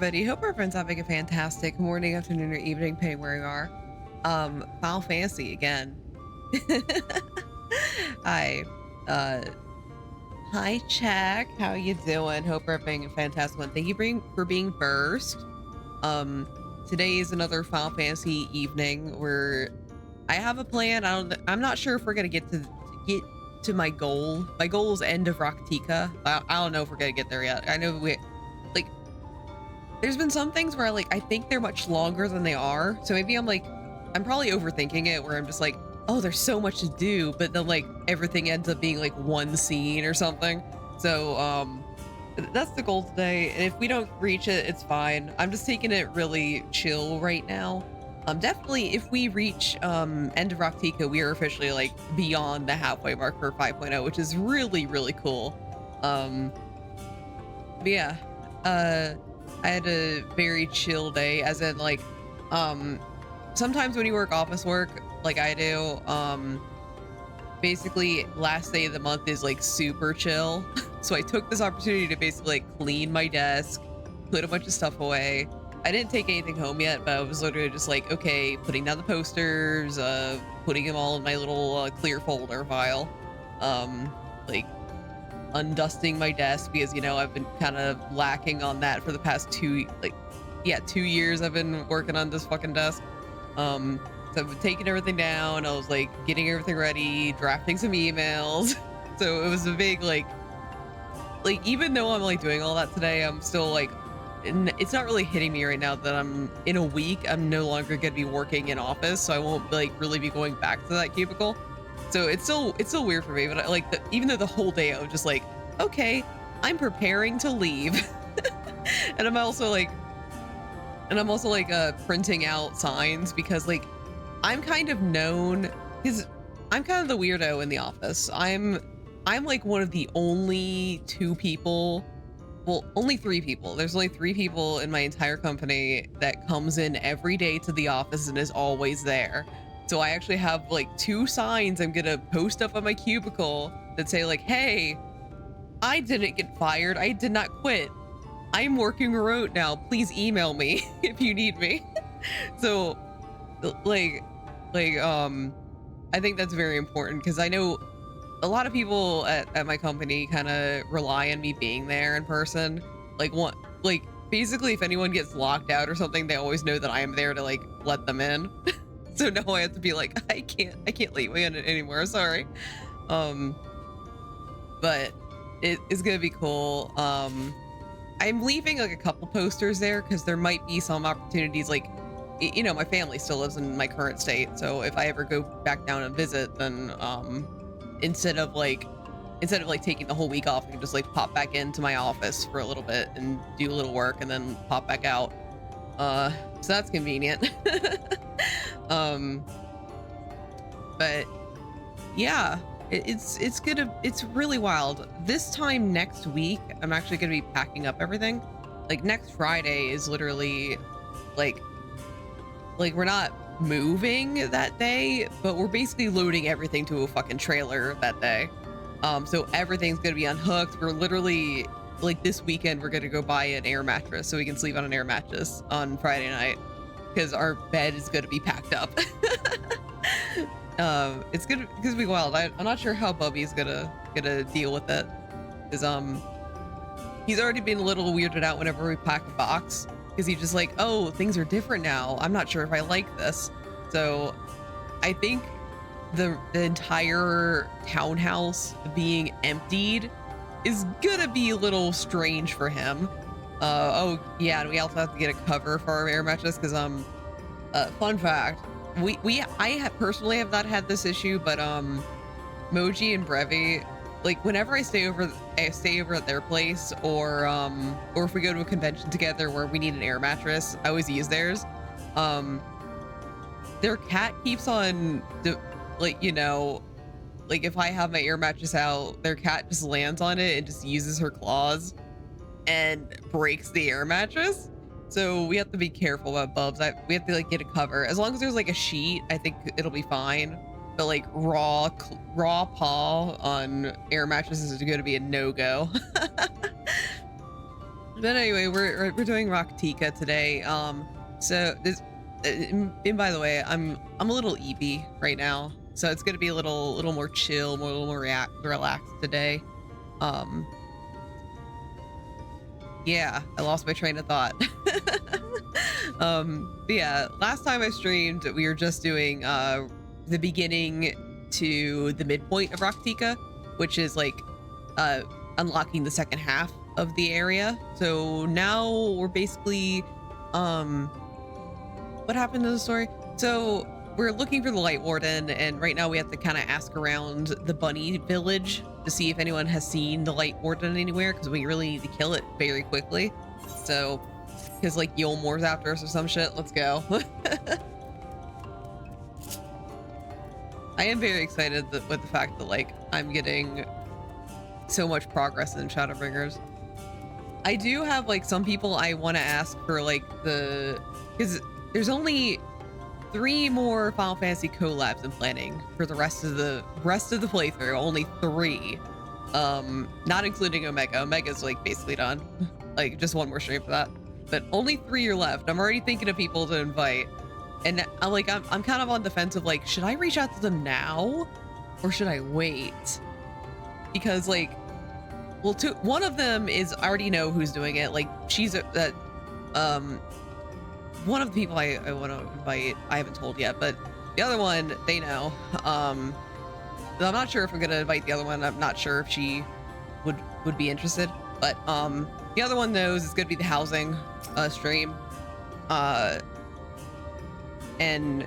everybody. Hope everyone's having a fantastic morning, afternoon, or evening, depending where you are. Final Fantasy again. Hi. Uh, hi, Check. How you doing? Hope you're having a fantastic one. Thank you for being first. Today is another Final Fantasy evening where I have a plan. I'm not sure if we're gonna get to my goal. My goal is end of Raktika. I don't know if we're gonna get there yet. I know there's been some things where I think they're much longer than they are. So maybe I'm probably overthinking it, where I'm just like, oh, there's so much to do, but then everything ends up being one scene or something. So that's the goal today. And if we don't reach it, it's fine. I'm just taking it really chill right now. Definitely if we reach end of Raktika, we are officially beyond the halfway mark for 5.0, which is really, really cool. But yeah, I had a very chill day, as in sometimes when you work office work like I do, basically last day of the month is super chill. So I took this opportunity to basically clean my desk, put a bunch of stuff away. I didn't take anything home yet, but I was literally just okay, putting down the posters, putting them all in my little clear folder file, undusting my desk, because I've been kind of lacking on that for the past 2 years. I've been working on this fucking desk. So I've been taking everything down. I was getting everything ready, drafting some emails. So it was a big even though I'm doing all that today, I'm still it's not really hitting me right now that in a week I'm no longer gonna be working in office, so I won't really be going back to that cubicle. So it's still weird for me, but even though the whole day I was just okay, I'm preparing to leave. And I'm also printing out signs, because I'm kind of known, because I'm kind of the weirdo in the office. I'm one of the only 2 people, well, only 3 people. There's only 3 people in my entire company that comes in every day to the office and is always there. So I actually have 2 signs I'm gonna post up on my cubicle that say hey, I didn't get fired. I did not quit. I'm working remote now. Please email me if you need me. So I think that's very important, because I know a lot of people at my company kind of rely on me being there in person. Basically if anyone gets locked out or something, they always know that I am there to let them in. So now I have to be I can't let you in anymore, sorry. But it is gonna be cool. I'm leaving a couple posters there, because there might be some opportunities, my family still lives in my current state, so if I ever go back down and visit, then instead of taking the whole week off, I can just pop back into my office for a little bit and do a little work and then pop back out. So that's convenient. But yeah, it's really wild. This time next week, I'm actually gonna be packing up everything. Next Friday is literally we're not moving that day, but we're basically loading everything to a fucking trailer that day. So everything's gonna be unhooked. We're literally this weekend we're gonna go buy an air mattress so we can sleep on an air mattress on Friday night, because our bed is gonna be packed up. It's gonna be wild. I'm not sure how Bubby's gonna deal with it, because he's already been a little weirded out whenever we pack a box, because he's just oh, things are different now. I'm not sure if I like this. So I think the entire townhouse being emptied is gonna be a little strange for him. Oh yeah, and we also have to get a cover for our air mattress, because fun fact, I personally have not had this issue, but Moji and Brevi, whenever I stay over at their place, or if we go to a convention together where we need an air mattress, I always use theirs. Their cat keeps on if I have my air mattress out, their cat just lands on it and just uses her claws and breaks the air mattress. So we have to be careful about Bubs. We have to get a cover. As long as there's a sheet, I think it'll be fine. But raw paw on air mattresses is going to be a no-go. But anyway, we're doing Raktika today. So this, and by the way, I'm a little Eevee right now, so it's gonna be a little more chill, a little more relaxed today. Um, yeah, I lost my train of thought. But yeah, last time I streamed, we were just doing the beginning to the midpoint of Raktika, which is like unlocking the second half of the area. So now we're basically what happened in the story? So we're looking for the Light Warden, and right now we have to kind of ask around the bunny village to see if anyone has seen the Light Warden anywhere, because we really need to kill it very quickly. So, because like Yolmore's after us or some shit, let's go. I am very excited with the fact that like I'm getting so much progress in Shadowbringers. I do have like some people I want to ask for like because there's only 3 more Final Fantasy collabs in planning for the rest of the playthrough. Only 3, not including Omega. Omega's like basically done. Like just one more stream for that, but only 3 are left. I'm already thinking of people to invite, and I'm kind of on the fence of like, should I reach out to them now or should I wait? Because like, well, one of them is, I already know who's doing it. Like she's one of the people I want to invite, I haven't told yet, but the other one, they know. I'm not sure if I'm going to invite the other one. I'm not sure if she would be interested, but the other one knows it's going to be the housing stream. And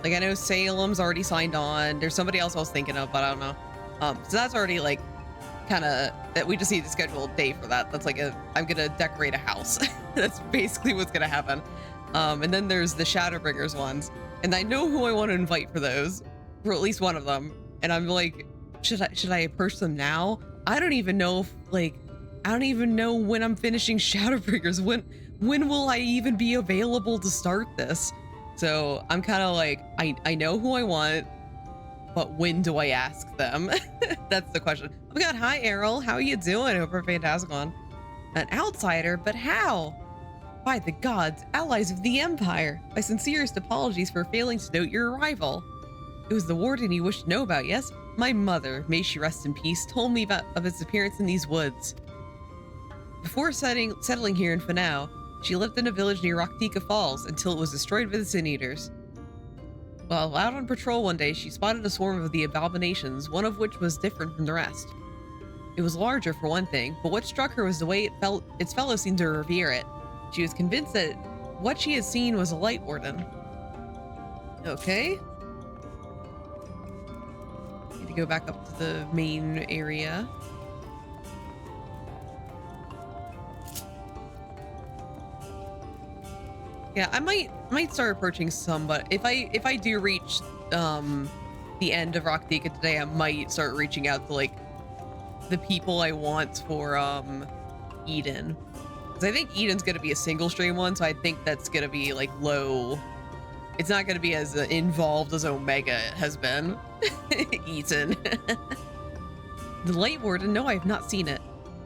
like, I know Salem's already signed on. There's somebody else I was thinking of, but I don't know. So that's already like kind of that. We just need to schedule a day for that. That's like I'm gonna decorate a house. That's basically what's gonna happen. And then there's the Shadowbringers ones, and I know who I want to invite for those, for at least one of them. And I'm like, should I approach them now? I don't even know if like, I don't even know when I'm finishing Shadowbringers. When will I even be available to start this? So I'm kind of like, I know who I want, but when do I ask them? That's the question. Oh my god, hi Errol, how are you doing? I hope you're fantastic on. An outsider, but how? By the gods, allies of the Empire. My sincerest apologies for failing to note your arrival. It was the warden you wished to know about, yes? My mother, may she rest in peace, told me of its appearance in these woods. Before settling here in Fanau, she lived in a village near Raktika Falls until it was destroyed by the Sin Eaters. While out on patrol one day, she spotted a swarm of the abominations, one of which was different from the rest. It was larger for one thing, but what struck her was the way its fellows seemed to revere it. She was convinced that what she had seen was a Light Warden. Okay. Need to go back up to the main area. Yeah, I might start approaching somebody. If I do reach the end of Raktika today, I might start reaching out to like the people I want for Eden. Because I think Eden's gonna be a single stream one, so I think that's gonna be like low. It's not gonna be as involved as Omega has been. Eden. The Light Warden? No, I have not seen it,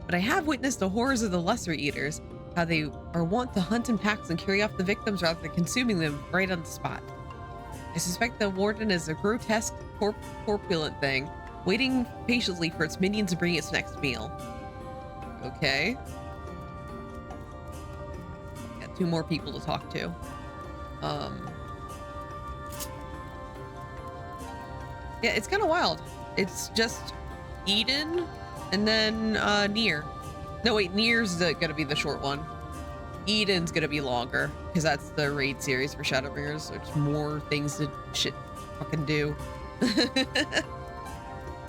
but I have witnessed the horrors of the Lesser Eaters. How they are wont to hunt in packs and carry off the victims rather than consuming them right on the spot. I suspect the warden is a grotesque, corpulent thing, waiting patiently for its minions to bring its next meal. Okay. Got 2 more people to talk to. Yeah, it's kind of wild. It's just Eden and then Nier. No, wait, Nier's gonna be the short one. Eden's gonna be longer, because that's the raid series for Shadowbringers. There's more things to fucking do.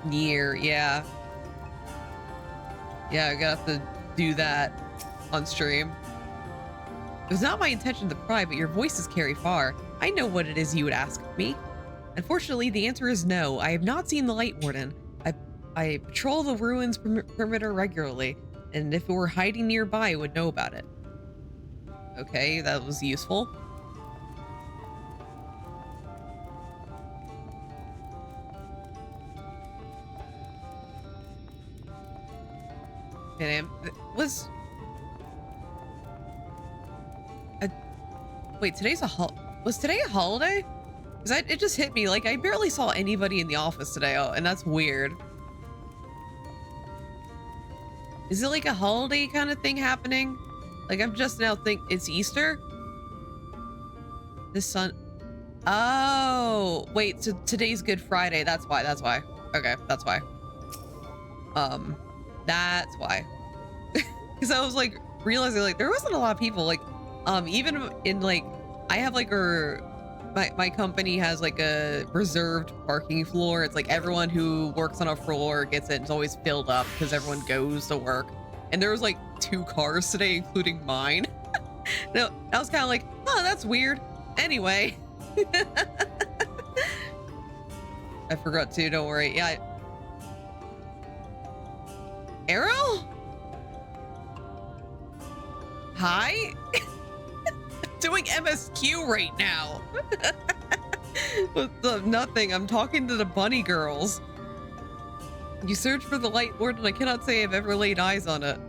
Nier, yeah. Yeah, I gotta have to do that on stream. It was not my intention to pry, but your voices carry far. I know what it is you would ask of me. Unfortunately, the answer is no. I have not seen the Light Warden. I patrol the ruins perimeter regularly, and if it were hiding nearby, I would know about it. Okay, that was useful. Okay, was... Wait, today's was today a holiday? Because it just hit me, like, I barely saw anybody in the office today, and that's weird. Is it like a holiday kind of thing happening? Like, I'm just now it's Easter? This sun... Oh, wait, so today's Good Friday. That's why. Okay, that's why. That's why. Because I was like realizing like there wasn't a lot of people, like even in like I have like my company has like a reserved parking floor. It's like everyone who works on a floor gets it. It's always filled up because everyone goes to work. And there was like 2 cars today, including mine. No, I was kind of like, oh, that's weird. Anyway. I forgot to, don't worry. Yeah. Arrow? Hi? Doing MSQ right now. With nothing. I'm talking to the bunny girls. You search for the light ward, and I cannot say I've ever laid eyes on it.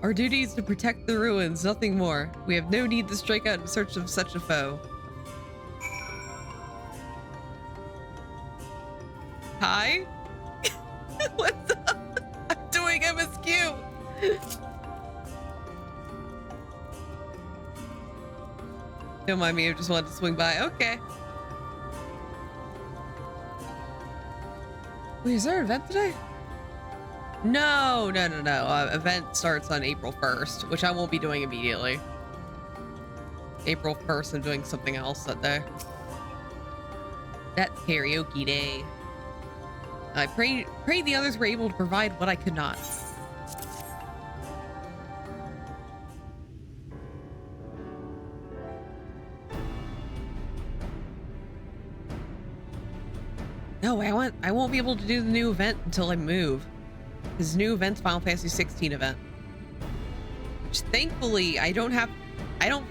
Our duty is to protect the ruins, nothing more. We have no need to strike out in search of such a foe. Hi? What's up? I'm doing MSQ. Don't mind me, I just wanted to swing by. Okay. Wait, is there an event today? No. Event starts on April 1st, which I won't be doing immediately. April 1st, I'm doing something else that day. That's karaoke day. I pray the others were able to provide what I could not. No, I won't be able to do the new event until I move. This new event's Final Fantasy 16 event. Which thankfully I don't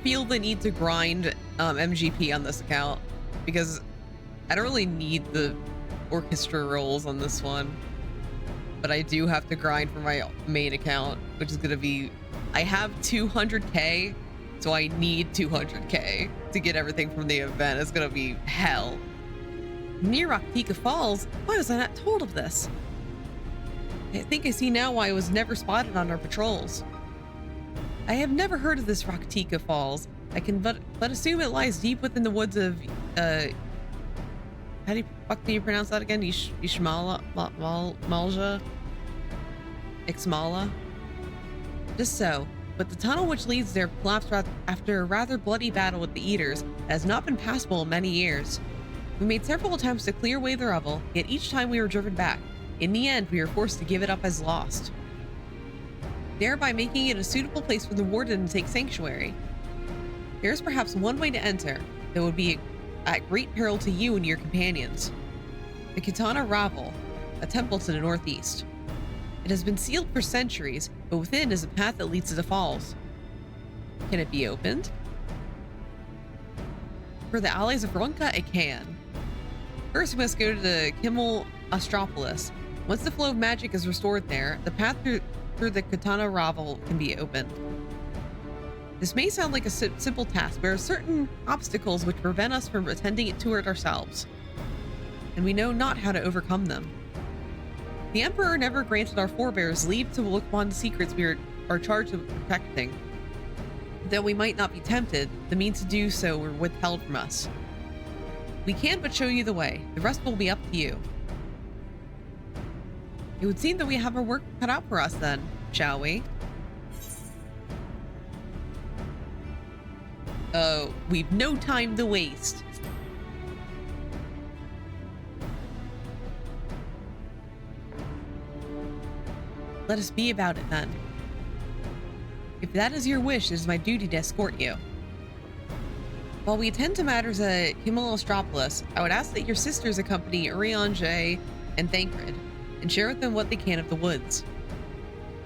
feel the need to grind MGP on this account because I don't really need the orchestra rolls on this one, but I do have to grind for my main account, which is gonna be, I have 200k, so I need 200k to get everything from the event. It's gonna be hell. Near Raktika Falls? Why was I not told of this? I think I see now why it was never spotted on our patrols. I have never heard of this Raktika Falls. I can but assume it lies deep within the woods of how do you pronounce that again? Ishmala? Malja? Ixmala? Just so. But the tunnel which leads there collapsed after a rather bloody battle with the Eaters and has not been passable in many years. We made several attempts to clear away the rubble, yet each time we were driven back. In the end, we were forced to give it up as lost, thereby making it a suitable place for the warden to take sanctuary. There is perhaps one way to enter that would be at great peril to you and your companions. The Katana Ravel, a temple to the northeast. It has been sealed for centuries, but within is a path that leads to the falls. Can it be opened? For the allies of Ronka, it can. First, we must go to the Kimmel Astropolis. Once the flow of magic is restored there, the path through the Katana Ravel can be opened. This may sound like a simple task, but there are certain obstacles which prevent us from attending to it ourselves, and we know not how to overcome them. The Emperor never granted our forebears leave to look upon the secrets we are charged with protecting. Though we might not be tempted, the means to do so were withheld from us. We can but show you the way. The rest will be up to you. It would seem that we have our work cut out for us then, shall we? We've no time to waste. Let us be about it then. If that is your wish, it is my duty to escort you. While we attend to matters at Himalostropolis, I would ask that your sisters accompany Urianjay and Thancred and share with them what they can of the woods.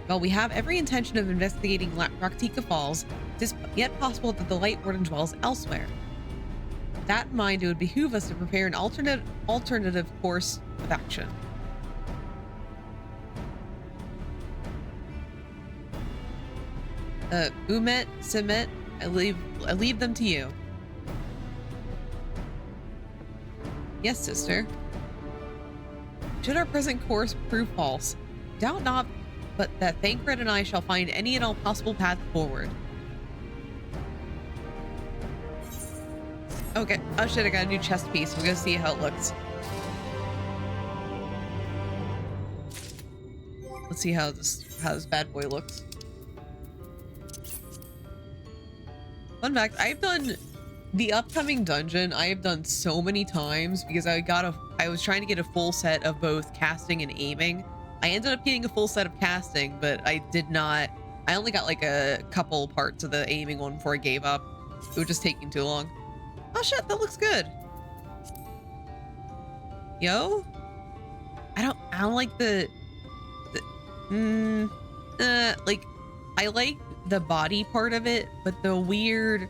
While we have every intention of investigating Raktika Falls, it is yet possible that the Light Warden dwells elsewhere. With that in mind, it would behoove us to prepare an alternative course of action. Umet, Simet, I leave them to you. Yes, sister. Should our present course prove false, doubt not, but that Thancred and I shall find any and all possible paths forward. Okay. Oh shit, I got a new chest piece. We're gonna see how it looks. Let's see how this bad boy looks. Fun fact, I've done the upcoming dungeon. I have done so many times because I was trying to get a full set of both casting and aiming. I ended up getting a full set of casting, but I only got like a couple parts of the aiming one before I gave up. It was just taking too long. Oh shit, that looks good. Yo? I don't like like, I like the body part of it, but the weird,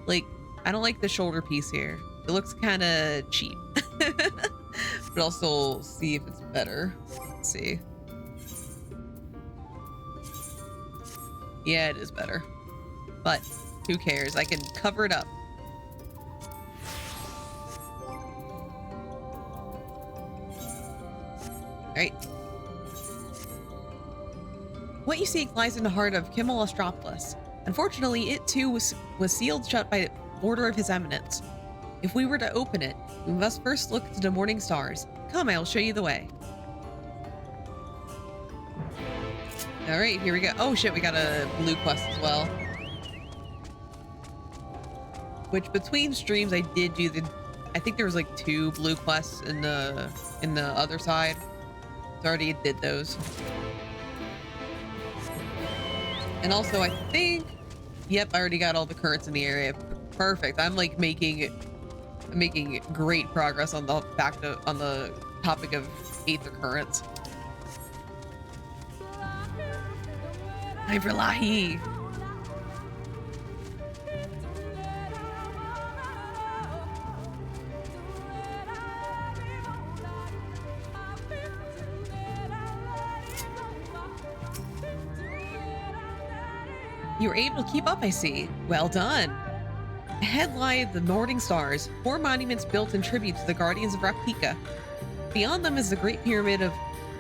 like, I don't like the shoulder piece here. It looks kind of cheap. But I'll still see if it's better. Let's see. Yeah, it is better. But who cares? I can cover it up. Alright. What you seek lies in the heart of Kimmel Astropolis. Unfortunately, it too was sealed shut by order of His Eminence. If we were to open it, we must first look to the morning stars. Come, I will show you the way. Alright, here we go. Oh shit, we got a blue quest as well. Which between streams I did do I think there was like 2 blue quests in the other side. So I already did those. And also I think, yep, I already got all the currents in the area. Perfect. I'm like making great progress on the topic of Aether currents. Iverlahi. You were able to keep up, I see. Well done. Ahead lie the morning stars, 4 monuments built in tribute to the guardians of Raktika. Beyond them is the Great Pyramid of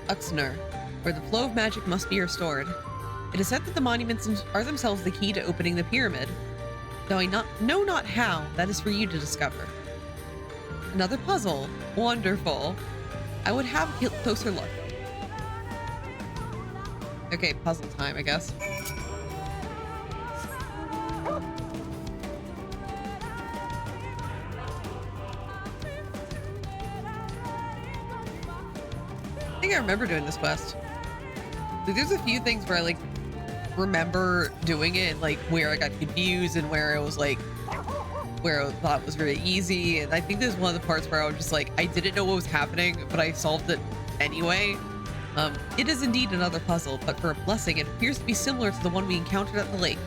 Uxner, where the flow of magic must be restored. It is said that the monuments are themselves the key to opening the pyramid. Though I know not how, that is for you to discover. Another puzzle. Wonderful. I would have a closer look. Okay, puzzle time, I guess. I think I remember doing this quest. Like, there's a few things where I like remember doing it, like where I got confused and where it was like where I thought it was really easy. And I think this is one of the parts where I was just like, I didn't know what was happening, but I solved it anyway. It is indeed another puzzle, but for a blessing, it appears to be similar to the one we encountered at the lake.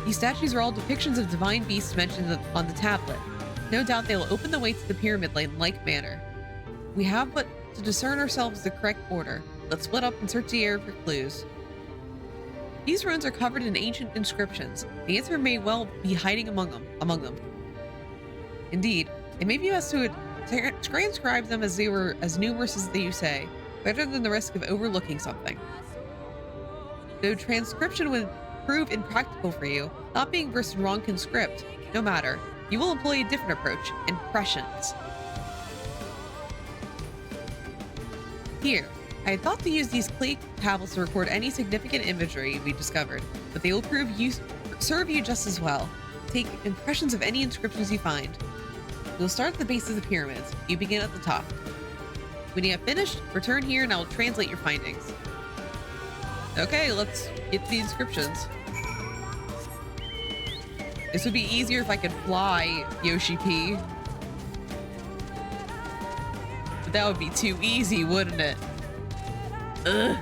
These statues are all depictions of divine beasts mentioned on the tablet. No doubt they will open the way to the pyramid in like manner. We have but to discern ourselves the correct order. Let's split up and search the air for clues. These ruins are covered in ancient inscriptions. The answer may well be hiding among them. Indeed, it may be best to transcribe them as they were as numerous as you say, rather than the risk of overlooking something. Though transcription would prove impractical for you, not being versed in wrong conscript, no matter. You will employ a different approach, impressions. Here, I had thought to use these clay tablets to record any significant imagery we discovered, but they will serve you just as well. Take impressions of any inscriptions you find. We'll start at the base of the pyramids. You begin at the top. When you have finished, return here and I will translate your findings. Okay, let's get to the inscriptions. This would be easier if I could fly, Yoshi P. But that would be too easy, wouldn't it? Ugh.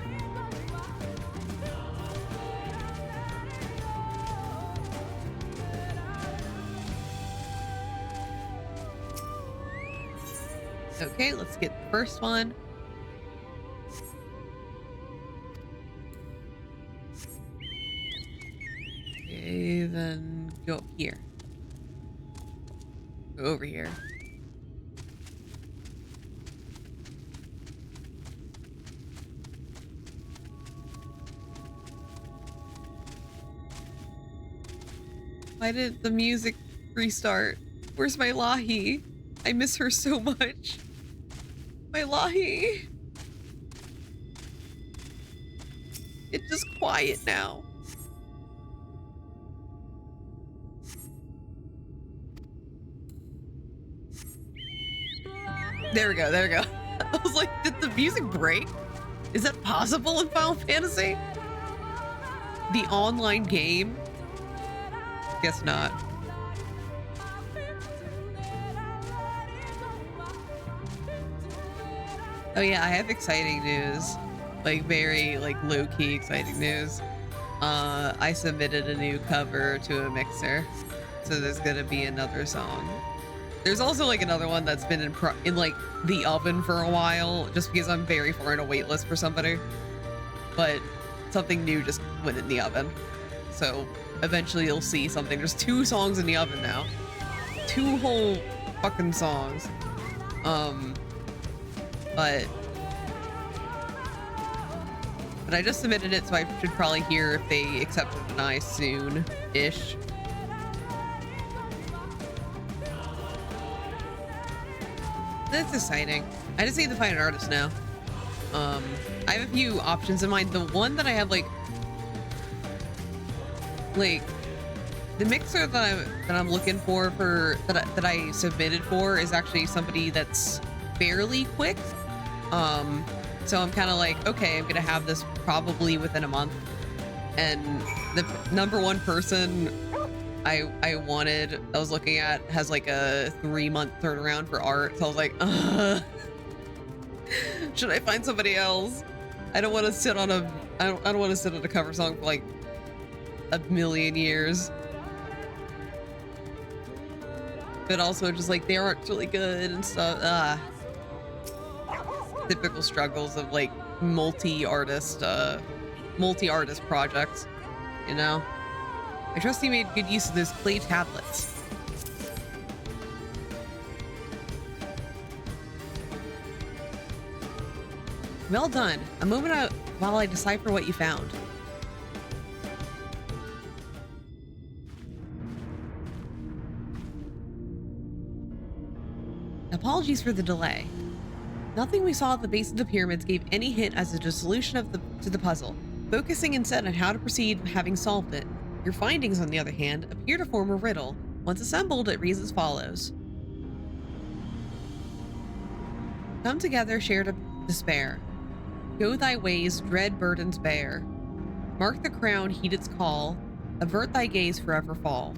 Okay, let's get the first one. And then go up here. Go over here. Why did the music restart? Where's my Lahi? I miss her so much. My Lahi. It's just quiet now. There we go, there we go. I was like, did the music break? Is that possible in Final Fantasy? The online game? Guess not. Oh yeah, I have exciting news. Like very like low-key exciting news. I submitted a new cover to a mixer. So there's gonna be another song. There's also like another one that's been in like the oven for a while, just because I'm very far in a wait list for somebody. But something new just went in the oven. So eventually you'll see something. There's 2 songs in the oven now. 2 whole fucking songs. But I just submitted it, so I should probably hear if they accept or deny soon-ish. That's exciting. I just need to find an artist now. I have a few options in mind. The one that I have like the mixer that I'm looking for that I submitted for is actually somebody that's fairly quick. So I'm kind of like, okay, I'm gonna have this probably within a month. And the number 1 person I was looking at has like a 3-month turnaround for art. So I was like, should I find somebody else? I don't want to sit on a cover song for like a million years. But also just like their art's really good and stuff. Typical struggles of like multi-artist projects, you know? I trust he made good use of those clay tablets. Well done. A moment out while I decipher what you found. Apologies for the delay. Nothing we saw at the base of the pyramids gave any hint as to the solution to the puzzle, focusing instead on how to proceed having solved it. Your findings, on the other hand, appear to form a riddle. Once assembled, it reads as follows. Come together, share despair. Go thy ways, dread burdens bear. Mark the crown, heed its call. Avert thy gaze, forever fall.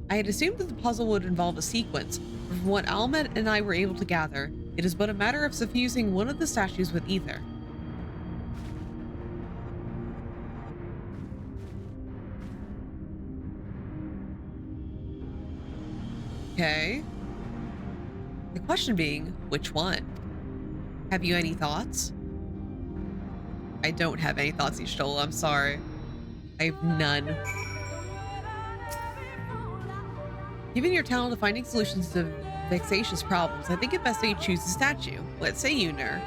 I had assumed that the puzzle would involve a sequence, but from what Almed and I were able to gather, it is but a matter of suffusing one of the statues with ether. Okay. The question being, which one? Have you any thoughts? I don't have any thoughts, Ishtola. I'm sorry. I have none. Given your talent of finding solutions to vexatious problems, I think it best that you choose the statue. What say you, Nur?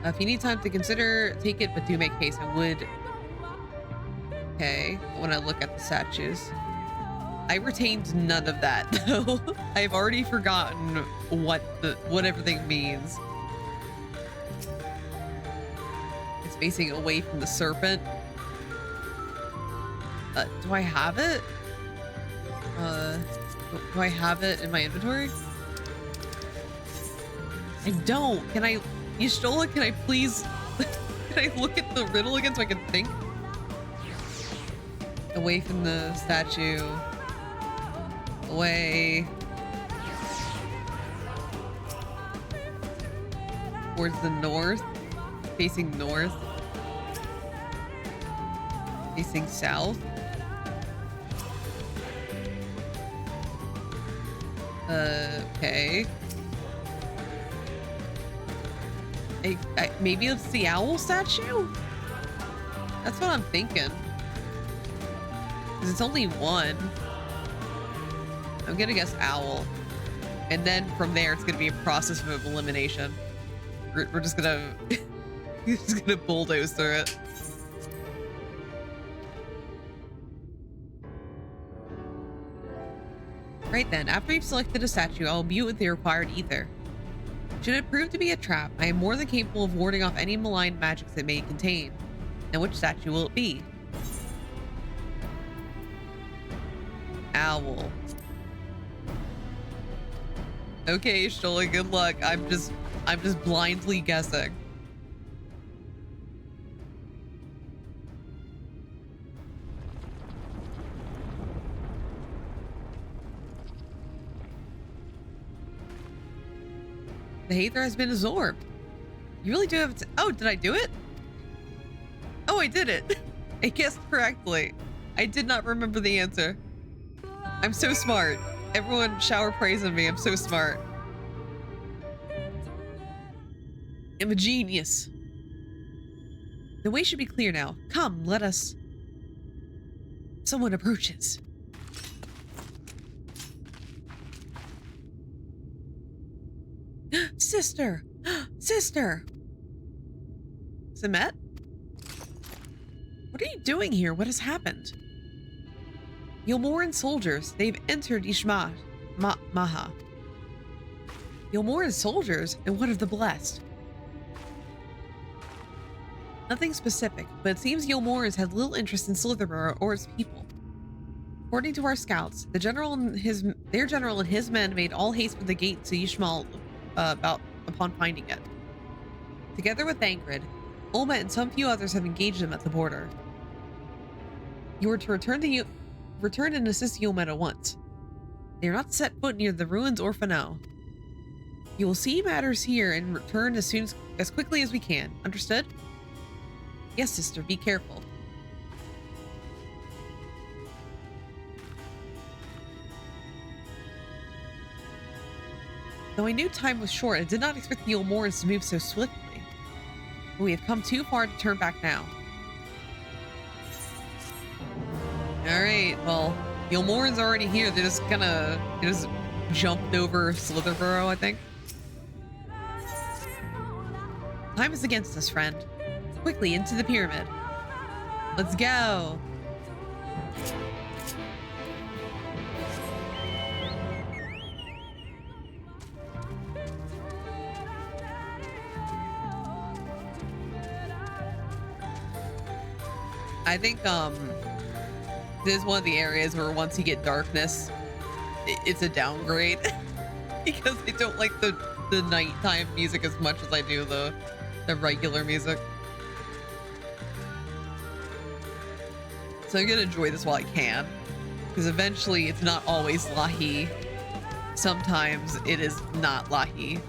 If you need time to consider, take it, but do make haste. I would. Okay, when I look at the statues. I retained none of that, though. I've already forgotten what everything means. It's facing away from the serpent. Do I have it? Do I have it in my inventory? I don't. Can I, Y'shtola, can I please, can I look at the riddle again so I can think? Away from the statue. Away. Towards the north. Facing north. Facing south. Okay. Maybe it's the owl statue? That's what I'm thinking. Because it's only one. I'm gonna guess owl. And then from there, it's gonna be a process of elimination. We're just gonna, we're just gonna bulldoze through it. Right then, after you've selected a statue, I'll imbue it with the required ether. Should it prove to be a trap, I am more than capable of warding off any malign magics it may contain. And which statue will it be? Owl. Okay, Shola, good luck. I'm just blindly guessing. The Aether has been absorbed. You really do have to— oh, did I do it? Oh, I did it. I guessed correctly. I did not remember the answer. I'm so smart. Everyone shower praise on me. I'm so smart. I'm a genius. The way should be clear now. Come, let us— someone approaches. Sister! Sister! Zemet? What are you doing here? What has happened? Yulmoran soldiers. They've entered Ishma. Maha. Yulmoran soldiers? And what of the blessed? Nothing specific, but it seems Yulmorans had little interest in Slitherborough or its people. According to our scouts, their general and his men made all haste for the gate to Yishmal upon finding it. Together with Thancred, Olmet and some few others have engaged them at the border. You are to return and assist Olmet at once. They are not to set foot near the ruins or Fano. You will see matters here and return as quickly as we can. Understood? Yes, sister, be careful. Though I knew time was short, I did not expect the Yulmorans to move so swiftly. But we have come too far to turn back now. Alright, well, Yulmorans are already here. They're just jumped over Slitherborough, I think. Time is against us, friend. Quickly, into the pyramid. Let's go. I think this is one of the areas where once you get darkness, it's a downgrade because I don't like the nighttime music as much as I do the regular music. So I'm gonna enjoy this while I can, because eventually it's not always Lahi. Sometimes it is not Lahi.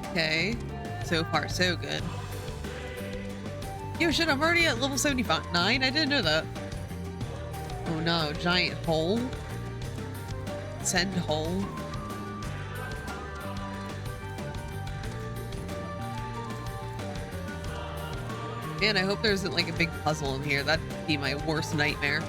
Okay, so far so good. Yo, shit, I'm already at level 79. I didn't know that. Oh no, giant hole. Send hole. Man, I hope there isn't like a big puzzle in here. That'd be my worst nightmare.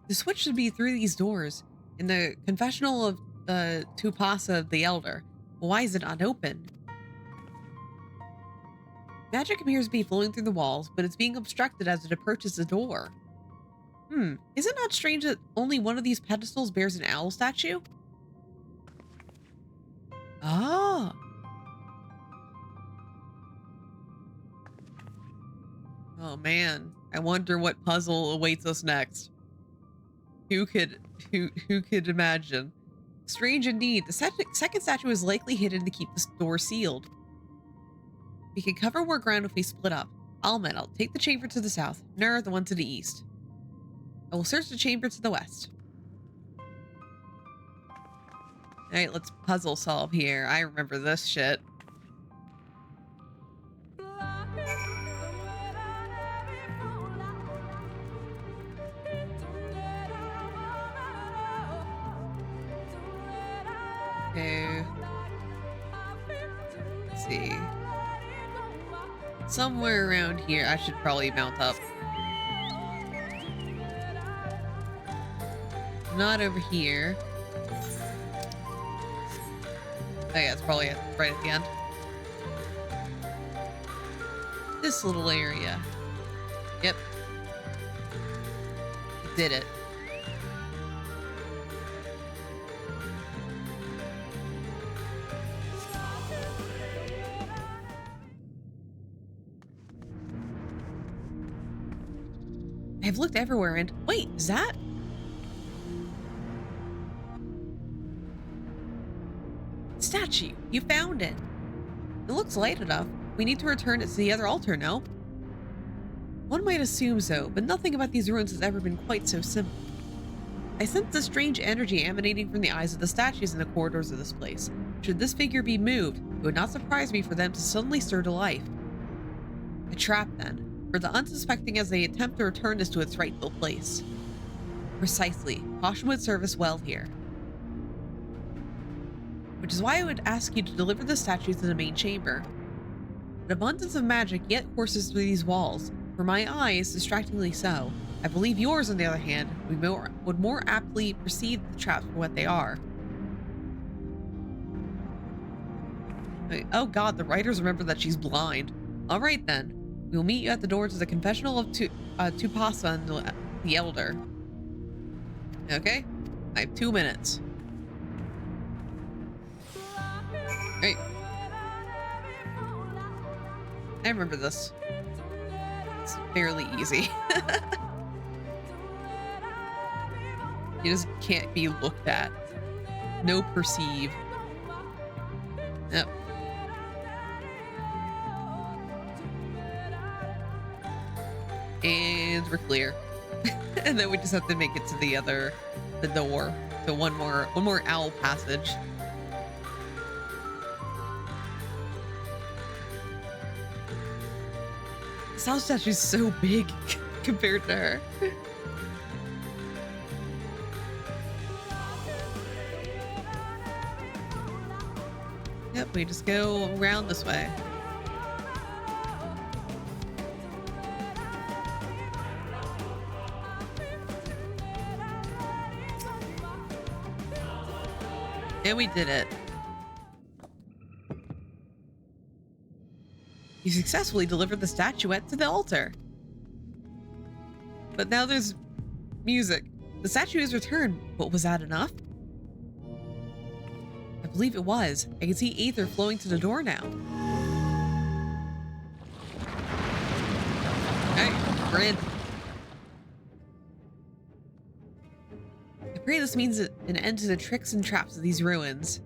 The switch should be through these doors in the confessional of Tupasa the Elder. Why is it not open? Magic appears to be flowing through the walls, but it's being obstructed as it approaches the door. Is it not strange that only one of these pedestals bears an owl statue? Ah. Oh man, I wonder what puzzle awaits us next. Who could imagine? Strange indeed. The second statue is likely hidden to keep the door sealed. We can cover more ground if we split up. I'll take the chamber to the south. Nur, the one to the east. I will search the chamber to the west. Alright, let's puzzle solve here. I remember this shit. Okay. Let's see. Somewhere around here, I should probably mount up. Not over here. Oh yeah, it's probably right at the end. This little area. Yep. Did it. I've looked everywhere and... Wait, is that... Statue, you found it. It looks light enough. We need to return it to the other altar, no? One might assume so, but nothing about these ruins has ever been quite so simple. I sense a strange energy emanating from the eyes of the statues in the corridors of this place. Should this figure be moved, it would not surprise me for them to suddenly stir to life. A trap, then, for the unsuspecting as they attempt to return this to its rightful place. Precisely. Caution would serve us well here. Which is why I would ask you to deliver the statues to the main chamber. An abundance of magic yet courses through these walls. For my eyes, distractingly so. I believe yours, on the other hand, would more aptly perceive the traps for what they are. Oh god, the writers remember that she's blind. Alright then. We will meet you at the door to the confessional of Tupasa and the Elder. Okay? I have 2 minutes. Hey. I remember this. It's fairly easy. You just can't be looked at. No perceive. Yep. And we're clear. And then we just have to make it to the door. So one more owl passage. This owl statue's so big compared to her. Yep, we just go around this way. And we did it. You successfully delivered the statuette to the altar. But now there's music. The statue is returned, but was that enough? I believe it was. I can see ether flowing to the door now. Hey, we're in. I pray this means an end to the tricks and traps of these ruins.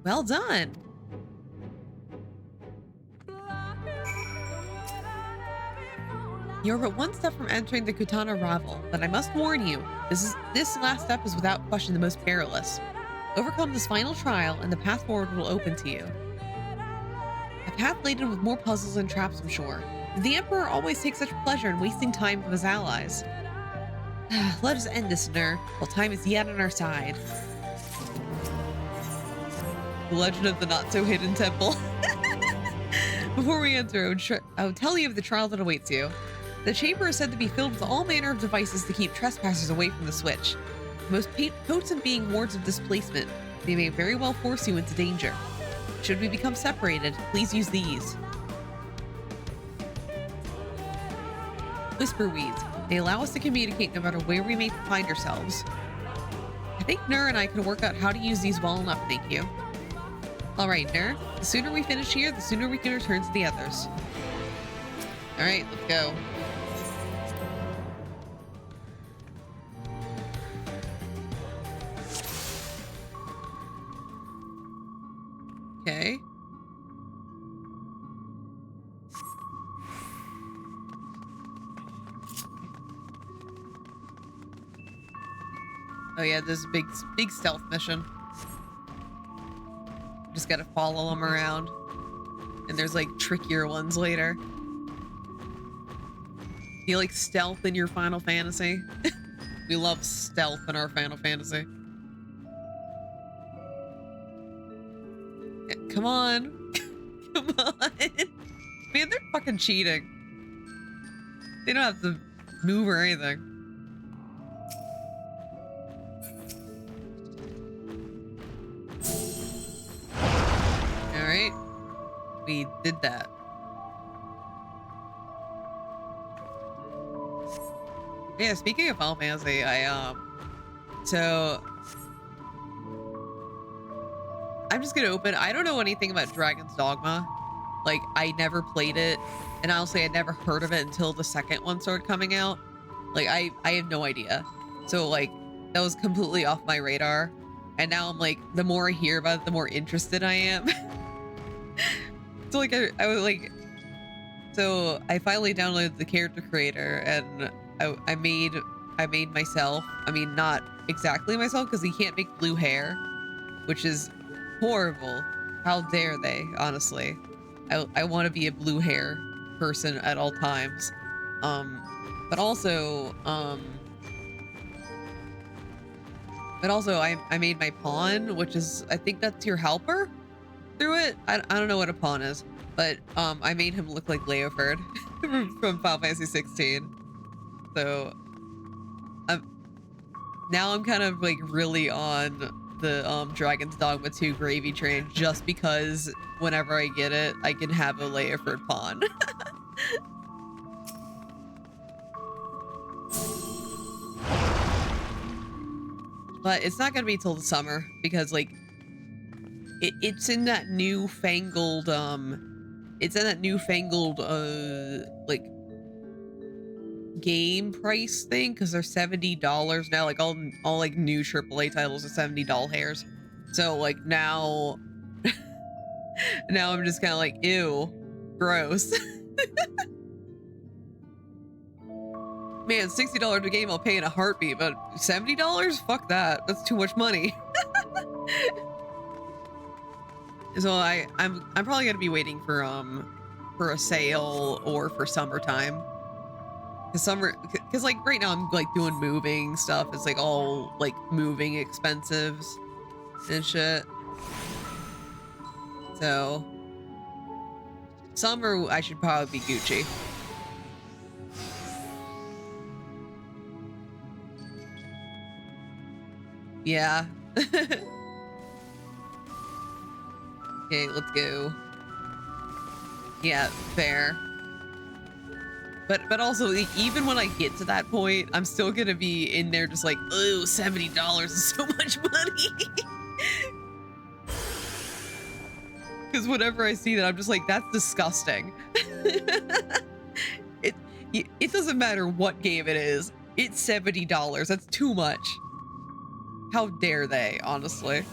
Well done. You're but one step from entering the Kutana Ravel, but I must warn you, this last step is without question the most perilous. Overcome this final trial, and the path forward will open to you. A path laden with more puzzles and traps, I'm sure. The Emperor always takes such pleasure in wasting time with his allies. Let us end this, Nur, while time is yet on our side. The Legend of the Not-So-Hidden Temple. Before we enter, I will tell you of the trial that awaits you. The chamber is said to be filled with all manner of devices to keep trespassers away from the switch. The most potent being wards of displacement. They may very well force you into danger. Should we become separated, please use these. Whisper weeds. They allow us to communicate no matter where we may find ourselves. I think Nur and I can work out how to use these well enough, thank you. Alright, Nur. The sooner we finish here, the sooner we can return to the others. Alright, let's go. Okay. Oh yeah, this is a big stealth mission. Just gotta follow them around. And there's like trickier ones later. You like stealth in your Final Fantasy? We love stealth in our Final Fantasy. Yeah, come on. Come on. Man, they're fucking cheating. They don't have to move or anything. Alright. We did that. Yeah, speaking of Final Fantasy, so I'm just gonna open. I don't know anything about Dragon's Dogma. Like, I never played it, and honestly, I never heard of it until the second one started coming out. Like, I have no idea. So like, that was completely off my radar. And now I'm like, the more I hear about it, the more interested I am. So like, I was like, so I finally downloaded the character creator, and I made myself. I mean, not exactly myself, because he can't make blue hair, which is horrible. How dare they? Honestly, I want to be a blue hair person at all times. But also I made my pawn, which is, I think that's your helper through it. I don't know what a pawn is, but I made him look like Leoford from Final Fantasy 16. So now I'm kind of like really on the Dragon's Dogma 2 gravy train, just because whenever I get it, I can have a Leoford pawn. But it's not gonna be till the summer, because like it's in that newfangled like game price thing, because they're $70 now. Like all like new AAA titles are $70 hairs. So like now now I'm just kind of like, ew, gross. Man, $60 a game I'll pay in a heartbeat, but $70? Fuck that. That's too much money. So I'm probably gonna be waiting for a sale or for summertime. Cause like right now I'm like doing moving stuff. It's like all like moving expensives and shit. So summer I should probably be Gucci. Yeah. Okay, let's go. Yeah, fair. But also, like, even when I get to that point, I'm still gonna be in there just like, oh, $70 is so much money. Because whenever I see that, I'm just like, that's disgusting. It doesn't matter what game it is. It's $70. That's too much. How dare they, honestly.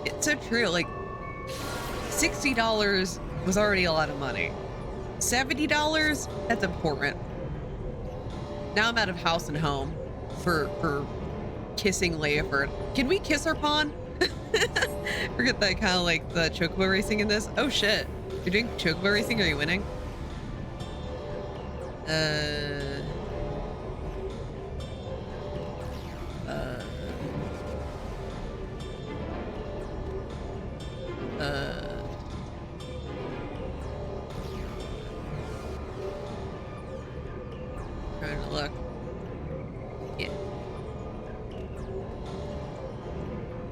It's so true. Like, $60 was already a lot of money. $70, that's important. Now I'm out of house and home for kissing Leoford. Can we kiss our pawn? Forget that, kind of like the chocobo racing in this. Oh shit. You're doing chocobo racing? Are you winning? Trying to look. Yeah.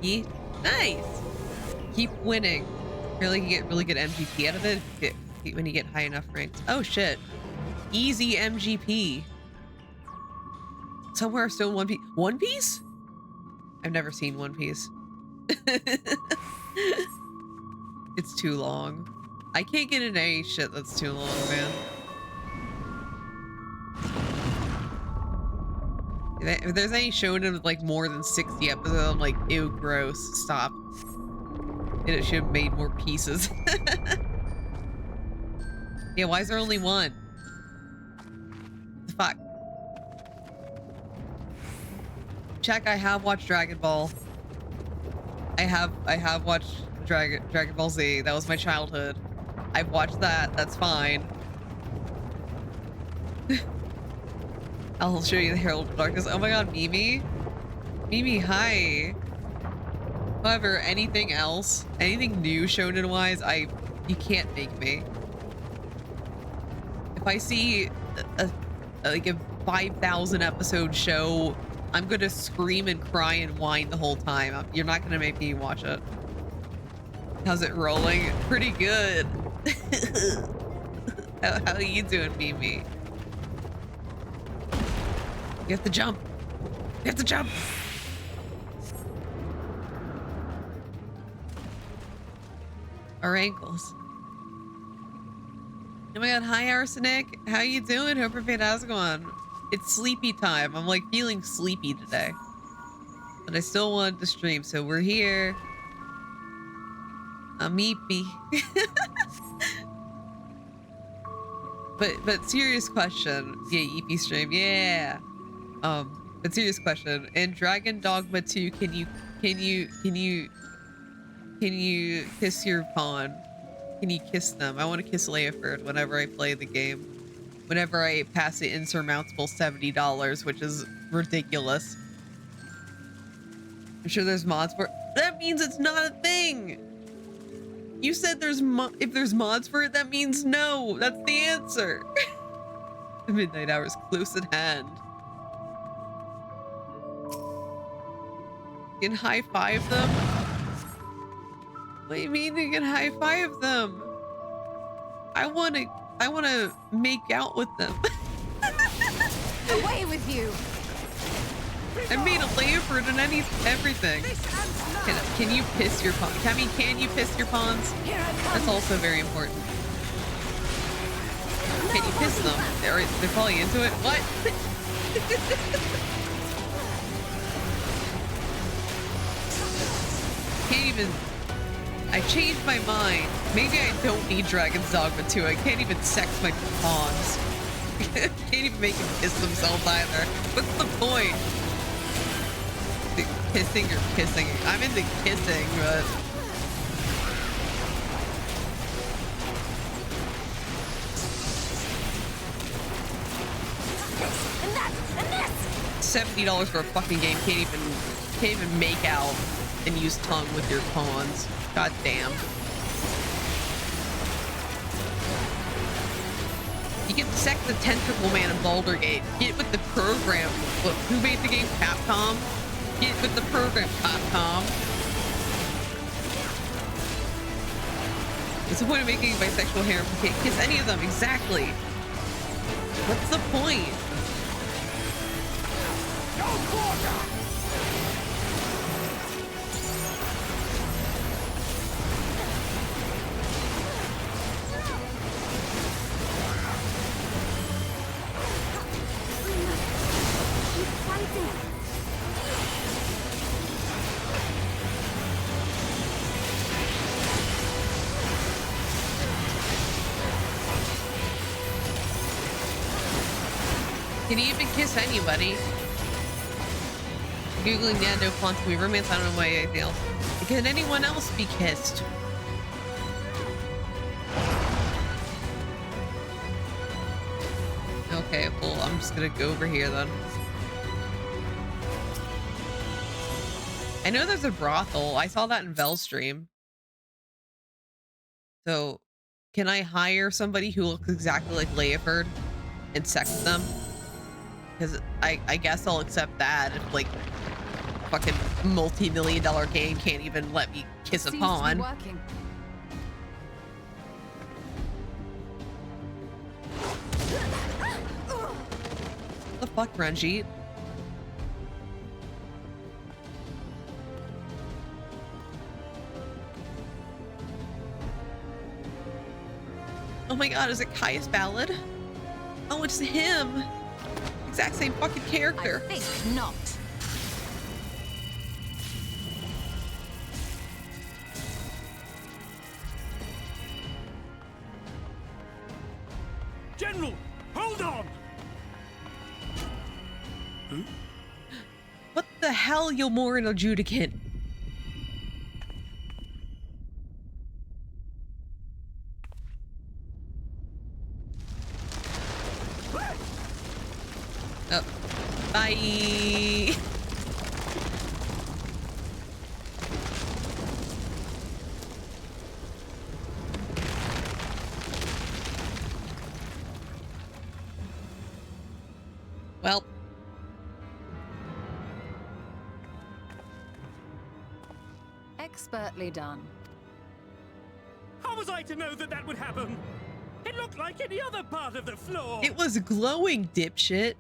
Yeah. Nice. Keep winning. Really, you get really good MGP out of it when you get high enough ranks. Oh shit. Easy MGP. Somewhere still in One Piece. One Piece? I've never seen One Piece. It's too long. I can't get into any shit that's too long, man. If there's any shonen with like more than 60 episodes, I'm like, ew, gross, stop. It should have made more pieces. Yeah, why is there only one? The fuck? Check, I have watched Dragon Ball. I have watched Dragon Ball Z. That was my childhood. I've watched that. That's fine. I'll show you the Herald of Darkness. Oh my god, Mimi. Mimi, hi. However, anything else, anything new shonen wise, you can't make me. If I see like a 5,000 episode show, I'm gonna scream and cry and whine the whole time. You're not gonna make me watch it. How's it rolling? Pretty good. How are you doing, Mimi? You have to jump. You have to jump. Our ankles. Oh my god, hi Arsenic. How you doing? Hope your how's it going? It's sleepy time. I'm like feeling sleepy today. But I still wanted to stream, so we're here. I'm eepy. But serious question. Yeah, EP stream. Yeah. But serious question. In Dragon Dogma 2, can you kiss your pawn? Can you kiss them? I want to kiss Leoford whenever I play the game. Whenever I pass the insurmountable $70, which is ridiculous. I'm sure there's mods for it. That means it's not a thing. You said if there's mods for it, that means no. That's the answer. The midnight hour is close at hand. You can high five them? What do you mean you can high five them? I wanna make out with them. Away with you! I made a Leopard and everything. Can you piss your pawn? I mean, can you piss your pawns? That's also very important. Can you piss them? They're probably into it. What? Can't even. I changed my mind. Maybe I don't need Dragon's Dogma 2. I can't even sex my pawns. Can't even make them piss themselves either. What's the point? Pissing or kissing? I'm into kissing, but... And that, and this! $70 for a fucking game. Can't even make out and use tongue with your pawns. God damn. You can sex the Tentacle Man in Baldur's Gate. Get with the program. Look, who made the game? Capcom? Get with the program, Capcom. What's the point of making bisexual hair? You can't kiss any of them. Exactly. What's the point? Can you even kiss anybody? Googling Nando Quantum Me Romance, I don't know why anything else. Can anyone else be kissed? Okay, well, I'm just gonna go over here then. I know there's a brothel. I saw that in Vel's stream. So, can I hire somebody who looks exactly like Leoford and sex them? Because I guess I'll accept that if, like, fucking multi-million-dollar game can't even let me kiss a pawn. What The fuck, Ranjit? Oh my god, is it Caius Ballad? Oh, it's him! exact same fucking character. I think not. General, hold on! What the hell, you're more an adjudicant? Oh, bye. Well. Expertly done. How was I to know that that would happen? It looked like any other part of the floor. It was glowing, dipshit.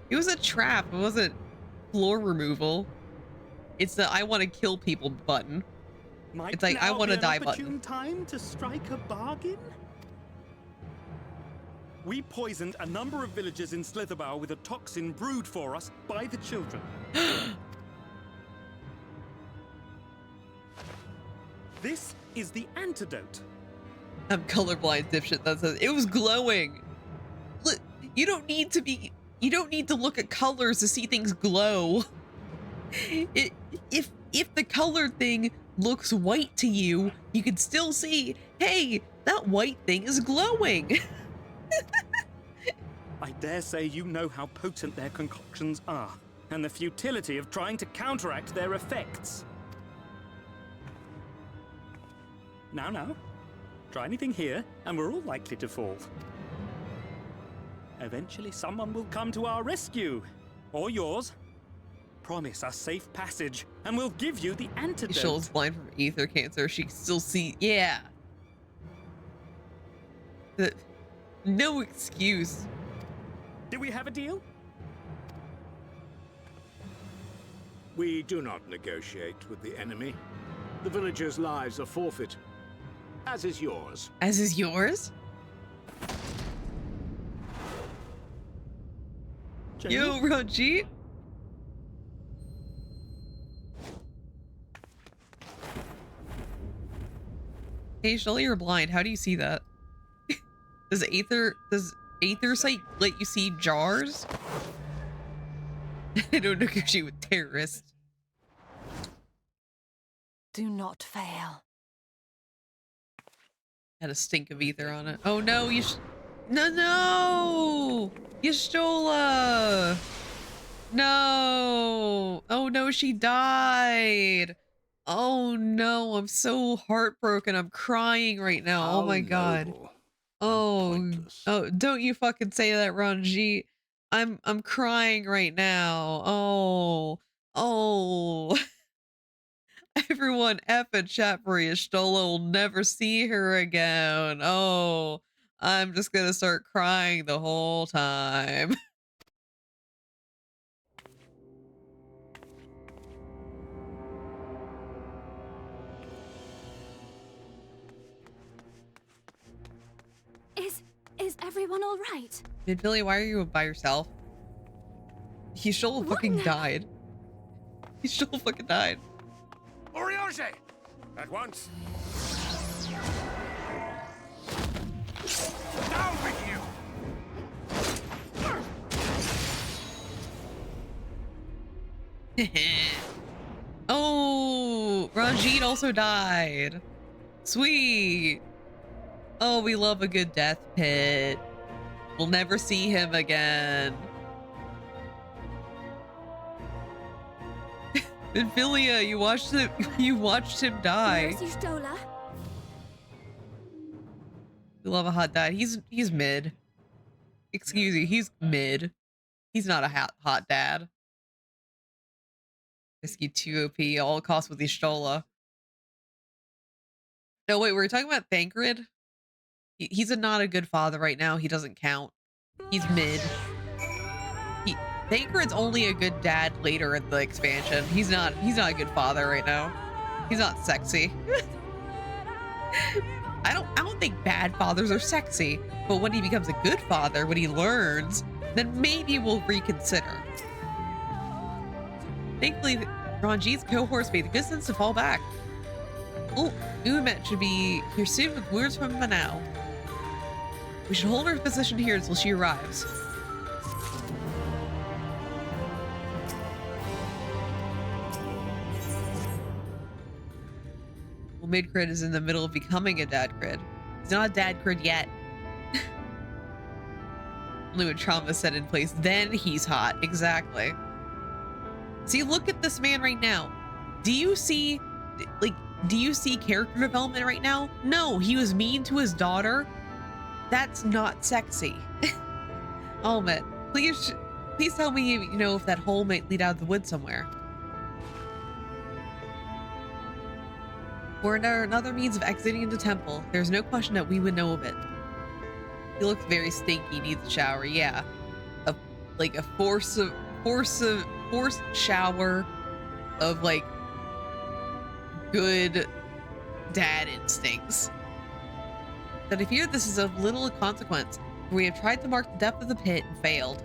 It was a trap. It wasn't floor removal. It's the I want to kill people button. It's like I want to die button. Time to strike a bargain? We poisoned a number of villagers in Slitherbough with a toxin brewed for us by the children. This is the antidote. I'm colorblind, dipshit. That says it was glowing. Look, you don't need to look at colors to see things glow. If the colored thing looks white to you, you can still see, hey, that white thing is glowing. I dare say you know how potent their concoctions are, and the futility of trying to counteract their effects. Now, try anything here, and we're all likely to fall. Eventually, someone will come to our rescue, or yours. Promise us safe passage, and we'll give you the antidote. Shell's blind from ether cancer. She can still see. Yeah. No excuse. Do we have a deal? We do not negotiate with the enemy. The villagers' lives are forfeit, as is yours. As is yours? Yo, Ranjit. Hey, Shelly, you're blind. How do you see that? Does Aether sight let you see jars? I don't negotiate with terrorists. Do not fail. Had a stink of ether on it. Oh no, no! Y'shtola! No! Oh no, she died! Oh no, I'm so heartbroken. I'm crying right now. How oh my god. Oh, don't you fucking say that, Ranjit. I'm crying right now. Oh. Everyone F and chat for Y'shtola will never see her again. Oh, I'm just gonna start crying the whole time. Is everyone all right? Billy, why are you by yourself? Y'shtola fucking died. Y'shtola fucking died. Oriage! At once. Down with you! Oh, Ranjit also died. Sweet. Oh, we love a good death pit. We'll never see him again. Ophelia, you watched him die. Where's Y'shtola? We love a hot dad. He's mid. Excuse me, he's mid. He's not a hot dad. Risky 2 OP, all costs with Y'shtola. No, wait, we're talking about Thancred? He's not a good father right now. He doesn't count. He's mid. Thancred's only a good dad later in the expansion. He's not a good father right now. He's not sexy. I don't think bad fathers are sexy, but when he becomes a good father, when he learns, then maybe we'll reconsider. Thankfully, Ranjit's cohorts made the good sense to fall back. Oh, Umet should be here soon with words from Manao. We should hold our position here until she arrives. Well, mid-crid is in the middle of becoming a dad crid. He's not a dad crid yet. Only when trauma is set in place, then he's hot. Exactly. See, look at this man right now. Do you see, like, do you see character development right now? No, he was mean to his daughter. That's not sexy. Almet, please tell me you know if that hole might lead out of the wood somewhere. Or another means of exiting the temple. There's no question that we would know of it. He looks very stinky, needs a shower. Yeah, like a forced shower of like good dad instincts. But I fear this is of little consequence, for we have tried to mark the depth of the pit and failed.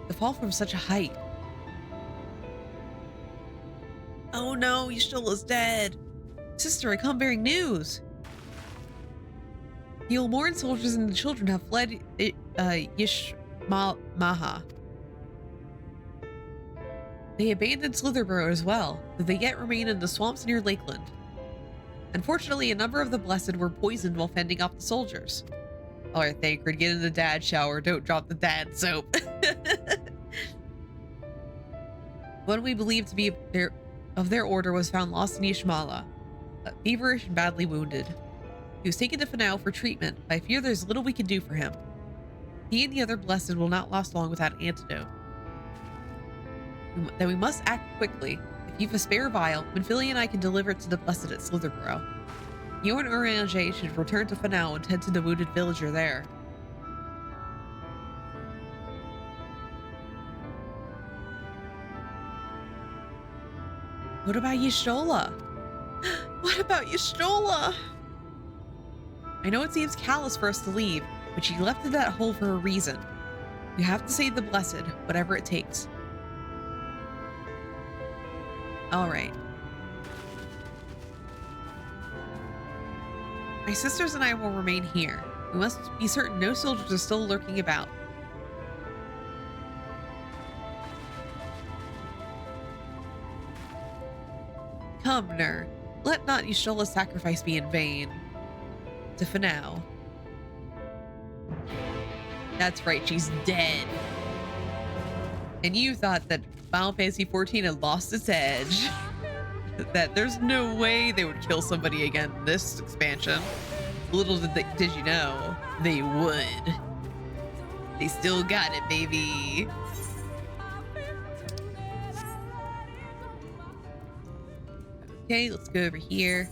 To fall from such a height. Oh no, Yashtola's dead. Sister, I come bearing news. The Ulmoran soldiers and the children have fled Yishmaha. They abandoned Slitherborough as well, though they yet remain in the swamps near Lakeland. Unfortunately, a number of the blessed were poisoned while fending off the soldiers. Alright, Thancred, get in the dad shower. Don't drop the dad soap. One we believe to be of their order was found lost in Yishmala, feverish and badly wounded. He was taken to Fanao for treatment, but I fear there's little we can do for him. He and the other blessed will not last long without an antidote. Then we must act quickly. If you've a spare vial, Minfilia and I can deliver it to the blessed at Slitherborough. You and Uranger should return to Fanao and tend to the wounded villager there. What about Y'shtola? What about Y'shtola? I know it seems callous for us to leave, but she left in that hole for a reason. We have to save the blessed, whatever it takes. All right. My sisters and I will remain here. We must be certain no soldiers are still lurking about. Come, Nur. Let not Y'shtola's sacrifice be in vain. To Fanao. That's right, she's dead. And you thought that Final Fantasy XIV had lost its edge. That there's no way they would kill somebody again in this expansion. Little did you know, they would. They still got it, baby. Okay, let's go over here.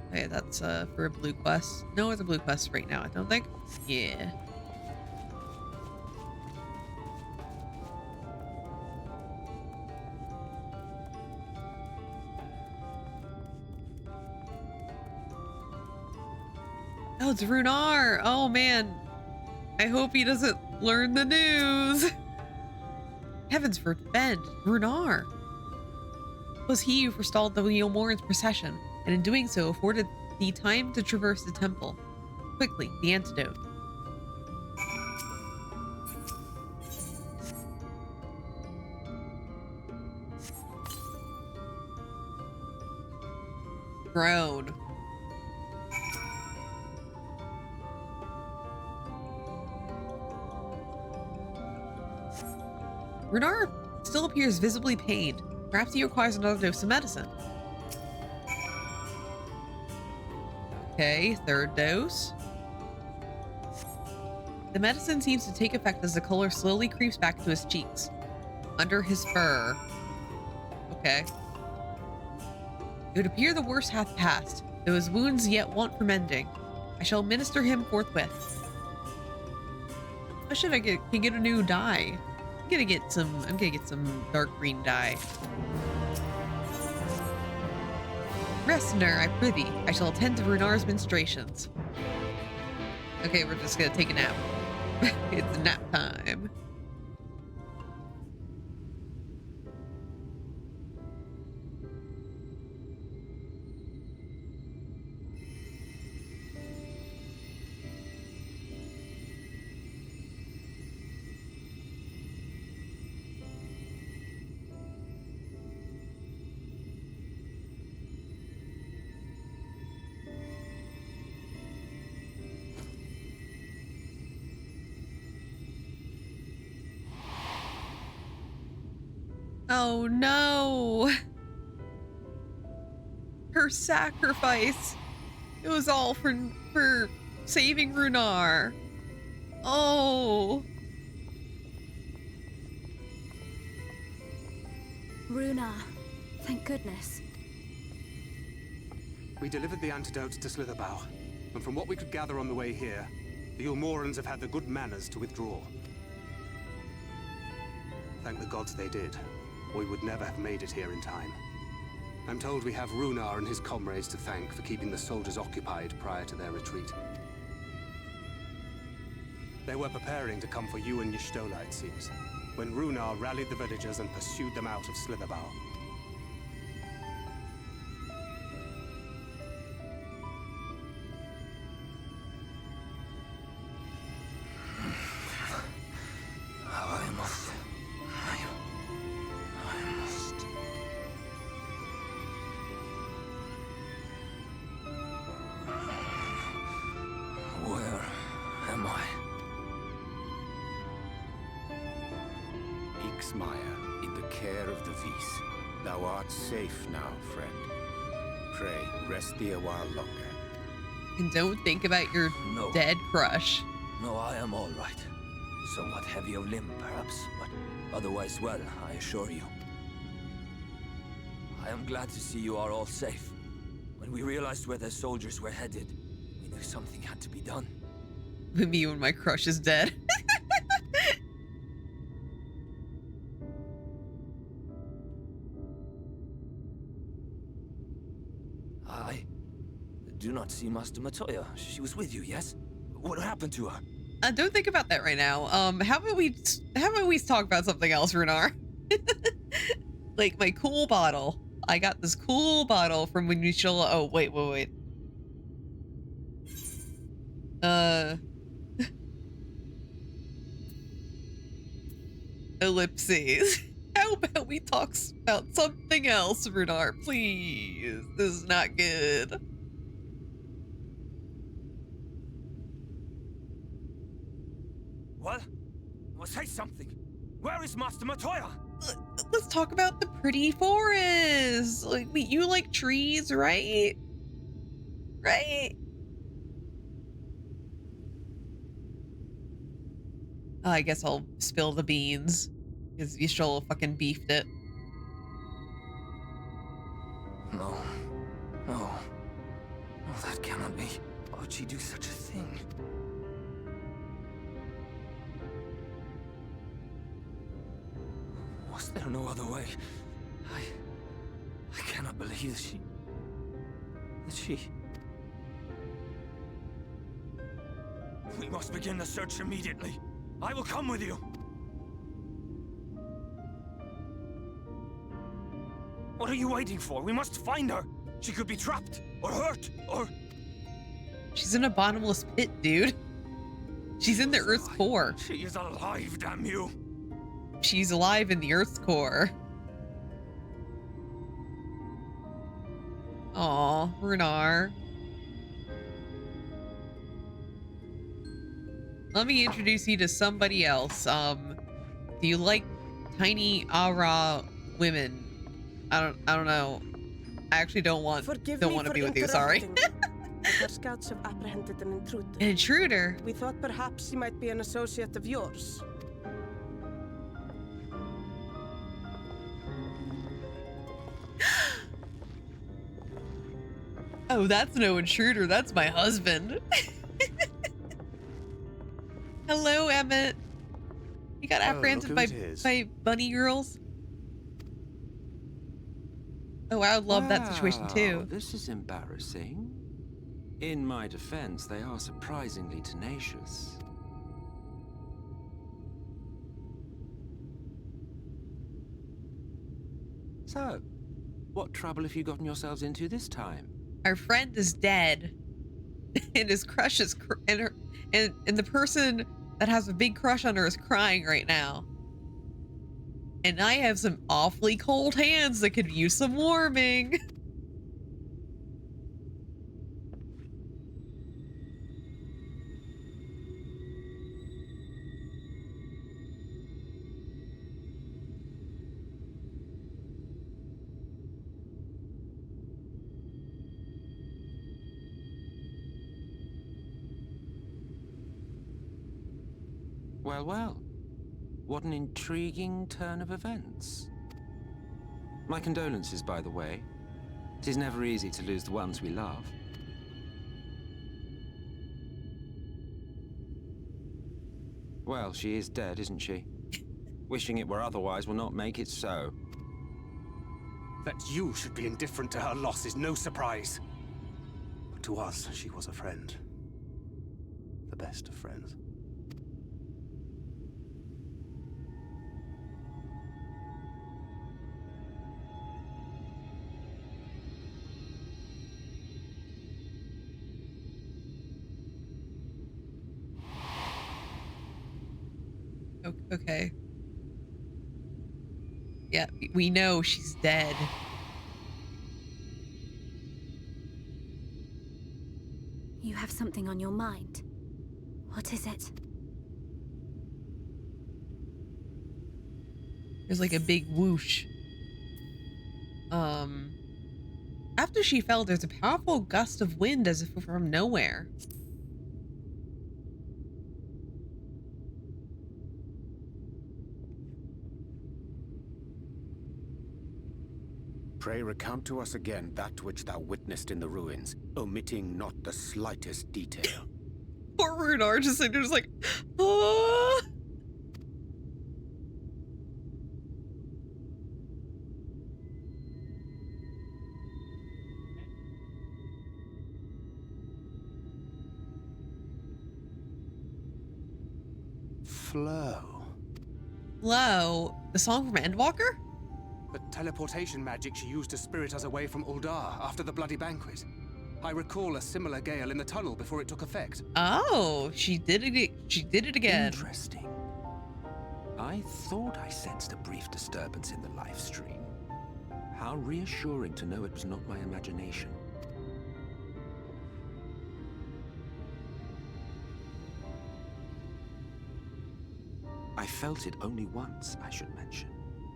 Okay, that's for a blue quest. No other blue quests right now, I don't think. Yeah. Oh, it's Runar. Oh man, I hope he doesn't learn the news. Heavens forbid, Runar. It was he who forestalled the Ulmoran's procession, and in doing so afforded the time to traverse the temple. Quickly, the antidote. Groan. Runar still appears visibly pained. Perhaps he requires another dose of medicine. Okay, third dose. The medicine seems to take effect as the color slowly creeps back to his cheeks. Under his fur. Okay. It would appear the worst hath passed, though his wounds yet want for mending. I shall administer him forthwith. How should I can get a new dye? I'm gonna get some dark green dye. Rest, Nur, I prithee. I shall attend to Runar's ministrations. Okay, we're just gonna take a nap. It's nap time. Oh no! Her sacrifice! It was all for saving Runar. Oh! Runar, thank goodness. We delivered the antidotes to Slitherbough, and from what we could gather on the way here, the Ulmorans have had the good manners to withdraw. Thank the gods they did, or we would never have made it here in time. I'm told we have Runar and his comrades to thank for keeping the soldiers occupied prior to their retreat. They were preparing to come for you and Y'shtola, it seems, when Runar rallied the villagers and pursued them out of Slitherbough. In the care of the Vis. Thou art safe now, friend. Pray, rest thee a while longer. And don't think about your dead crush. No, I am all right. Somewhat heavy of limb, perhaps, but otherwise well, I assure you. I am glad to see you are all safe. When we realized where the soldiers were headed, we knew something had to be done. Me when my crush is dead. I do not see Master Matoya. She was with you, yes? What happened to her? Don't think about that right now. How about we talk about something else, Runar? Like my cool bottle. I got this cool bottle from when Y'shtola. Oh, wait. Ellipses. How about we talk about something else, Runar? Please. This is not good. What? Well, say something. Where is Master Matoya? Let's talk about the pretty forest. Like, you like trees, right? Right? I guess I'll spill the beans because Y'shtola fucking beefed it. No, that cannot be. Why would she do such a thing? Was there no other way? I cannot believe that she... We must begin the search immediately. I will come with you. What are you waiting for? We must find her. She could be trapped, or hurt, or... She's in a bottomless pit, dude. She's in the Earth's core. She is alive, damn you. She's alive in the Earth's core. Aw, Runar. Let me introduce you to somebody else. Do you like tiny Aura women? I don't know. I actually don't want to be with you, sorry. Our scouts have apprehended an intruder. An intruder? We thought perhaps he might be an associate of yours. Oh, that's no intruder. That's my husband. Hello, Emmett. You got apprehended by bunny girls? Oh, I would love that situation too. This is embarrassing. In my defense, they are surprisingly tenacious. So, what trouble have you gotten yourselves into this time? Our friend is dead, and his crush is and the person that has a big crush on her is crying right now. And I have some awfully cold hands that could use some warming. Well, well. What an intriguing turn of events. My condolences, by the way. It is never easy to lose the ones we love. Well, she is dead, isn't she? Wishing it were otherwise will not make it so. That you should be indifferent to her loss is no surprise. But to us, she was a friend. The best of friends. Okay. Yeah, we know she's dead. You have something on your mind. What is it? There's like a big whoosh. After she fell, there's a powerful gust of wind as if from nowhere. Pray recount to us again that which thou witnessed in the ruins, omitting not the slightest detail. Poor Runar just sitting there just like, oh. Flow. Flow? The song from Endwalker? The teleportation magic she used to spirit us away from Uldar after the bloody banquet. I recall a similar gale in the tunnel before it took effect. Oh, she did it. She did it again. Interesting. I thought I sensed a brief disturbance in the live stream. How reassuring to know it was not my imagination. I felt it only once, I should mention,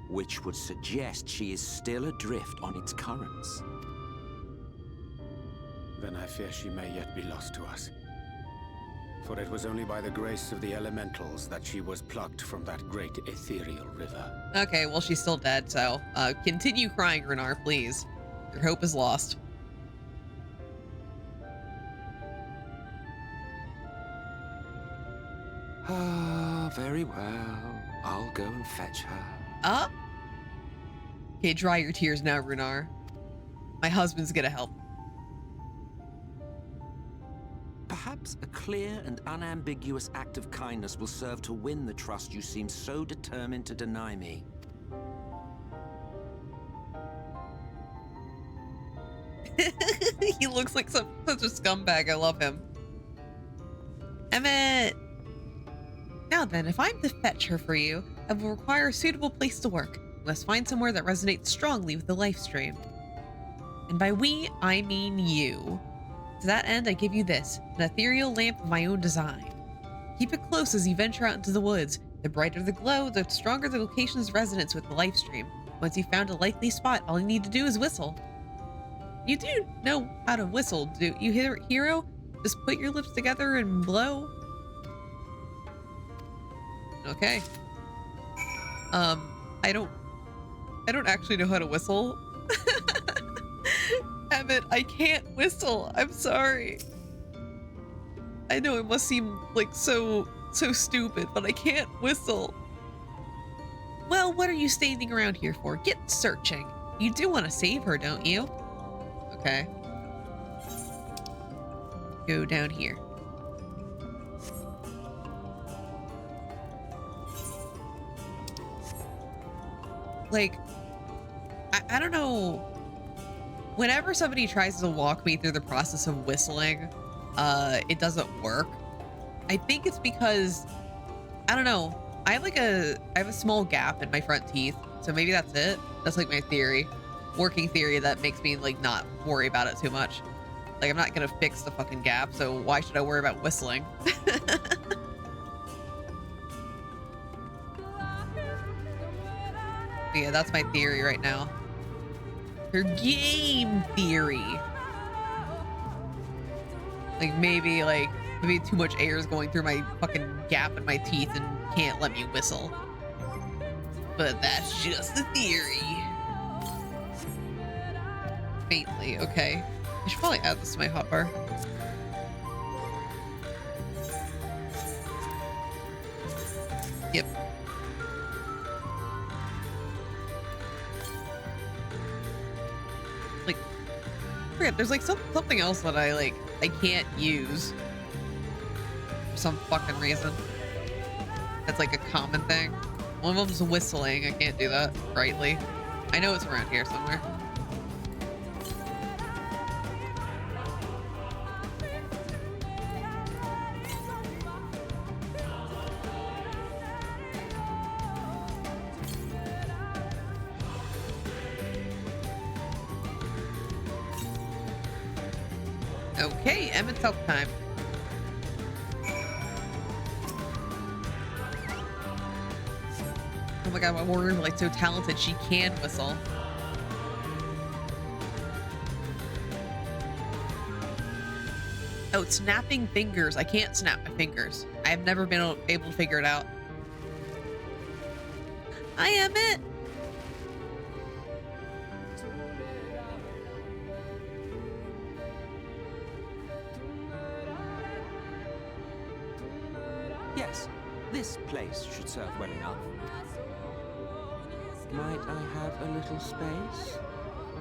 which would suggest she is still adrift on its currents. Then I fear she may yet be lost to us. For it was only by the grace of the elementals that she was plucked from that great ethereal river. Okay, well, she's still dead, so continue crying, Runar, please. Your hope is lost. Ah, very well. I'll go and fetch her. Okay, dry your tears now, Runar. My husband's gonna help. Perhaps a clear and unambiguous act of kindness will serve to win the trust you seem so determined to deny me. He looks like such a scumbag. I love him. Emmett! Now then, if I'm to fetch her for you, I will require a suitable place to work. You must find somewhere that resonates strongly with the life stream. And by we, I mean you. To that end, I give you this, an ethereal lamp of my own design. Keep it close as you venture out into the woods. The brighter the glow, the stronger the location's resonance with the life stream. Once you've found a likely spot, all you need to do is whistle. You do know how to whistle, do you, hero? Just put your lips together and blow. Okay. I don't actually know how to whistle. Emmett, I can't whistle. I'm sorry. I know it must seem like so stupid, but I can't whistle. Well, what are you standing around here for? Get searching. You do want to save her, don't you? Okay. Go down here. Like, I don't know. Whenever somebody tries to walk me through the process of whistling, it doesn't work. I think it's because, I don't know. I have a small gap in my front teeth, so maybe that's it. That's like my theory, working theory that makes me like not worry about it too much. Like I'm not gonna fix the fucking gap, so why should I worry about whistling? Yeah, that's my theory right now. Her game theory. Like maybe too much air is going through my fucking gap in my teeth and can't let me whistle. But that's just a theory. Faintly, okay. I should probably add this to my hotbar. Yep. Like, forget, there's like something else that I can't use for some fucking reason. That's like a common thing. One of them's whistling. I can't do that rightly. I know it's around here somewhere. Okay, Emmett's help time. Oh my god, my warrior's like so talented, she can whistle. Oh, it's snapping fingers. I can't snap my fingers. I've never been able to figure it out. Hi, Emmett. Yes, this place should serve well enough. Might I have a little space?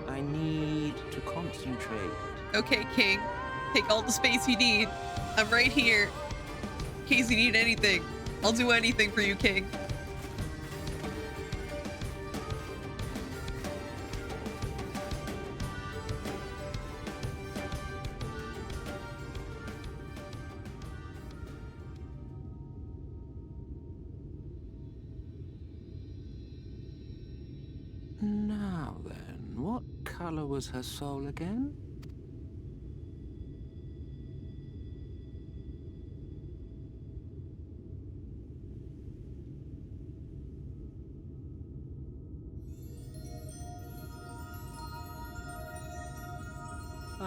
I need to concentrate. Okay, King. Take all the space you need. I'm right here. In case you need anything. I'll do anything for you, King. Now then, what color was her soul again?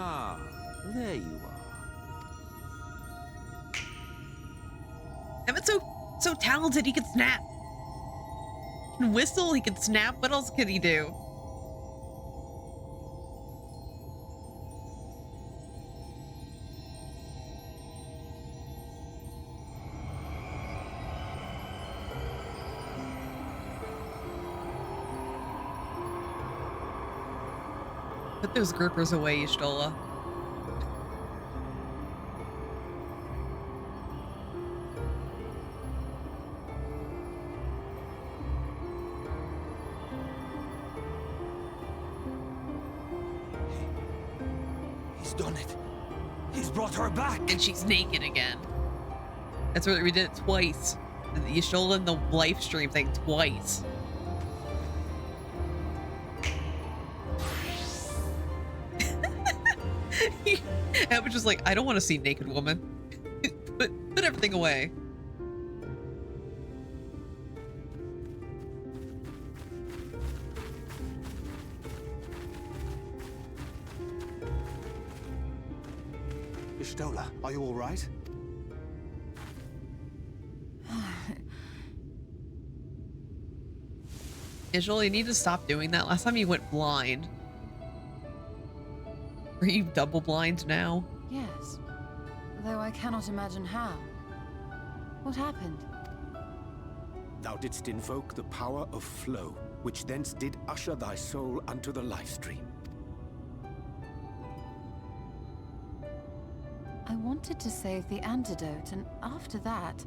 Ah, there you are. Emmett's so talented, he can snap. He can whistle, he can snap. What else could he do? Put those grippers away, Y'shtola. He's done it. He's brought her back. And she's naked again. That's what we did it twice. Y'shtola in the live stream thing twice. I was just like, I don't want to see naked woman. Put everything away. Y'shtola, are you all right? Y'shtola, you need to stop doing that. Last time you went blind. Are you double blind now? Yes, though I cannot imagine how. What happened? Thou didst invoke the power of flow. which thence did usher thy soul unto the life stream. I wanted to save the antidote, and after that...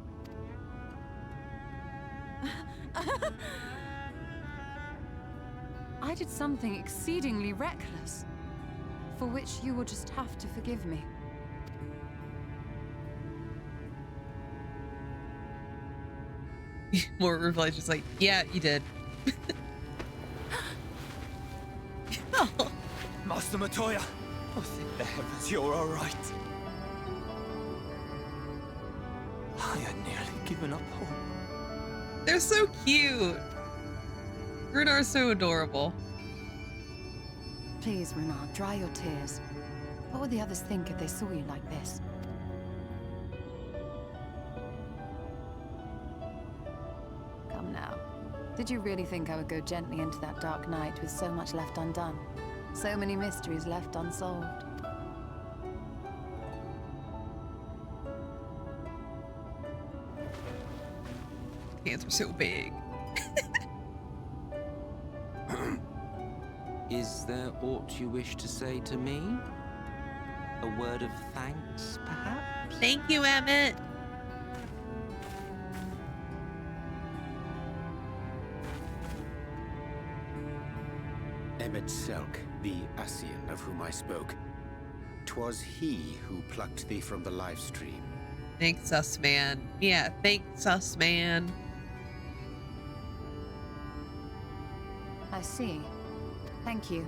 I did something exceedingly reckless, for which you will just have to forgive me. More replies just like, yeah, you did. Oh. Master Matoya! Oh, thank the heavens you're all right. I had nearly given up hope. They're so cute. Runar's so adorable. Please, Runar, dry your tears. What would the others think if they saw you like this? Come now. Did you really think I would go gently into that dark night with so much left undone? So many mysteries left unsolved? Hands are so big. Is there aught you wish to say to me? A word of thanks, perhaps? Thank you, Emmett. Emmett Selk, the Ascian of whom I spoke. 'Twas he who plucked thee from the life stream. Thanks, us man. Yeah, thanks, us man. I see. Thank you.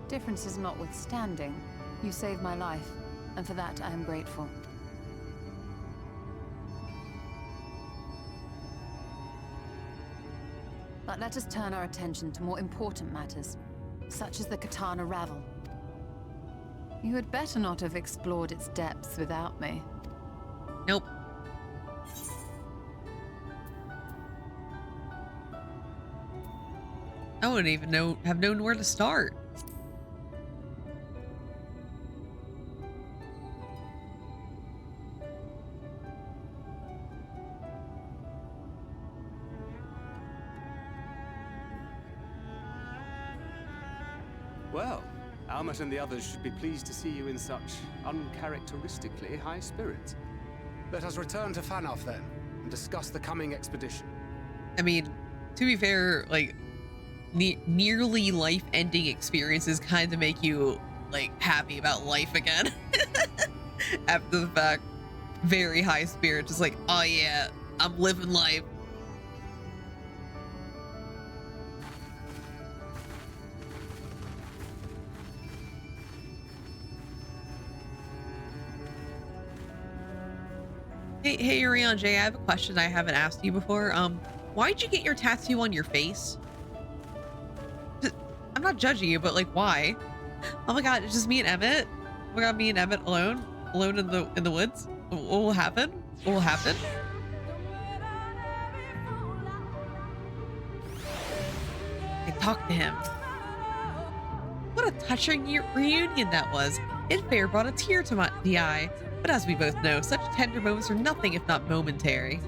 Differences notwithstanding, you saved my life, and for that I am grateful. But let us turn our attention to more important matters, such as the Katana Ravel. You had better not have explored its depths without me. Nope. I wouldn't even have known where to start. Well, Almet and the others should be pleased to see you in such uncharacteristically high spirits. Let us return to Fanoff then, and discuss the coming expedition. I mean, to be fair, like, nearly life-ending experiences kind of make you, like, happy about life again. After the fact, very high spirit, just like, oh yeah, I'm living life. Hey, Urion J, I have a question I haven't asked you before. Why'd you get your tattoo on your face? I'm not judging you, but like, why? Oh my god, it's just me and Emmett. Oh my god, me and Emmett alone in the woods. What will happen? What will happen? I talked to him. What a touching reunion that was. It fair brought a tear to the eye. But as we both know, such tender moments are nothing if not momentary.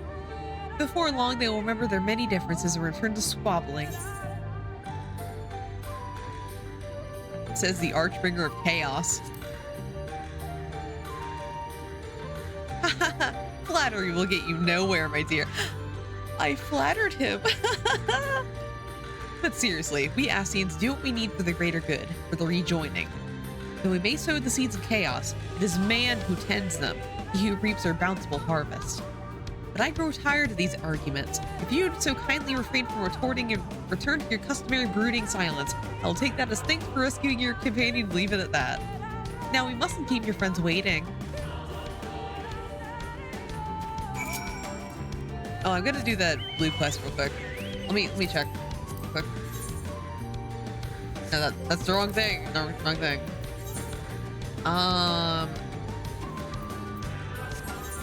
Before long, they will remember their many differences and return to squabbling. Says the Archbringer of Chaos. Flattery will get you nowhere, my dear. I flattered him. But seriously, we Ascians do what we need for the greater good, for the rejoining. Though we may sow the seeds of chaos, it is man who tends them, he who reaps our bountiful harvest. But I grow tired of these arguments. If you would so kindly refrain from retorting and return to your customary brooding silence, I will take that as thanks for rescuing your companion and leave it at that. Now we mustn't keep your friends waiting. Oh, I'm gonna do that blue quest real quick. Let me check real quick. No, that's the wrong thing. No, wrong thing.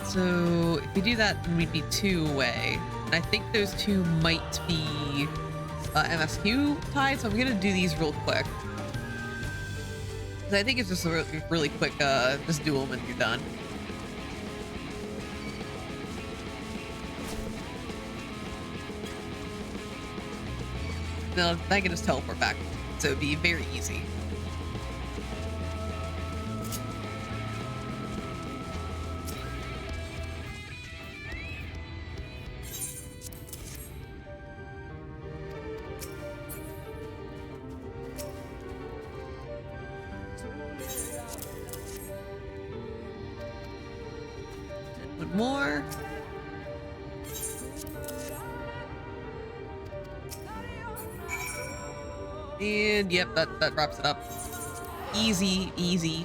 So if we do that, then we'd be 2 away. And I think those 2 might be MSQ tied, so I'm gonna do these real quick. Because I think it's just a really quick, just do them and you're done. then I can just teleport back. So it'd be very easy. One more. And yep, that wraps it up. Easy, easy.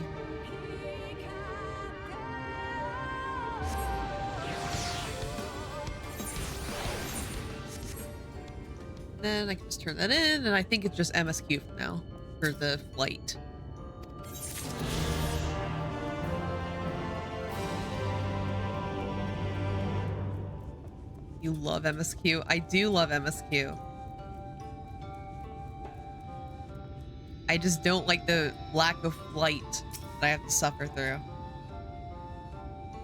Then I can just turn that in, and I think it's just MSQ for now for the flight. You love MSQ? I do love MSQ. I just don't like the lack of flight that I have to suffer through.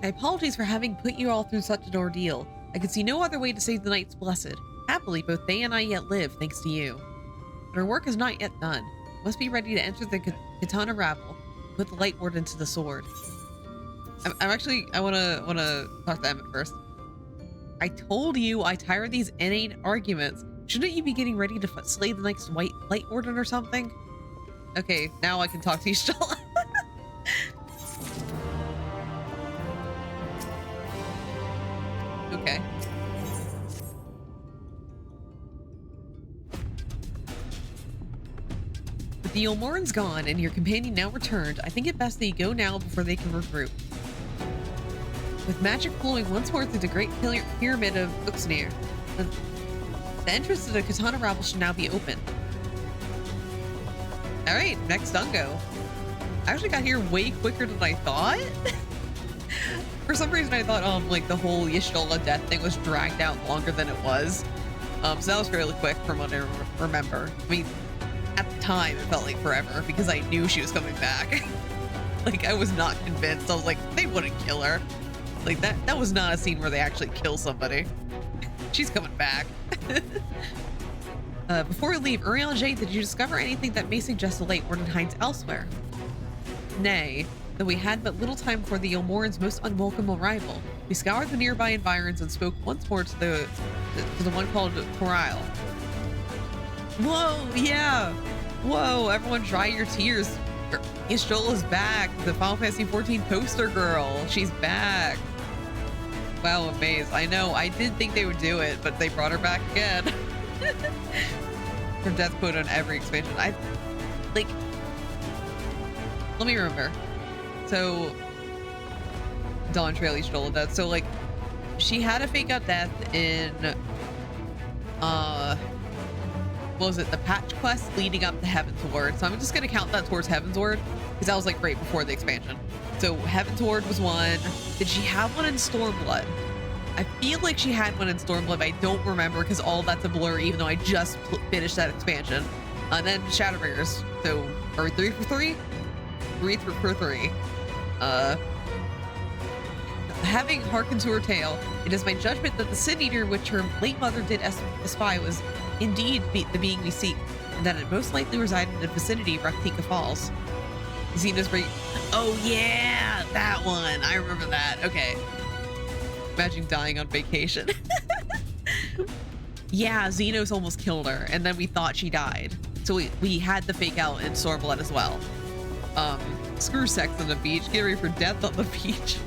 My apologies for having put you all through such an ordeal. I could see no other way to save the Knights Blessed. Happily, both they and I yet live, thanks to you. But our work is not yet done. We must be ready to enter the Katana Rabble, put the Light Ward into the sword. I wanna talk to Emmett first. I told you I tire of these inane arguments. Shouldn't you be getting ready to slay the next Light Warden or something? Okay, now I can talk to you, Stella. Okay. With the Ulmoran's gone and your companion now returned, I think it best that you go now before they can regroup. With magic flowing once more through the Great Pyramid of Uxnir, the entrance to the Katana Rabble should now be open. Alright, next Dungo. I actually got here way quicker than I thought. For some reason I thought like the whole Y'shtola death thing was dragged out longer than it was. So that was fairly quick from what I remember. I mean, at the time it felt like forever because I knew she was coming back. Like I was not convinced. I was like, they wouldn't kill her. Like that was not a scene where they actually kill somebody. She's coming back. Before we leave, Urianger, did you discover anything that may suggest the Light Warden hides elsewhere? Nay, though we had but little time before the Ulmoran's most unwelcome arrival. We scoured the nearby environs and spoke once more to the one called Coral. Whoa, yeah! Whoa, everyone dry your tears. Y'shtola's back, the Final Fantasy XIV poster girl. She's back. Wow, amazed. I know, I did think they would do it, but they brought her back again. Her death quote on every expansion. Let me remember. So, Dawn Trail Y'shtola death. So, like, she had a fake out death in, what was it? The patch quest leading up to Heaven's Ward. So I'm just gonna count that towards Heaven's Ward because that was like right before the expansion. So Heaven's Ward was one. Did she have one in Stormblood? I feel like she had one in Stormblood, but I don't remember because all that's a blur, even though I just finished that expansion. And then Shadowbringers. So, are we 3 for 3? 3 for 3. Having hearkened to her tale, it is my judgment that the Sin Eater which her late mother did espy was indeed the being we seek, and that it most likely resided in the vicinity of Raktika Falls. Xeno's break. Oh yeah, that one. I remember that. Okay. Imagine dying on vacation. Yeah, Xenos almost killed her, and then we thought she died. So we had the fake out in Stormblood as well. Screw sex on the beach. Get ready for death on the beach.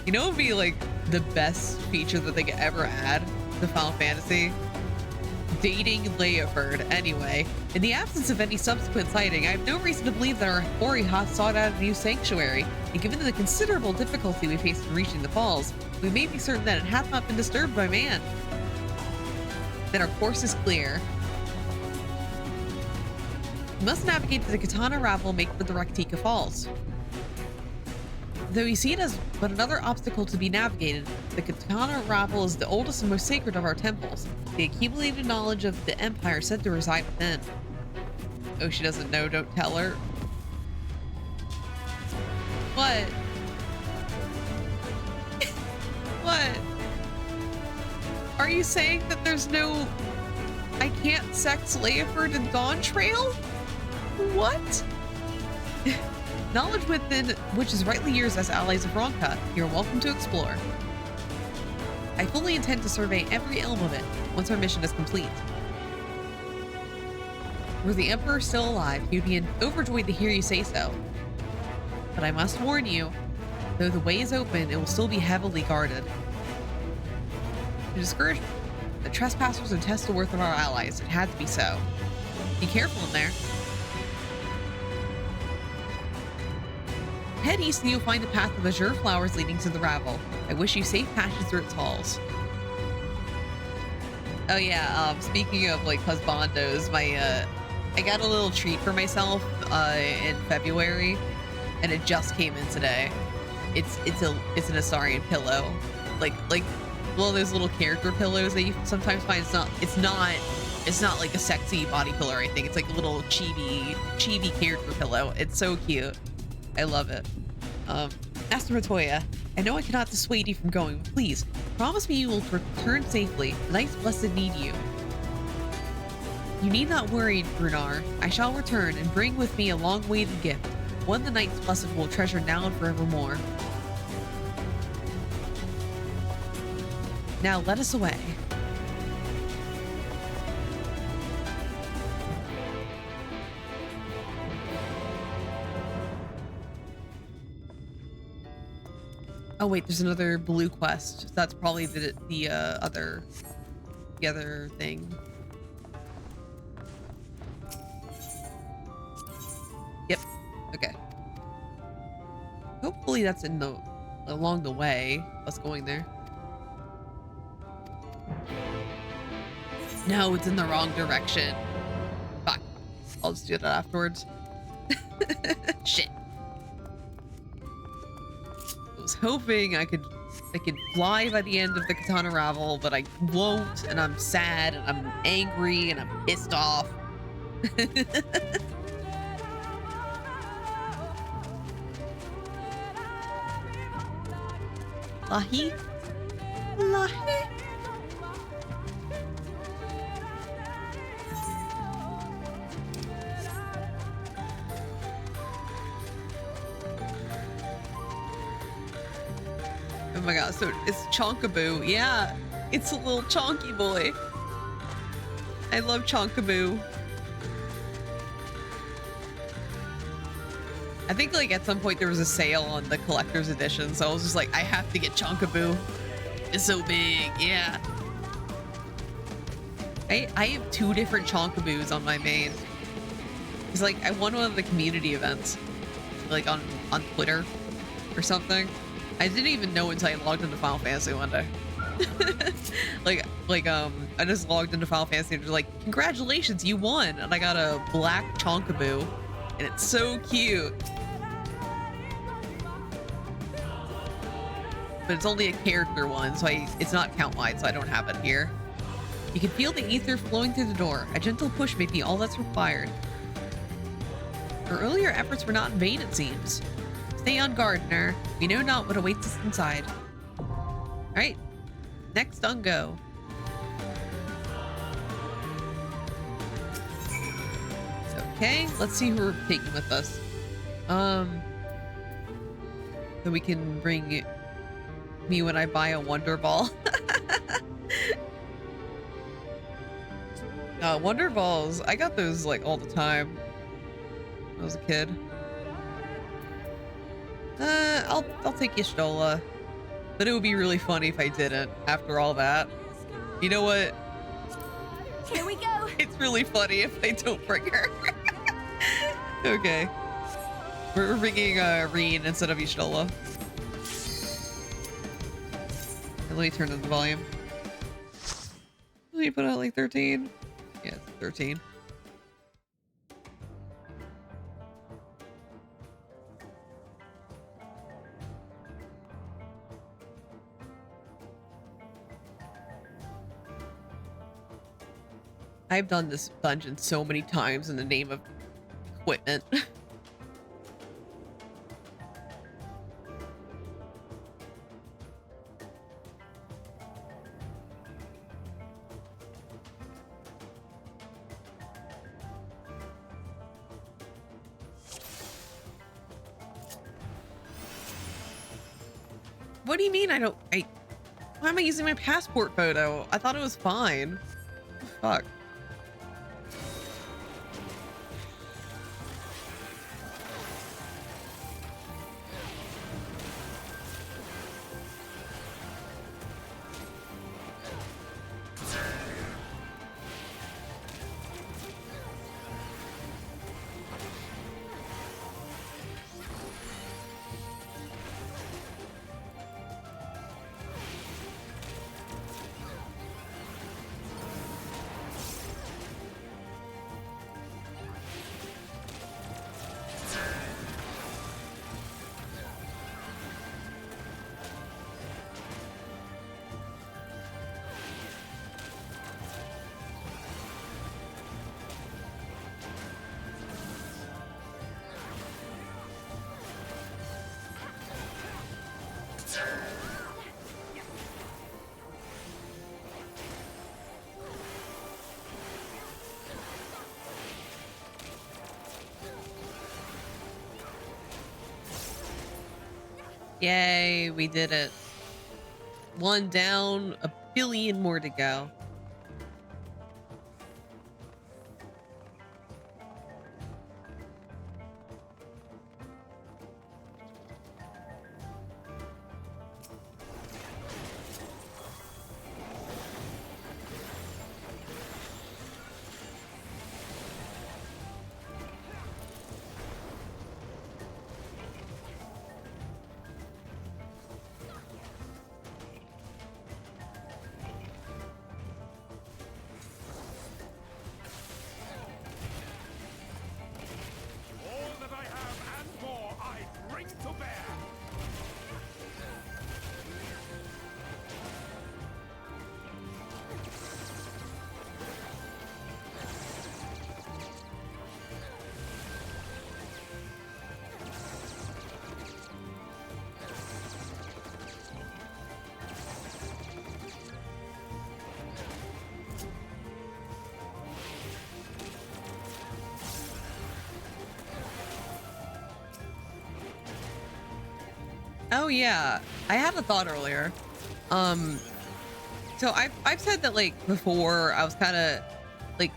You know what would be like the best feature that they could ever add to Final Fantasy? Dating Leoford. Anyway, in the absence of any subsequent sighting, I have no reason to believe that our Ori has sought out a new sanctuary, and given the considerable difficulty we faced in reaching the falls, we may be certain that it hath not been disturbed by man. Then our course is clear. We must navigate to the Katana Rabble and make for the Raktika Falls. Though we see it as but another obstacle to be navigated, the Katana Rabble is the oldest and most sacred of our temples, the accumulated knowledge of the Empire said to reside within. Oh, she doesn't know, don't tell her. What? What? Are you saying that there's no I can't sex Leiford and Dawn Trail? What? Knowledge within which is rightly yours as allies of Ronka. You're welcome to explore. I fully intend to survey every elm of it once our mission is complete. Were the Emperor still alive, he'd be overjoyed to hear you say so. But I must warn you, though the way is open, it will still be heavily guarded. To discourage the trespassers and test the worth of our allies, it had to be so. Be careful in there. Head east and you'll find a path of azure flowers leading to the Ravel. I wish you safe passage through its halls. Oh yeah, speaking of like husbandos, I got a little treat for myself in February, and it just came in today. It's an Astarian pillow, like one of those little character pillows that you sometimes find. It's not like a sexy body pillow or anything. It's like a little chibi character pillow. It's so cute. I love it. Master Matoya, I know I cannot dissuade you from going, but please, promise me you will return safely. The Knights Blessed need you. You need not worry, Brunar. I shall return and bring with me a long-awaited gift, one the Knights Blessed will treasure now and forevermore. Now let us away. Oh wait, there's another blue quest. That's probably the other thing. Yep. Okay. Hopefully that's along the way. Us going there. No, it's in the wrong direction. Fuck. I'll just do that afterwards. Shit. I was hoping I could fly by the end of the Katana Ravel, but I won't, and I'm sad, and I'm angry, and I'm pissed off. Lahi? Lahi? Oh my god, so it's Chonkaboo. Yeah, it's a little chonky boy. I love Chonkaboo. I think like at some point there was a sale on the collector's edition, so I was just like, I have to get Chonkaboo. It's so big, yeah. I have 2 different Chonkaboos on my main. It's like I won one of the community events, like on Twitter or something. I didn't even know until I logged into Final Fantasy one day. I just logged into Final Fantasy and was like, congratulations, you won! And I got a black Chonkaboo, and it's so cute. But it's only a character one, so it's not count-wide, so I don't have it here. You can feel the ether flowing through the door. A gentle push may be all that's required. Our earlier efforts were not in vain, it seems. Stay on guard, Ner. We know not what awaits us inside. Alright. Next on go. Okay, let's see who we're taking with us. So we can bring me when I buy a Wonder Ball. Wonder Balls, I got those like all the time when I was a kid. I'll take Y'shtola, but it would be really funny if I didn't after all that. You know what? Here we go. It's really funny if I don't bring her. Okay. We're bringing Reen instead of Y'shtola. Let me turn up the volume. Let me put it at like 13. Yeah, 13. I've done this dungeon so many times in the name of equipment. What do you mean why am I using my passport photo? I thought it was fine. Fuck. Yay, we did it. One down, a billion more to go. Oh yeah, I had a thought earlier. So I've said that like before I was kind of like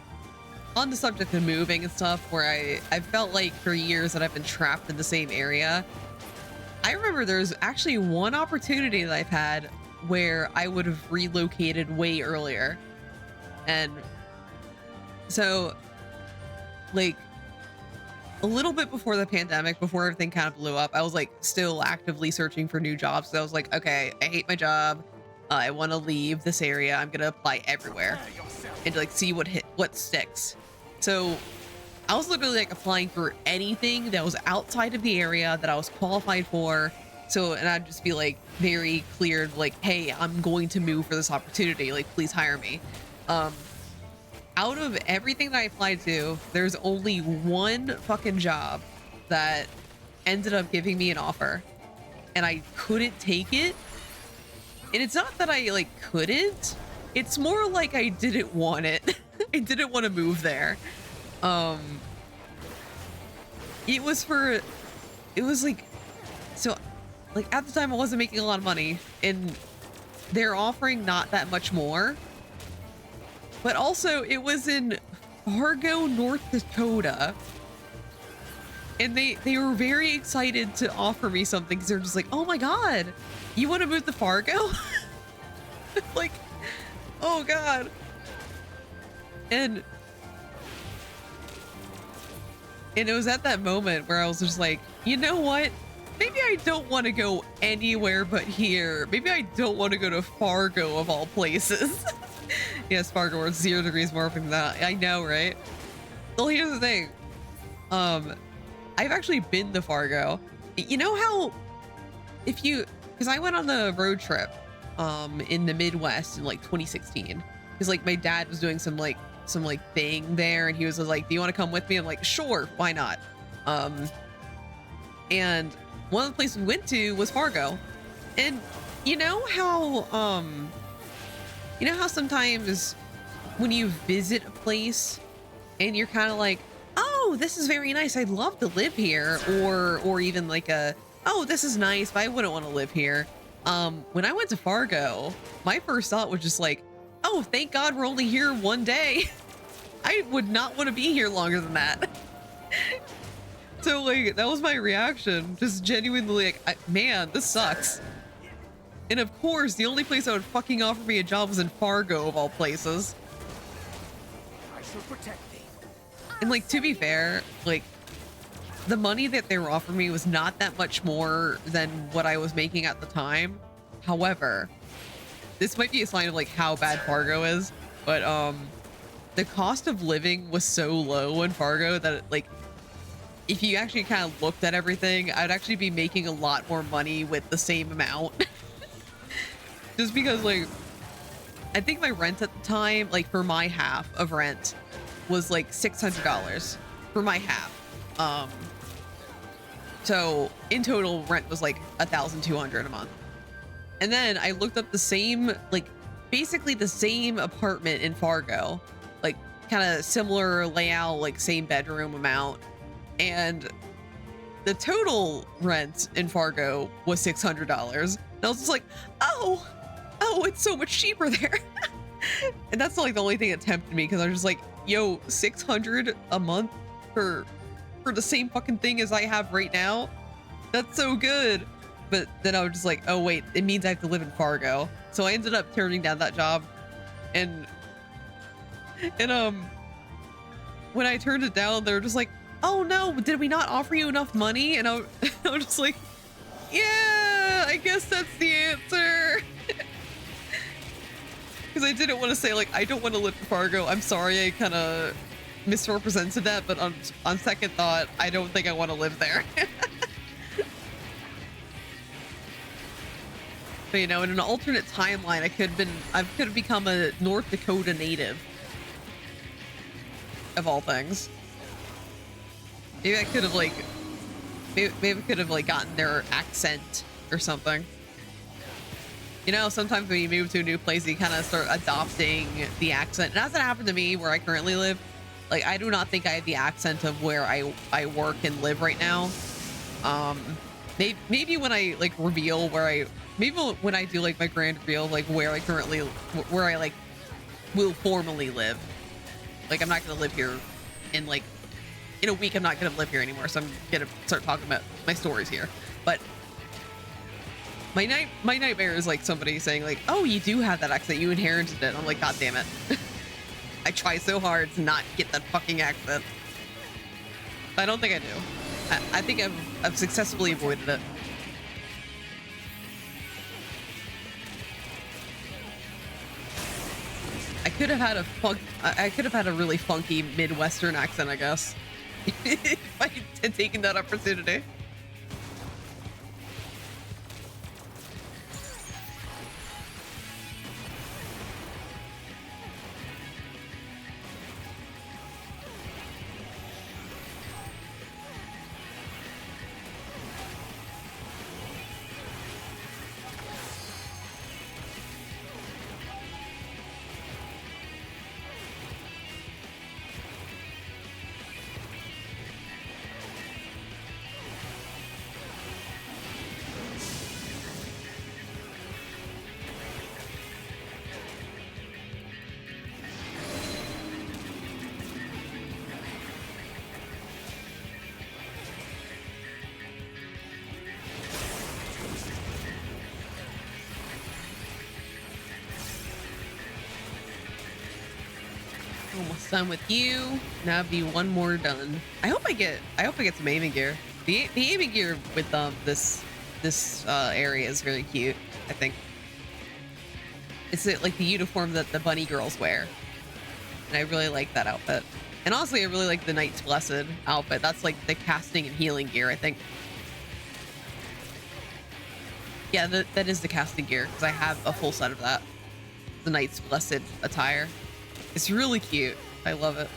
on the subject of moving and stuff where I felt like for years that I've been trapped in the same area. I remember there's actually one opportunity that I've had where I would have relocated way earlier. And so like a little bit before the pandemic, before everything kind of blew up, I was like still actively searching for new jobs. So I was like, okay, I hate my job. I want to leave this area. I'm going to apply everywhere and like see what sticks. So I was literally like applying for anything that was outside of the area that I was qualified for. So, and I'd just be like very clear, like, hey, I'm going to move for this opportunity. Like, please hire me. Out of everything that I applied to, there's only one fucking job that ended up giving me an offer and I couldn't take it. And it's not that I like couldn't, it's more like I didn't want it. I didn't want to move there. It was like, so like at the time I wasn't making a lot of money and they're offering not that much more. But also, it was in Fargo, North Dakota. And they were very excited to offer me something because they're just like, oh my God, you want to move to Fargo? Like, oh God. And it was at that moment where I was just like, you know what? Maybe I don't want to go anywhere but here. Maybe I don't want to go to Fargo of all places. Yes, Fargo, where it's 0 degrees more than that. I know, right? Well, here's the thing. I've actually been to Fargo. You know how, because I went on the road trip, in the Midwest in like 2016. Because like my dad was doing some thing there, and he was like, "Do you want to come with me?" I'm like, "Sure, why not?" And one of the places we went to was Fargo, and you know how sometimes when you visit a place and you're kind of like, oh, this is very nice, I'd love to live here, or even like oh, this is nice, but I wouldn't want to live here. when I went to Fargo, my first thought was just like, oh, thank God we're only here one day. I would not want to be here longer than that. So like, that was my reaction. Just genuinely like, man, this sucks. And of course, the only place that would fucking offer me a job was in Fargo of all places. I shall protect thee. And like, to be fair, like, the money that they were offering me was not that much more than what I was making at the time. However, this might be a sign of like how bad Fargo is, but the cost of living was so low in Fargo that like, if you actually kind of looked at everything, I'd actually be making a lot more money with the same amount. Just because like, I think my rent at the time, like for my half of rent, was like $600 for my half. So in total rent was like $1,200 a month. And then I looked up the same, like basically the same apartment in Fargo, like kind of similar layout, like same bedroom amount. And the total rent in Fargo was $600. And I was just like, oh, it's so much cheaper there. And that's like the only thing that tempted me, because I was just like, yo, $600 a month for the same fucking thing as I have right now. That's so good. But then I was just like, oh wait, it means I have to live in Fargo. So I ended up turning down that job. And when I turned it down, they were just like, oh no, did we not offer you enough money? And I was just like, yeah, I guess that's the answer. Because I didn't want to say like, I don't want to live in Fargo. I'm sorry, I kind of misrepresented that, but on second thought, I don't think I want to live there. But you know, in an alternate timeline, I could have become a North Dakota native. Of all things. Maybe I could have like, maybe I could have like gotten their accent or something. You know, sometimes when you move to a new place, you kind of start adopting the accent. It hasn't happened to me where I currently live. Like, I do not think I have the accent of where I work and live right now. Maybe when I like reveal maybe when I do like my grand reveal, like where I like will formally live. Like, I'm not going to live here in a week. I'm not going to live here anymore. So I'm going to start talking about my stories here. But my nightmare is like somebody saying like, oh, you do have that accent. You inherited it. I'm like, God damn it. I try so hard to not get that fucking accent. I don't think I do. I think I've successfully avoided it. I could have had a really funky Midwestern accent, I guess. If I had taken that opportunity. Almost done with you. Now be one more done. I hope I get some aiming gear. The aiming gear with this area is very cute, I think. It's like the uniform that the bunny girls wear. And I really like that outfit. And honestly, I really like the Knight's Blessed outfit. That's like the casting and healing gear, I think. Yeah, that is the casting gear, because I have a full set of that. The Knight's Blessed attire. It's really cute. I love it.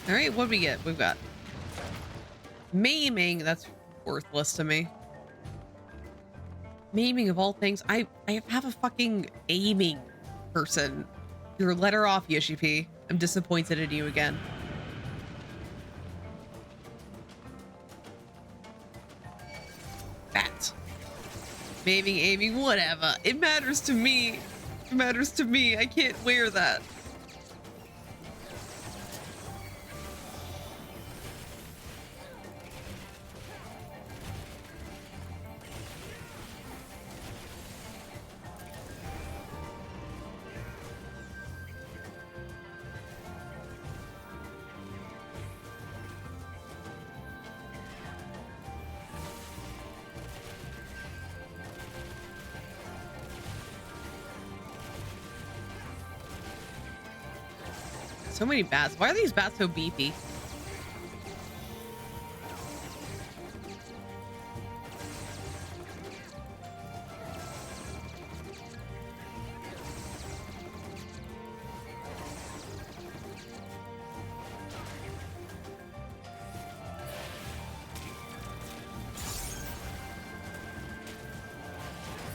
All right, what do we get? We've got maiming. That's worthless to me. Maiming of all things. I have a fucking aiming person. You're let her off, Yoshi. I'm disappointed in you again. Bat. Maiming, aiming, whatever. It matters to me. It matters to me. I can't wear that. So many bats. Why are these bats so beefy?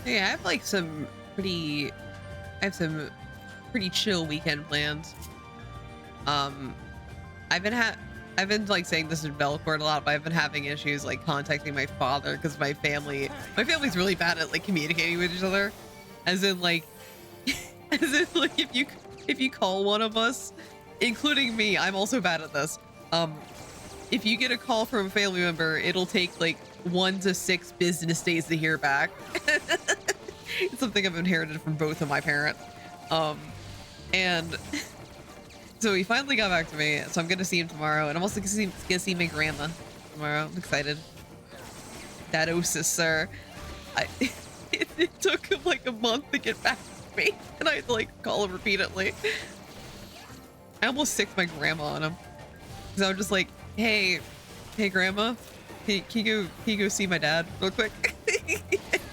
Yeah, I have like some pretty chill weekend plans. I've been like saying this in Belcourt a lot, but I've been having issues like contacting my father because my family's really bad at like communicating with each other. As in like if you call one of us, including me, I'm also bad at this. If you get a call from a family member, it'll take like 1 to 6 business days to hear back. It's something I've inherited from both of my parents. And so he finally got back to me, so I'm gonna see him tomorrow, and I'm also gonna see my grandma tomorrow. I'm excited. Dadosis, sir. It took him like a month to get back to me, and I had to like call him repeatedly. I almost sicked my grandma on him, because I was just like, hey grandma, can you go see my dad real quick?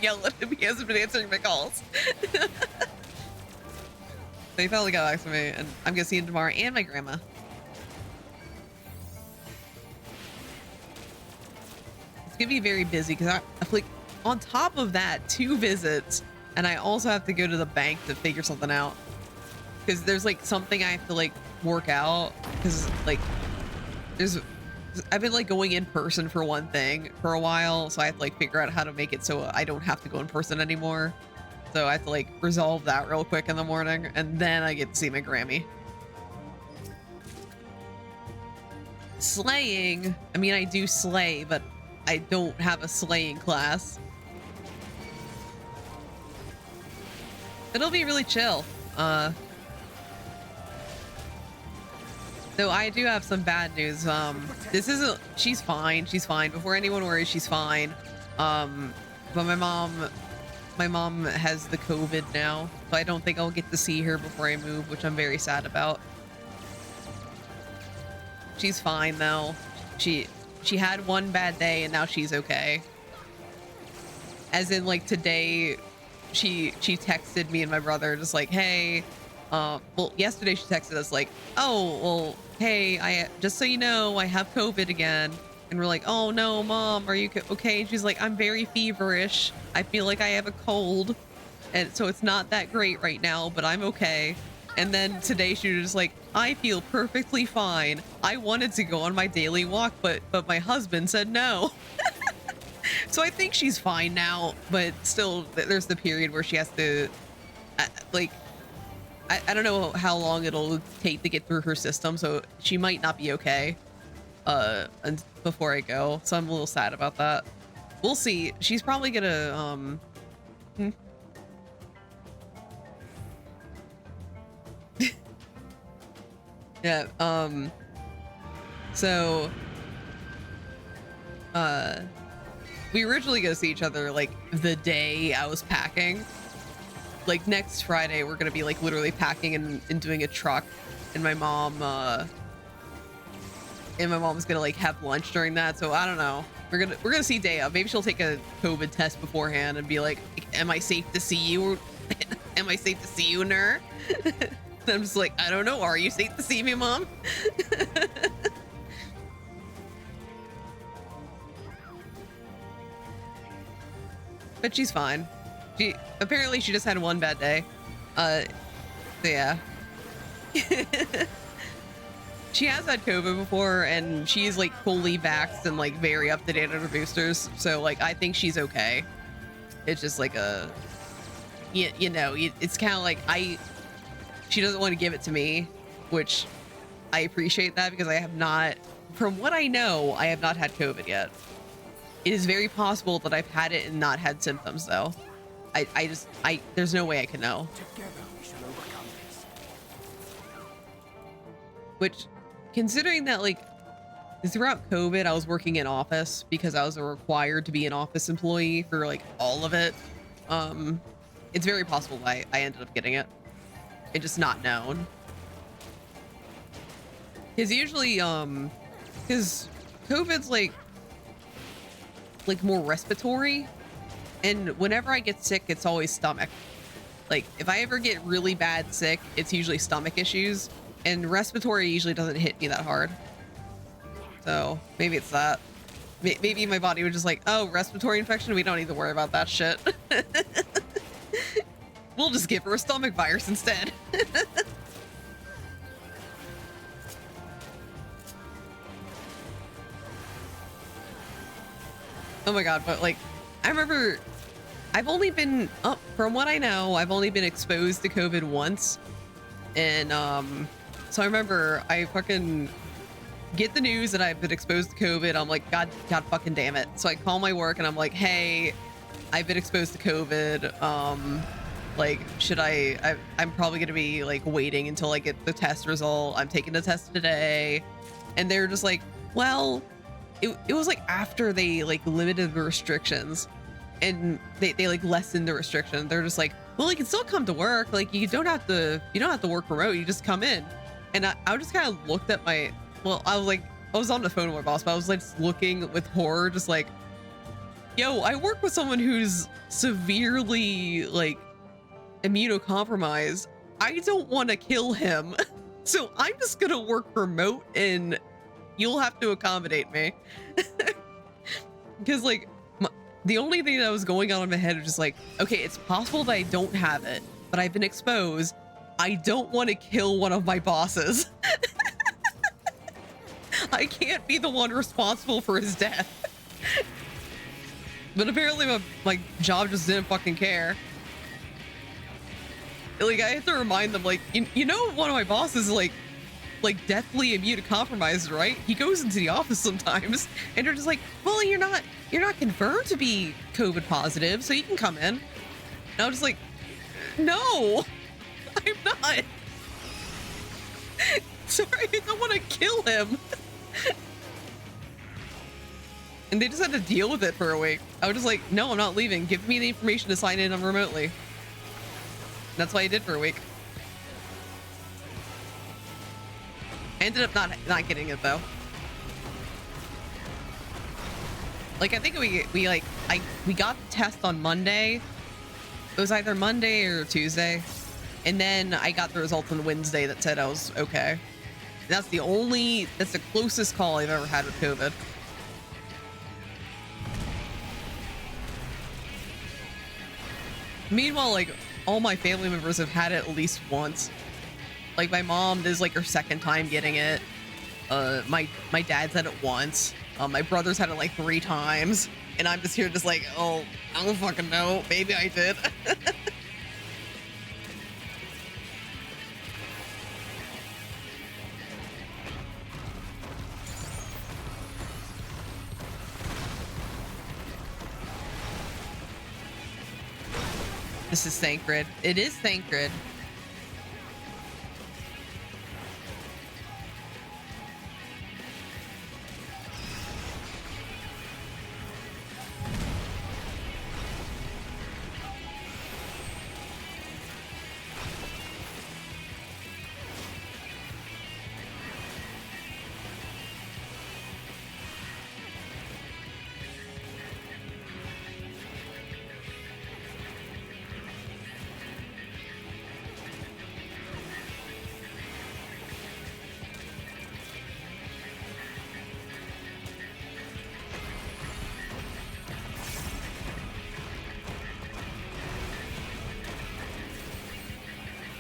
Yell at him, he hasn't been answering my calls. So he finally got back to me, and I'm gonna see him tomorrow, and my grandma. It's gonna be very busy because I like on top of that 2 visits, and I also have to go to the bank to figure something out because there's like something I have to like work out because like I've been like going in person for one thing for a while, so I have to like figure out how to make it so I don't have to go in person anymore. So I have to like resolve that real quick in the morning, and then I get to see my Grammy. Slaying. I mean, I do slay, but I don't have a slaying class. It'll be really chill. Though I do have some bad news. She's fine. She's fine. Before anyone worries, she's fine. But my mom has the COVID now, so I don't think I'll get to see her before I move, which I'm very sad about. She's fine though. She had one bad day and now she's okay. As in like today, she texted me and my brother just like, hey, well, yesterday she texted us like, oh, well, hey, I just so you know, I have COVID again. And we're like, oh no, mom, are you okay? And she's like, I'm very feverish. I feel like I have a cold. And so it's not that great right now, but I'm okay. And then today she was just like, I feel perfectly fine. I wanted to go on my daily walk, but my husband said no. So I think she's fine now, but still there's the period where she has to like, I don't know how long it'll take to get through her system. So she might not be okay. And before I go, so I'm a little sad about that. We'll see. She's probably gonna yeah, so we originally go see each other like the day I was packing. Like next Friday we're gonna be like literally packing and doing a truck, and my mom's gonna like have lunch during that. So I don't know. We're gonna see day of. Maybe she'll take a COVID test beforehand and be like, am I safe to see you? Am I safe to see you, Ner? I'm just like, I don't know. Are you safe to see me, Mom? but she's fine. She apparently she just had one bad day. So yeah. She has had COVID before, and she's like fully vaxxed and like very up to date on her boosters. So like I think she's okay. It's just like a, you know, it's kind of like she doesn't want to give it to me, which I appreciate that because I have not, from what I know, I have not had COVID yet. It is very possible that I've had it and not had symptoms though. There's no way I can know. Together we shall overcome this. Which, considering that like throughout COVID, I was working in office because I was required to be an office employee for like all of it. It's very possible I ended up getting it and just not known. Because usually, because COVID's like more respiratory, and whenever I get sick, it's always stomach. Like if I ever get really bad sick, it's usually stomach issues, and respiratory usually doesn't hit me that hard. So maybe it's that. Maybe my body was just like, oh, respiratory infection, we don't need to worry about that shit. We'll just give her a stomach virus instead. Oh my god, but like, I remember I've only been, from what I know, I've only been exposed to COVID once. And so I remember I fucking get the news that I've been exposed to COVID. I'm like, God fucking damn it. So I call my work and I'm like, hey, I've been exposed to COVID. Like, should I'm probably gonna be like waiting until I get the test result. I'm taking the test today. And they're just like, well, it was like after they like limited the restrictions and they like lessened the restriction. They're just like, well, you can still come to work. Like you don't have to work remote. You just come in. And I just kind of looked at I was on the phone with my boss, but I was like looking with horror, just like, yo, I work with someone who's severely like immunocompromised. I don't want to kill him. So I'm just gonna work remote and you'll have to accommodate me. Because like the only thing that was going on in my head was just like, okay, it's possible that I don't have it, but I've been exposed. I don't want to kill one of my bosses. I can't be the one responsible for his death. But apparently my job just didn't fucking care. Like I have to remind them, like, you know, one of my bosses is like deathly immunocompromised, right? He goes into the office sometimes and they're just like, well, you're not confirmed to be COVID positive, so you can come in. And I was just like, no, I'm not. Sorry, I don't want to kill him. And they just had to deal with it for a week. I was just like, no, I'm not leaving. Give me the information to sign in on remotely. And that's what I did for a week. I ended up not getting it though. Like I think we got the test on Monday. It was either Monday or Tuesday. And then I got the results on Wednesday that said I was okay. That's the closest call I've ever had with COVID. Meanwhile, like all my family members have had it at least once. Like my mom, this is like her second time getting it. My dad's had it once. My brother's had it like 3 times. And I'm just here just like, oh, I don't fucking know. Maybe I did. This is Thancred. It is Thancred.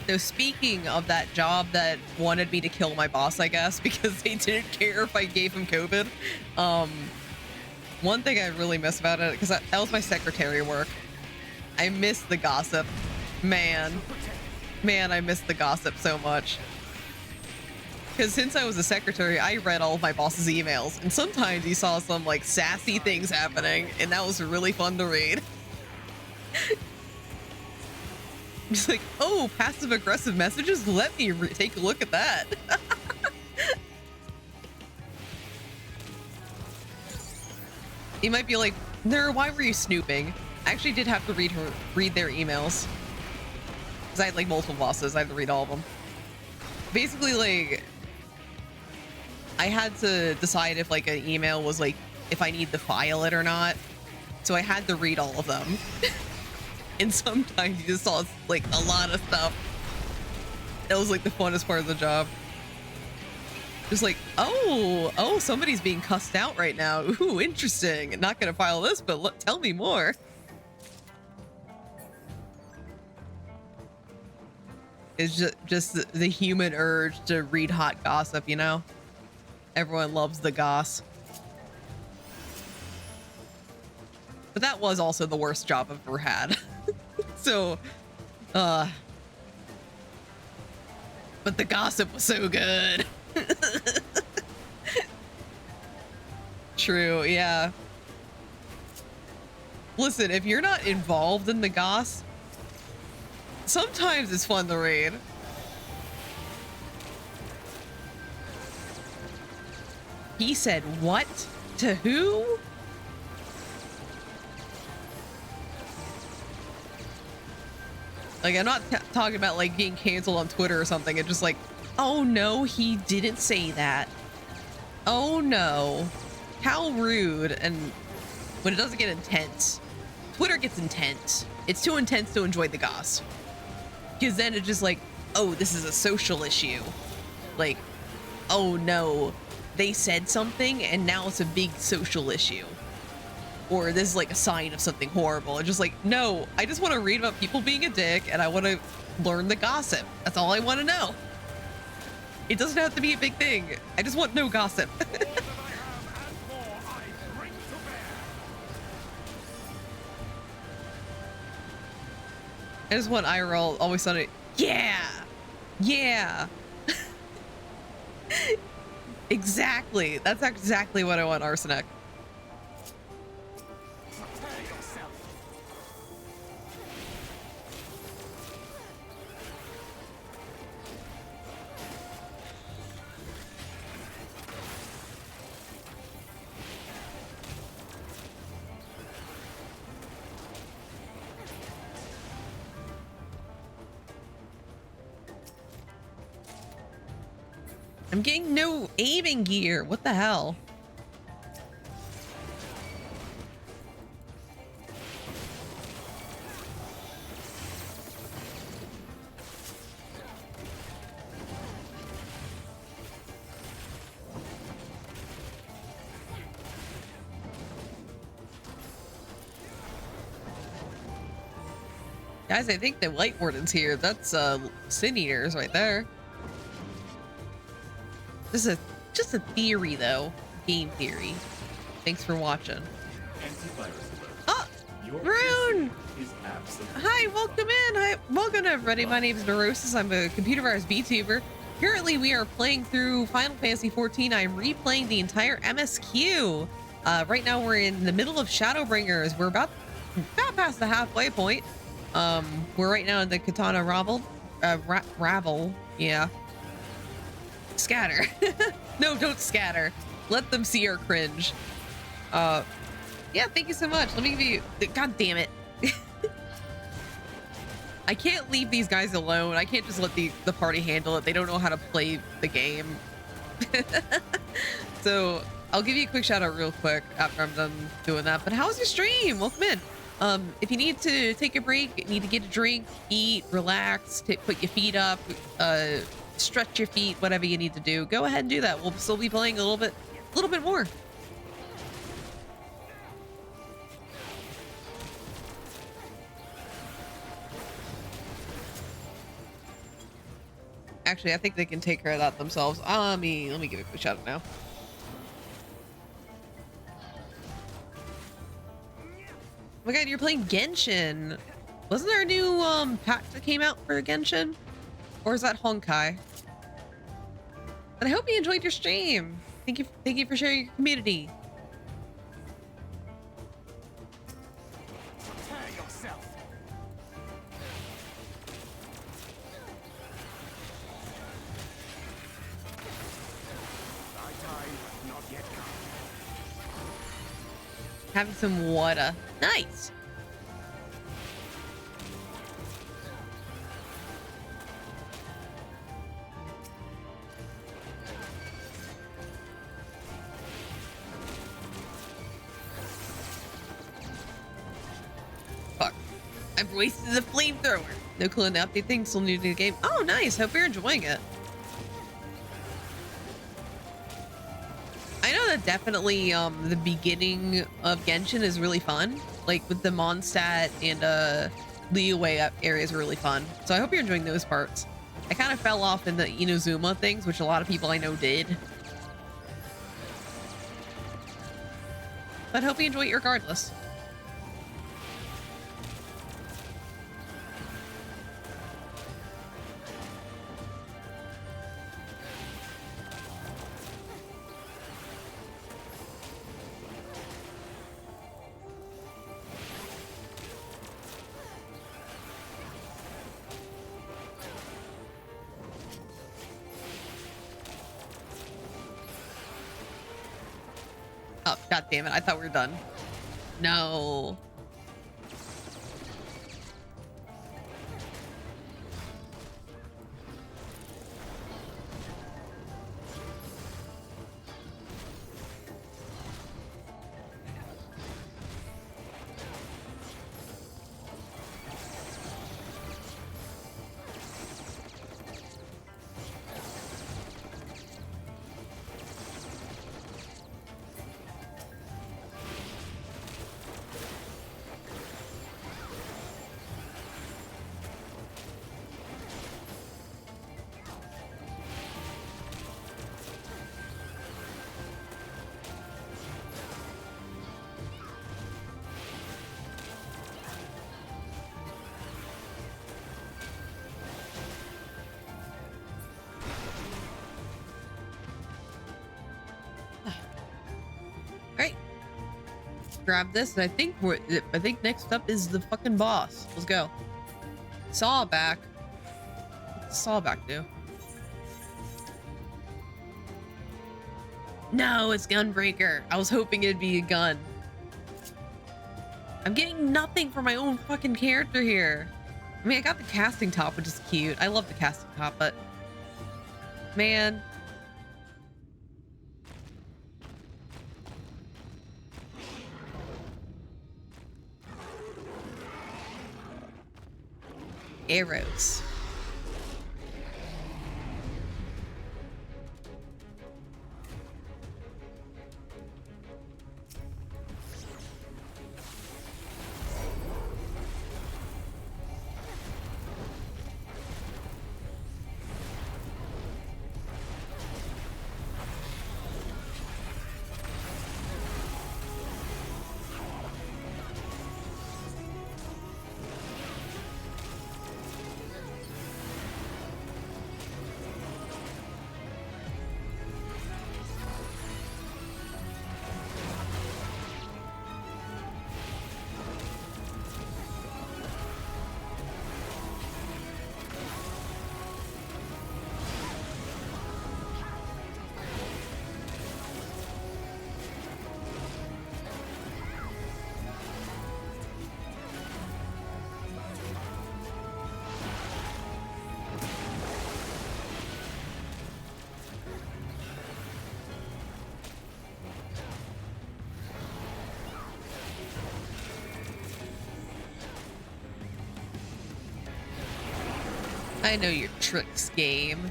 So speaking of that job that wanted me to kill my boss, I guess, because they didn't care if I gave him COVID. One thing I really miss about it, because that was my secretary work. I miss the gossip. Man, I miss the gossip so much. Because since I was a secretary, I read all of my boss's emails, and sometimes you saw some like sassy things happening, and that was really fun to read. Just like, oh, passive aggressive messages? Let me take a look at that. You might be like, Ner, why were you snooping? I actually did have to read their emails. Because I had like multiple bosses, I had to read all of them. Basically, like, I had to decide if like an email was like, if I need to file it or not. So I had to read all of them. And sometimes you just saw like a lot of stuff. That was like the funnest part of the job. Just like, oh, somebody's being cussed out right now. Ooh, interesting. Not gonna file this, but tell me more. It's just the human urge to read hot gossip, you know? Everyone loves the goss. But that was also the worst job I've ever had. So, but the gossip was so good. True, yeah. Listen, if you're not involved in the goss, sometimes it's fun to read. He said what? To who? Like, I'm not talking about like being canceled on Twitter or something. It's just like, oh no, he didn't say that. Oh no, how rude. And when it doesn't get intense, Twitter gets intense. It's too intense to enjoy the goss. Because then it's just like, oh, this is a social issue. Like, oh no, they said something and now it's a big social issue. Or this is like a sign of something horrible. It's just like, no, I just want to read about people being a dick and I want to learn the gossip. That's all I want to know. It doesn't have to be a big thing. I just want no gossip. I just want IRL always sunny. Yeah. Exactly. That's exactly what I want, Arsenic. I'm getting no aiming gear. What the hell? Guys, I think the Light Warden's here. That's Sin Eaters right there. This is just a theory, though. Game theory. Thanks for watching. Oh, Rune! Hi, welcome in. Hi, welcome to everybody. My name is Neurosis. I'm a computer virus VTuber. Currently, we are playing through Final Fantasy XIV. I'm replaying the entire MSQ. Right now, we're in the middle of Shadowbringers. We're about past the halfway point. We're right now in the Katana Ravel. Yeah. Scatter. No, don't scatter. Let them see our cringe. Yeah, thank you so much. Let me give you, god damn it. I can't leave these guys alone. I can't just let the party handle it. They don't know how to play the game. So I'll give you a quick shout out real quick after I'm done doing that. But how's your stream? Welcome in. If you need to take a break, need to get a drink, eat, relax, put your feet up, stretch your feet, whatever you need to do, go ahead and do that. We'll still be playing a little bit more. Actually, I think they can take care of that themselves. Let me give it a shout out now. Oh my god, you're playing Genshin. Wasn't there a new pack that came out for Genshin? Or is that Honkai? And I hope you enjoyed your stream. Thank you for sharing your community. Having some water. Nice. Fuck. I've wasted the flamethrower. No clue on the update thing. Still new to the game. Oh, nice. Hope you're enjoying it. I know that definitely the beginning of Genshin is really fun, like with the Mondstadt and Liyue areas are really fun. So I hope you're enjoying those parts. I kind of fell off in the Inazuma things, which a lot of people I know did. But hope you enjoy it regardless. Oh, god damn it. I thought we were done. No. Grab this, and I think next up is the fucking boss. Let's go. Saw back. What's Saw back do? No, it's Gunbreaker. I was hoping it'd be a gun. I'm getting nothing for my own fucking character here. I mean, I got the casting top, which is cute. I love the casting top, but man. Arrows. I know your tricks, game.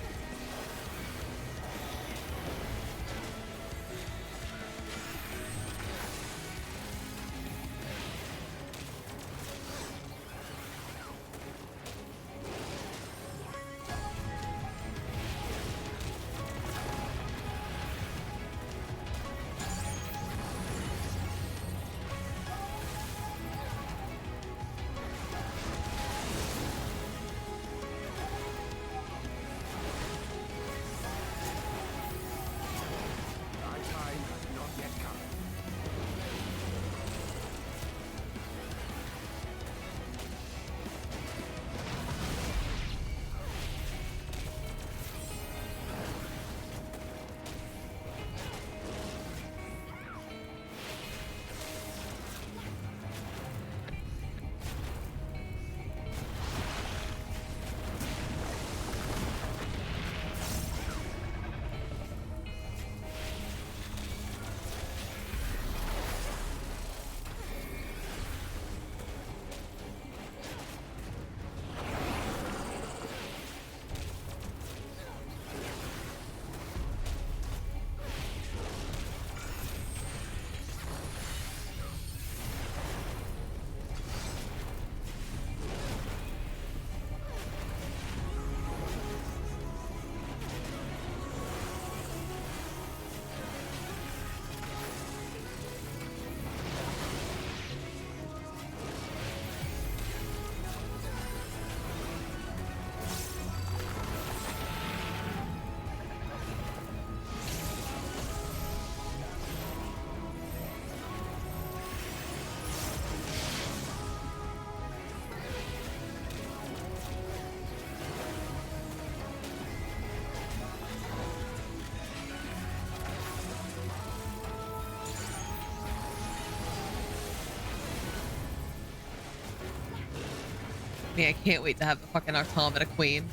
Man, I can't wait to have the fucking Automata Queen.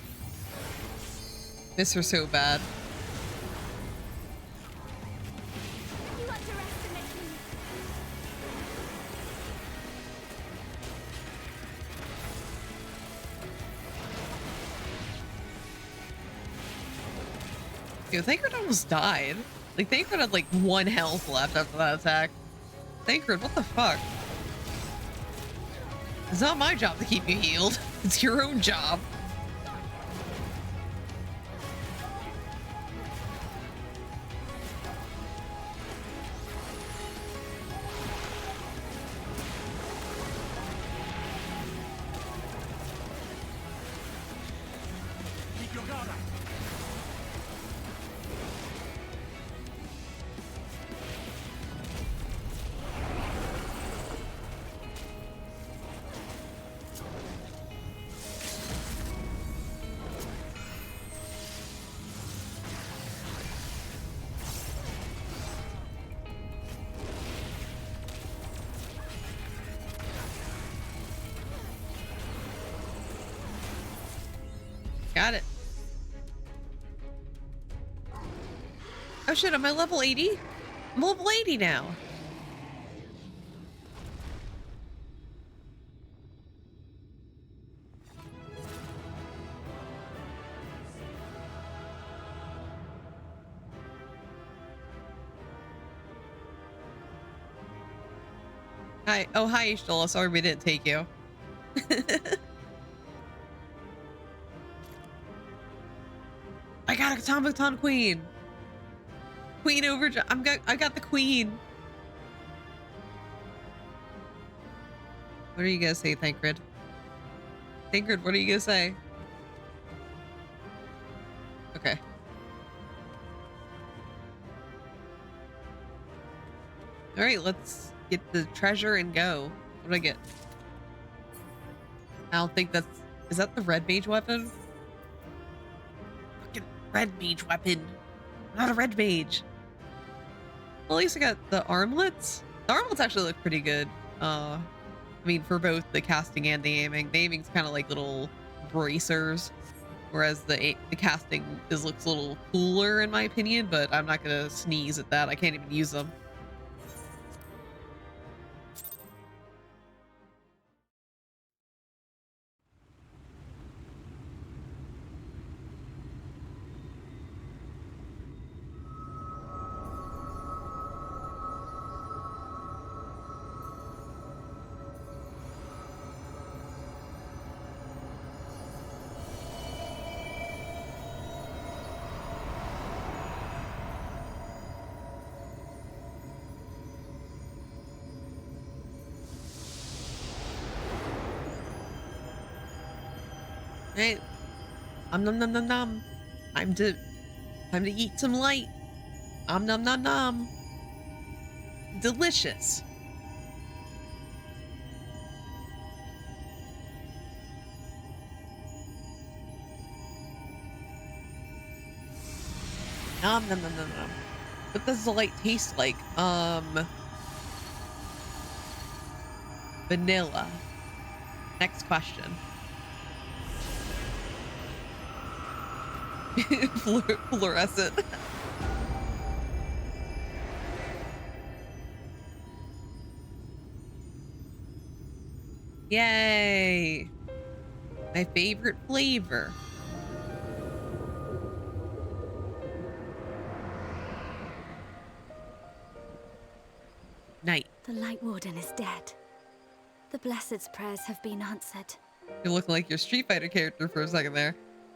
Miss her so bad. You underestimate me. Dude, Thancred almost died. Like, Thancred had like 1 health left after that attack. Thancred, what the fuck? It's not my job to keep you healed. It's your own job. Keep your guard up. Got it. Oh shit, am I level 80? I'm level 80 now. Hi. Oh, hi, Ishtola. Sorry we didn't take you. I got a Automaton Queen. Queen over. I got the queen. What are you gonna say, Thancred? Thancred, what are you gonna say? Okay. All right, let's get the treasure and go. What do I get? I don't think that's... Is that the red mage weapon? Fucking red mage weapon. I'm not a red mage. Well, at least I got the armlets. The armlets actually look pretty good. I mean, for both the casting and the aiming. The aiming's kind of like little bracers, whereas the casting looks a little cooler in my opinion, but I'm not gonna sneeze at that. I can't even use them. Right. Nom nom nom nom. Time to eat some light. Nom nom nom nom. Delicious. Nom nom nom nom nom. What does the light taste like? Vanilla. Next question. Fluorescent. Yay! My favorite flavor. Night. The Light Warden is dead. The Blessed's prayers have been answered. You look like your Street Fighter character for a second there.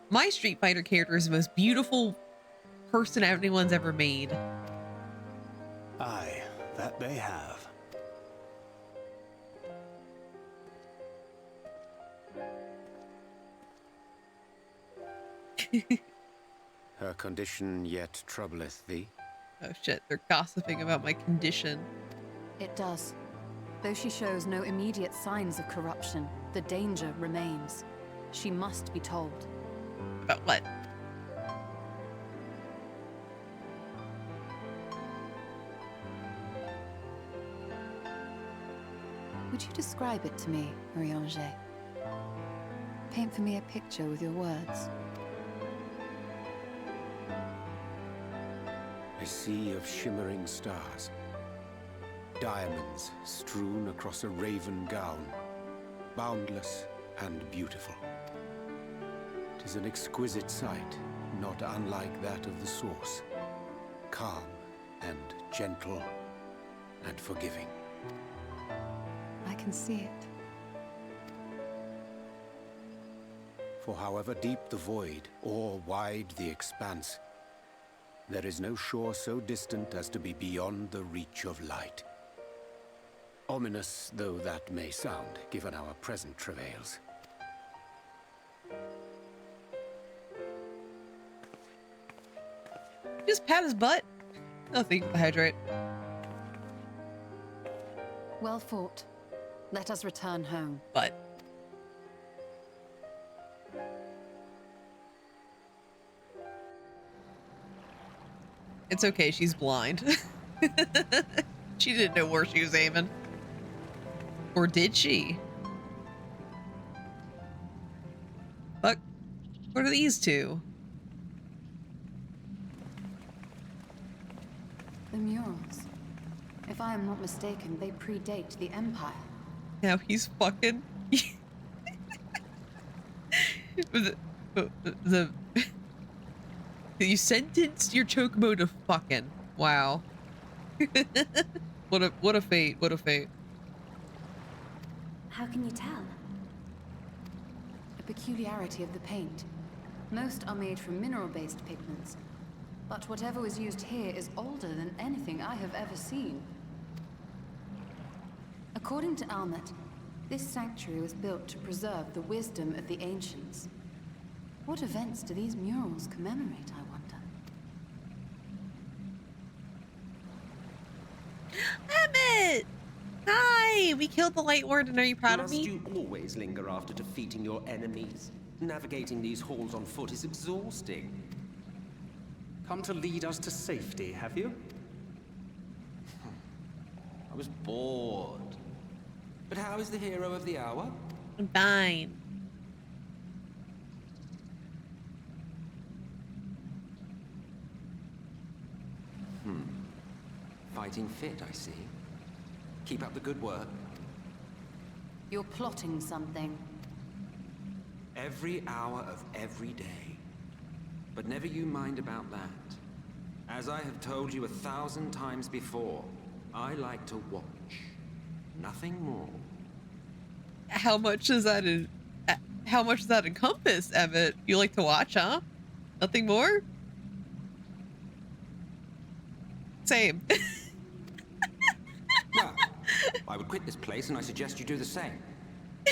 My Street Fighter character is the most beautiful person anyone's ever made. Aye, that they have. Her condition yet troubleth thee? Oh shit, they're gossiping about my condition. It does. Though she shows no immediate signs of corruption, the danger remains. She must be told. About what? Would you describe it to me, Marie-Angé? Paint for me a picture with your words. A sea of shimmering stars. Diamonds strewn across a raven gown. Boundless and beautiful. 'Tis an exquisite sight, not unlike that of the source. Calm and gentle and forgiving. I can see it. For however deep the void, or wide the expanse, there is no shore so distant as to be beyond the reach of light. Ominous though that may sound, given our present travails. Just pat his butt. Nothing. Hydrate. Well fought. Let us return home. But it's okay, she's blind. She didn't know where she was aiming. Or did she? Fuck. What are these two? The murals. If I am not mistaken, they predate the Empire. Now he's fucking... the you sentenced your chocobo to fucking. Wow. What a fate. What a fate. How can you tell? A peculiarity of the paint. Most are made from mineral-based pigments. But whatever was used here is older than anything I have ever seen. According to Almet, this sanctuary was built to preserve the wisdom of the ancients. What events do these murals commemorate, I wonder? Emmett! Hi! We killed the Light Warden. Are you proud of Must me? you always linger after defeating your enemies? Navigating these halls on foot is exhausting. Come to lead us to safety, have you? I was bored. But how is the hero of the hour? I'm fine. Fighting fit, I see. Keep up the good work. You're plotting something. Every hour of every day. But never you mind about that. As I have told you 1,000 times before, I like to watch. Nothing more. How much does that encompass, Emmett? You like to watch, huh? Nothing more? Same. Well, I would quit this place and I suggest you do the same.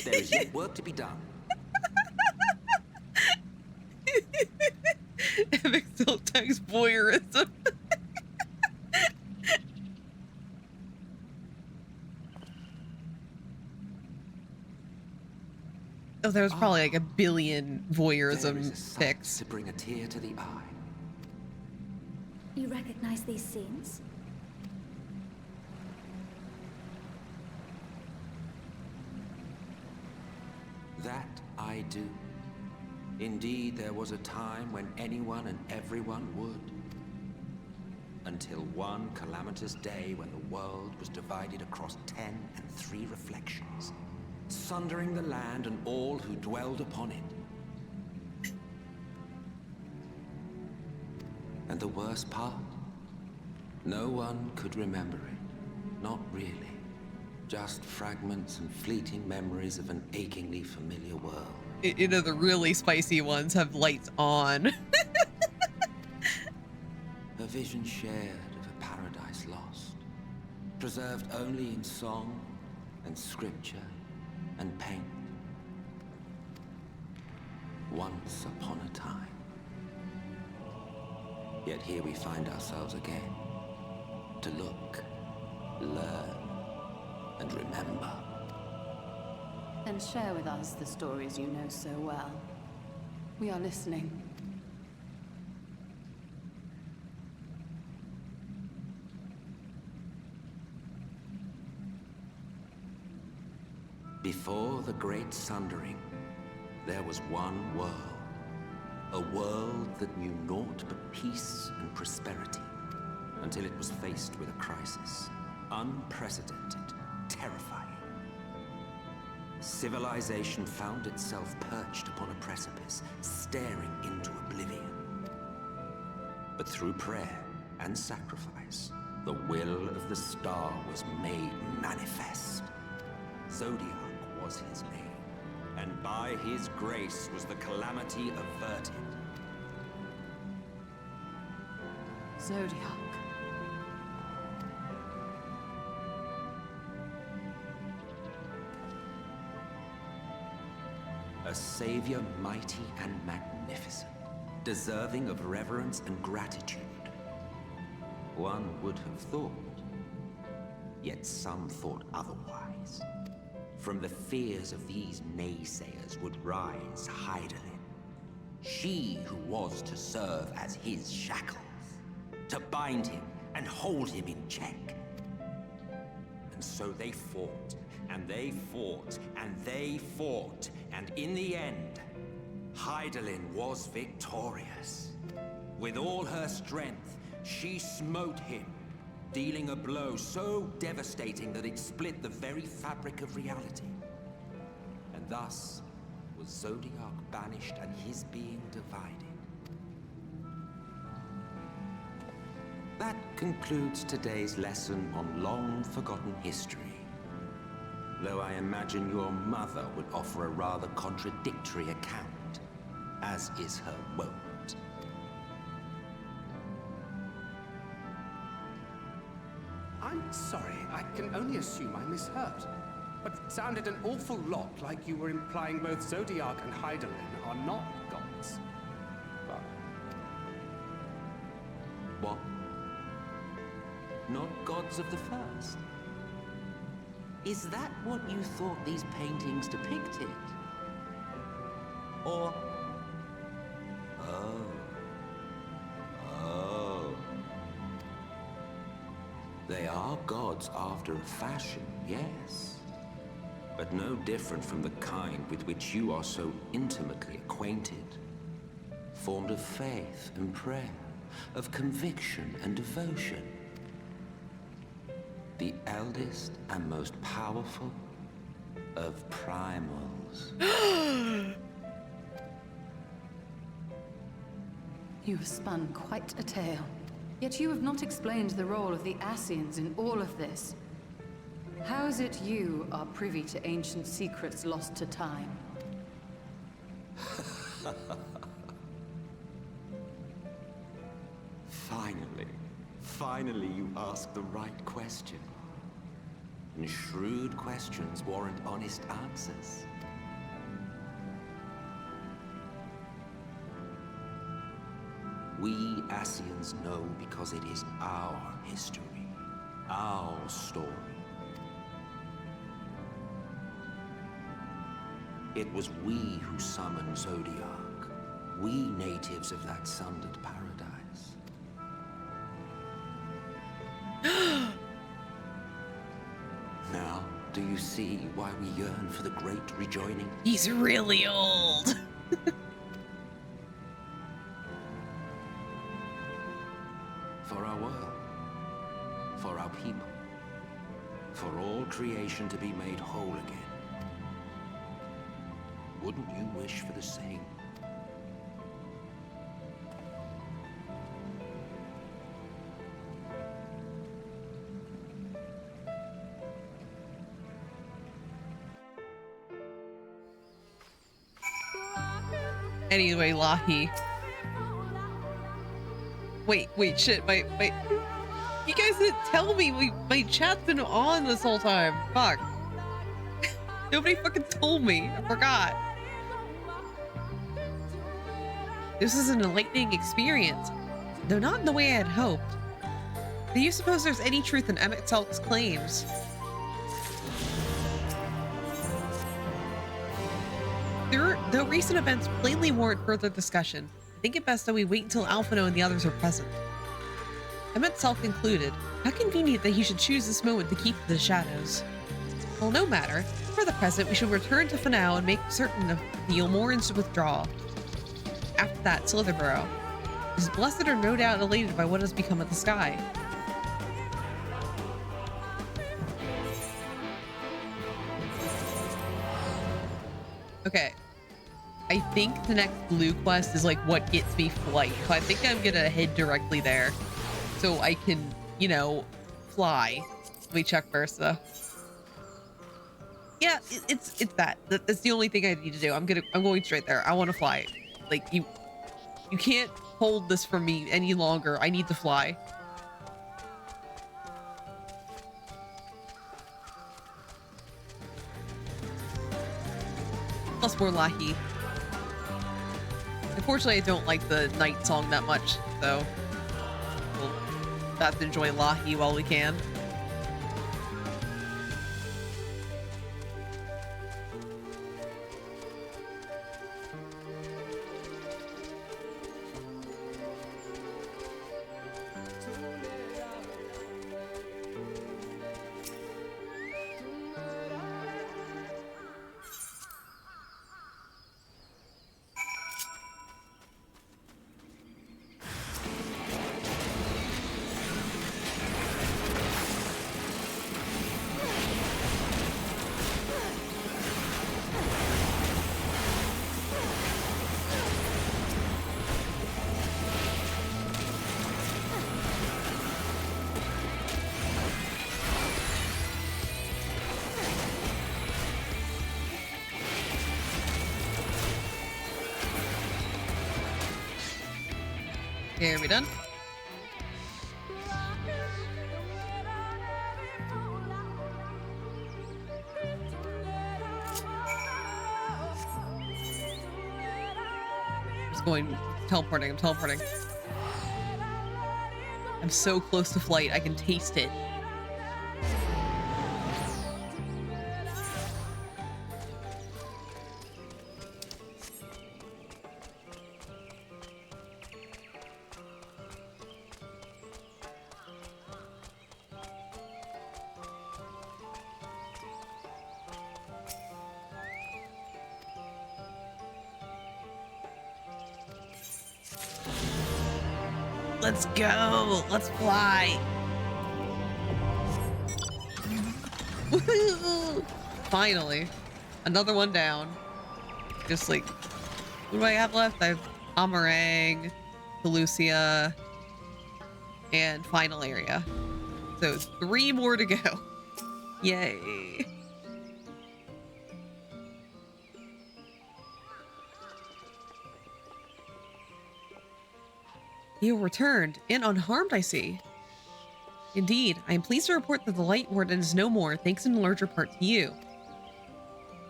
There is yet work to be done. Emmett still tags voyeurism. Oh, there was probably like a billion voyeurism pics. To bring a tear to the eye. You recognize these scenes? That I do. Indeed, there was a time when anyone and everyone would. Until one calamitous day when the world was divided across 10 and 3 reflections, sundering the land and all who dwelled upon it. And the worst part? No one could remember it. Not really. Just fragments and fleeting memories of an achingly familiar world. You know, the really spicy ones have lights on. A vision shared of a paradise lost, preserved only in song and scripture and paint. Once upon a time. Yet here we find ourselves again, to look, learn, and remember. Then share with us the stories you know so well. We are listening. Before the Great Sundering, there was one world. A world that knew naught but peace and prosperity, until it was faced with a crisis. Unprecedented, terrifying. Civilization found itself perched upon a precipice, staring into oblivion. But through prayer and sacrifice, the will of the star was made manifest. Zodiac was his name, and by his grace was the calamity averted. Zodiac. A savior mighty and magnificent, deserving of reverence and gratitude. One would have thought, yet some thought otherwise. From the fears of these naysayers would rise Hydaelyn, she who was to serve as his shackles, to bind him and hold him in check. And so they fought, and they fought, and they fought, and in the end, Hydaelyn was victorious. With all her strength, she smote him, dealing a blow so devastating that it split the very fabric of reality. And thus was Zodiac banished and his being divided. That concludes today's lesson on long-forgotten history. Though I imagine your mother would offer a rather contradictory account, as is her wont. I'm sorry, I can only assume I misheard. But it sounded an awful lot like you were implying both Zodiac and Hydaelyn are not gods. But... What? Not gods of the first? Is that what you thought these paintings depicted? Or... Oh. They are gods after a fashion, yes. But no different from the kind with which you are so intimately acquainted. Formed of faith and prayer, of conviction and devotion. The eldest and most powerful of primals. You have spun quite a tale. Yet you have not explained the role of the Ascians in all of this. How is it you are privy to ancient secrets lost to time? Finally you ask the right question. And shrewd questions warrant honest answers. We Ascians know because it is our history, our story. It was we who summoned Zodiac, we natives of that sundered paradise. Now, do you see why we yearn for the great rejoining? He's really old. For our world, for our people, for all creation to be made whole again. Wouldn't you wish for the same? Anyway, Lahi. Wait, shit, wait. You guys didn't tell me my chat's been on this whole time. Fuck. Nobody fucking told me. I forgot. This is an enlightening experience, though not in the way I had hoped. Do you suppose there's any truth in Emmett Salk's claims? Though recent events plainly warrant further discussion, I think it best that we wait until Alphino and the others are present. Emmett Salk concluded, how convenient that he should choose this moment to keep to the shadows. Well, no matter. for the present, we should return to Fanau and make certain of the Ilmorans to withdraw. After that, Slitherborough is blessed or no doubt elated by what has become of the sky. Okay. I think the next blue quest is like what gets me flight. So I think I'm gonna head directly there so I can, you know, fly. Let me check first though. Yeah, it's that. That's the only thing I need to do. I'm going straight there. I want to fly. Like you can't hold this from me any longer. I need to fly. Plus more Lahi. Unfortunately, I don't like the night song that much, so we'll have to enjoy Lahi while we can. Okay, are we done? I'm just going, teleporting, I'm teleporting. I'm so close to flight, I can taste it. Let's go. Let's fly. Finally. Another one down. Just like, what do I have left? I have Amarang, Pelusia, and final area. So 3 more to go. Yay. You returned, and unharmed, I see. Indeed, I am pleased to report that the Light Warden is no more, thanks in larger part to you.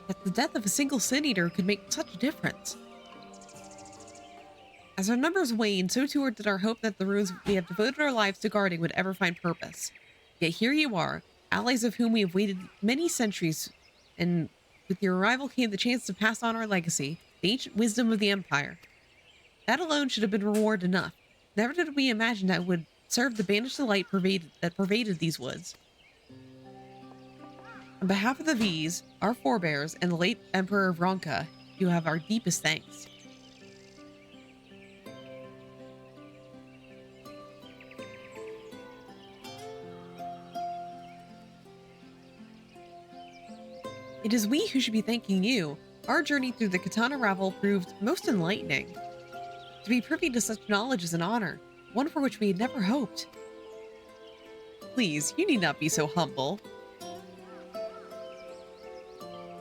That the death of a single Sin Eater could make such a difference. As our numbers waned, so too did our hope that the ruins we have devoted our lives to guarding would ever find purpose. Yet here you are, allies of whom we have waited many centuries, and with your arrival came the chance to pass on our legacy, the ancient wisdom of the Empire. That alone should have been reward enough. Never did we imagine that would serve to banish the light that pervaded these woods. On behalf of the V's, our forebears, and the late Emperor Vronka, you have our deepest thanks. It is we who should be thanking you. Our journey through the Katana Ravel proved most enlightening. To be privy to such knowledge is an honor, one for which we had never hoped. Please, you need not be so humble.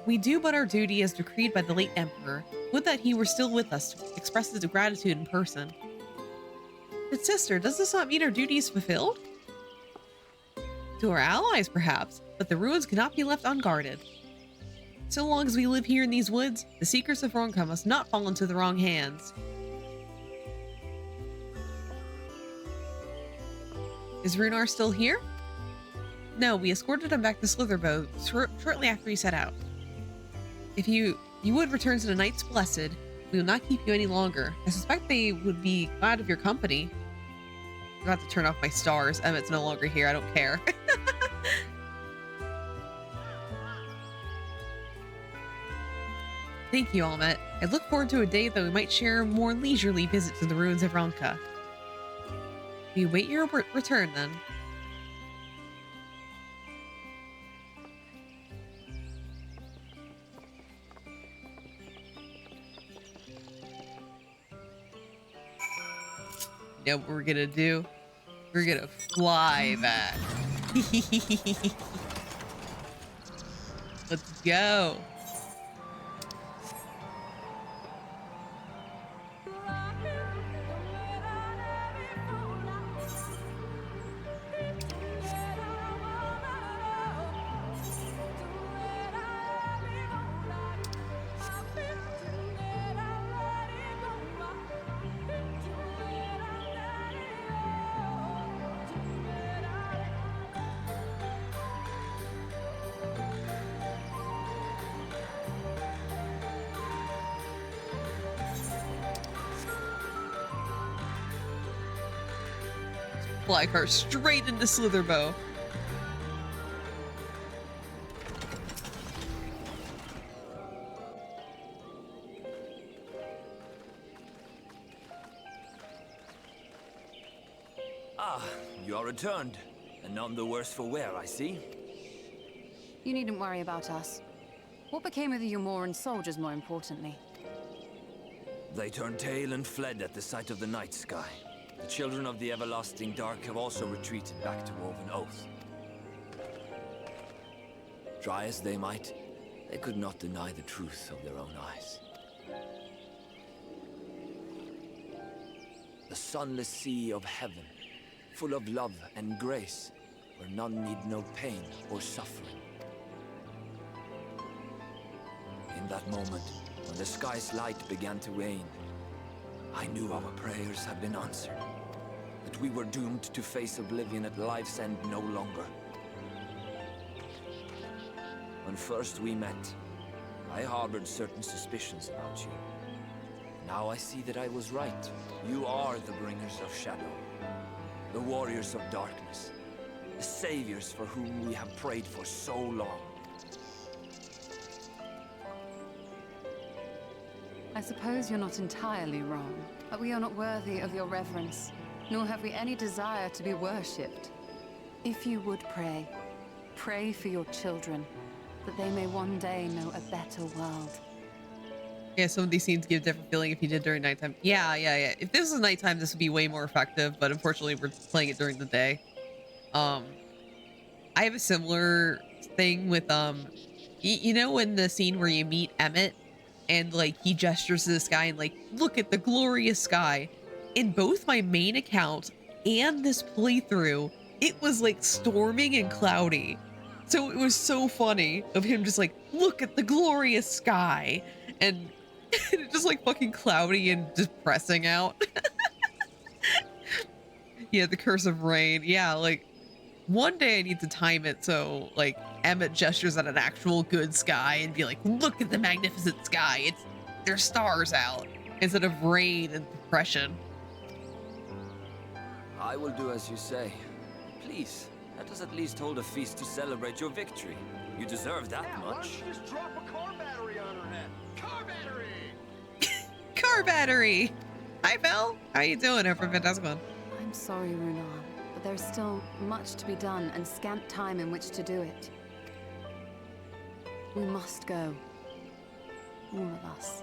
We do but our duty as decreed by the late Emperor. Would that he were still with us to express his gratitude in person. But sister, does this not mean our duty is fulfilled? To our allies, perhaps, but the ruins cannot be left unguarded. So long as we live here in these woods, the secrets of Ronka must not fall into the wrong hands. Is Runar still here? No, we escorted him back to Slitherbow shortly after he set out. If you would return to the Knights Blessed, we will not keep you any longer. I suspect they would be glad of your company. I'm about to turn off my stars. Emmett's no longer here. I don't care. Thank you, Almet. I look forward to a day that we might share a more leisurely visit to the ruins of Ronka. We wait your return, then. You know what we're gonna do? We're gonna fly back. Let's go. Fly car straight into Slitherbow. Ah, you are returned. And none the worse for wear, I see. You needn't worry about us. What became of the Umoran soldiers, more importantly? They turned tail and fled at the sight of the night sky. The children of the everlasting dark have also retreated back to Woven Oath. Try as they might, they could not deny the truth of their own eyes. The sunless sea of heaven, full of love and grace, where none need know pain or suffering. In that moment, when the sky's light began to wane, I knew our prayers had been answered, that we were doomed to face oblivion at life's end no longer. When first we met, I harbored certain suspicions about you. Now I see that I was right. You are the bringers of shadow, the warriors of darkness, the saviors for whom we have prayed for so long. I suppose you're not entirely wrong, but we are not worthy of your reverence, nor have we any desire to be worshipped. If you would pray, pray for your children, that they may one day know a better world. Yeah, some of these scenes give a different feeling if you did during nighttime. Yeah. If this was nighttime, this would be way more effective, but unfortunately we're playing it during the day. I have a similar thing with, you know, in the scene where you meet Emmett and like he gestures to the sky and like, look at the glorious sky. In both my main account and this playthrough, it was like storming and cloudy. So it was so funny of him just like, look at the glorious sky. And it's just like fucking cloudy and depressing out. Yeah, the curse of rain. Yeah, like one day I need to time it so like Emmett gestures at an actual good sky and be like, look at the magnificent sky. There's stars out instead of rain and depression. I will do as you say. Please, let us at least hold a feast to celebrate your victory. You deserve that much. Why don't you just drop a car battery on her head? Car battery! Car battery! Hi, Belle. How you doing over Fantasmon? I'm sorry, Runar, but there's still much to be done and scant time in which to do it. We must go. All of us.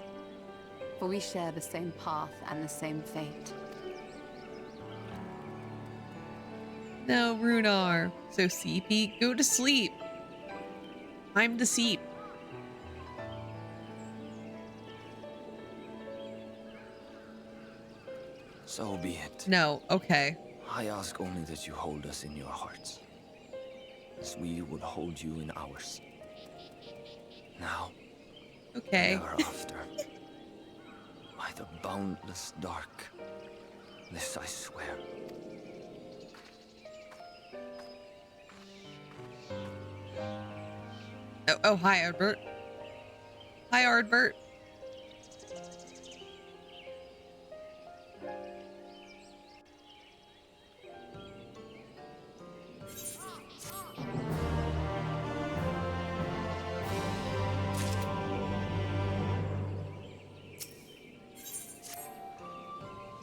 For we share the same path and the same fate. No, Runar. So CP, go to sleep. Time to sleep. So be it. No, okay. I ask only that you hold us in your hearts, as we would hold you in ours. Now, okay. Ever after, by the boundless dark, this I swear. Oh, hi, Ardbert. Hi, Ardbert.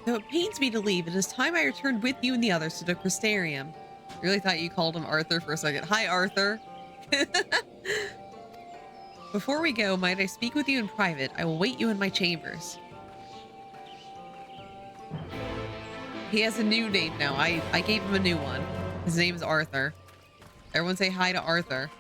Though it pains me to leave, it is time I returned with you and the others to the Crystarium. I really thought you called him Arthur for a second. Hi, Arthur. Before we go, might I speak with you in private? I will wait you in my chambers. He has a new name now. I gave him a new one. His name is Arthur. Everyone say hi to Arthur.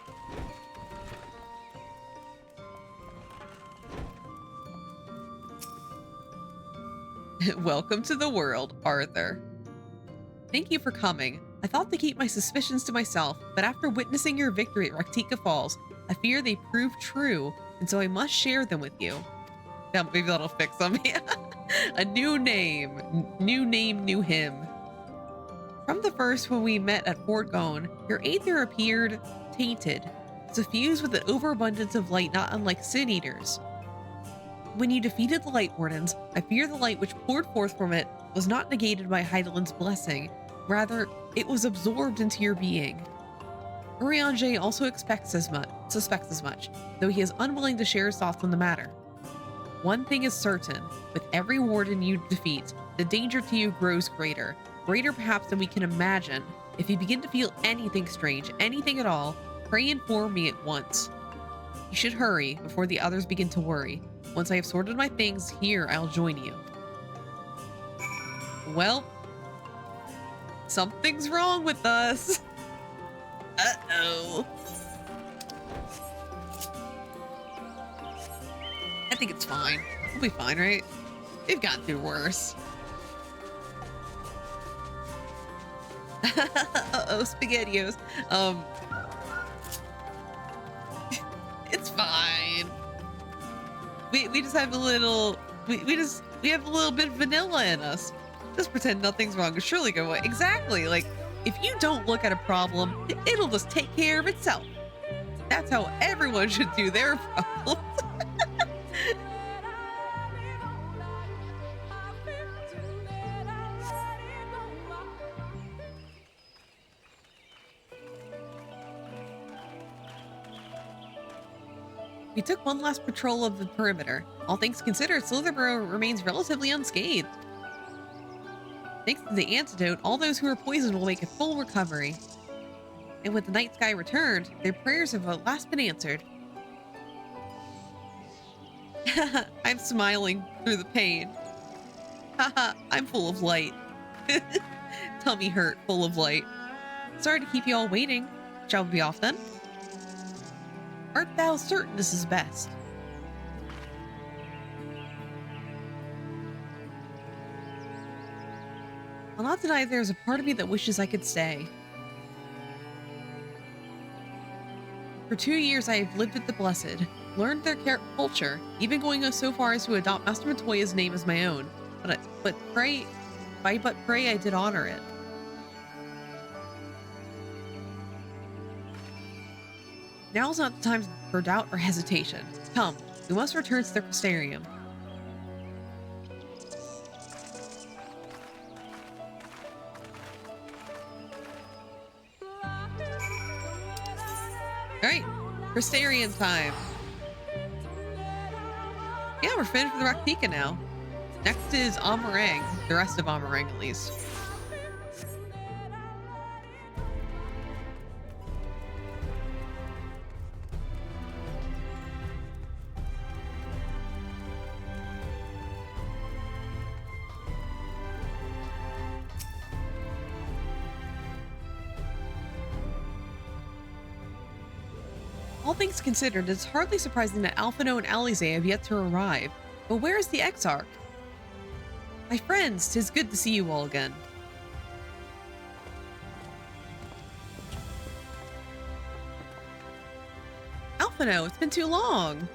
Welcome to the world, Arthur. Thank you for coming. I thought to keep my suspicions to myself, but after witnessing your victory at Raktika Falls, I fear they proved true, and so I must share them with you. Yeah, maybe that'll fix them. A new name. New name, new him. From the first when we met at Fort Gone, your aether appeared tainted, suffused with an overabundance of light not unlike sin eaters. When you defeated the Light Wardens, I fear the light which poured forth from it was not negated by Heidelin's blessing. Rather, it was absorbed into your being. Urianger also suspects as much, though he is unwilling to share his thoughts on the matter. One thing is certain, with every warden you defeat, the danger to you grows greater. Greater perhaps than we can imagine. If you begin to feel anything strange, anything at all, pray inform me at once. You should hurry before the others begin to worry. Once I have sorted my things here, I'll join you. Well, something's wrong with us. Uh-oh. I think it's fine. We'll be fine, right? We've gotten through worse. Uh-oh, SpaghettiOs. It's fine. We just have a little, we have a little bit of vanilla in us. Just pretend nothing's wrong and surely go away. Exactly. Like, if you don't look at a problem, it'll just take care of itself. That's how everyone should do their problems. We took one last patrol of the perimeter. All things considered, Slitherborough remains relatively unscathed. Thanks to the antidote, all those who are poisoned will make a full recovery. And with the night sky returned, their prayers have at last been answered. I'm smiling through the pain. Haha, I'm full of light. Tummy hurt, full of light. Sorry to keep you all waiting. Shall we be off then? Art thou certain this is best? I'll not deny there's a part of me that wishes I could stay. For 2 years I have lived with the Blessed, learned their culture, even going so far as to adopt Master Montoya's name as my own. But pray I did honor it. Now's not the time for doubt or hesitation. Come, we must return to the Crystarium. Alright, Crystarium time. Yeah, we're finished with Raktika now. Next is Amarang, the rest of Amarang at least. All things considered, it's hardly surprising that Alphino and Alize have yet to arrive. But where is the Exarch? My friends, 'tis good to see you all again. Alphino, it's been too long.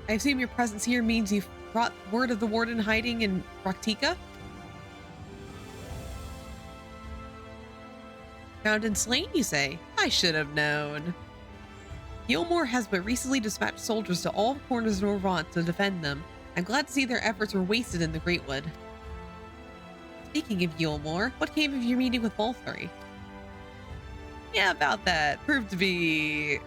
I assume your presence here means you've brought word of the warden hiding in Raktika? Found and slain, you say? I should have known. Gilmore has but recently dispatched soldiers to all corners of Norvant to defend them. I'm glad to see their efforts were wasted in the Greatwood. Speaking of Gilmore, what came of your meeting with Volthury? Yeah, about that. Proved to be...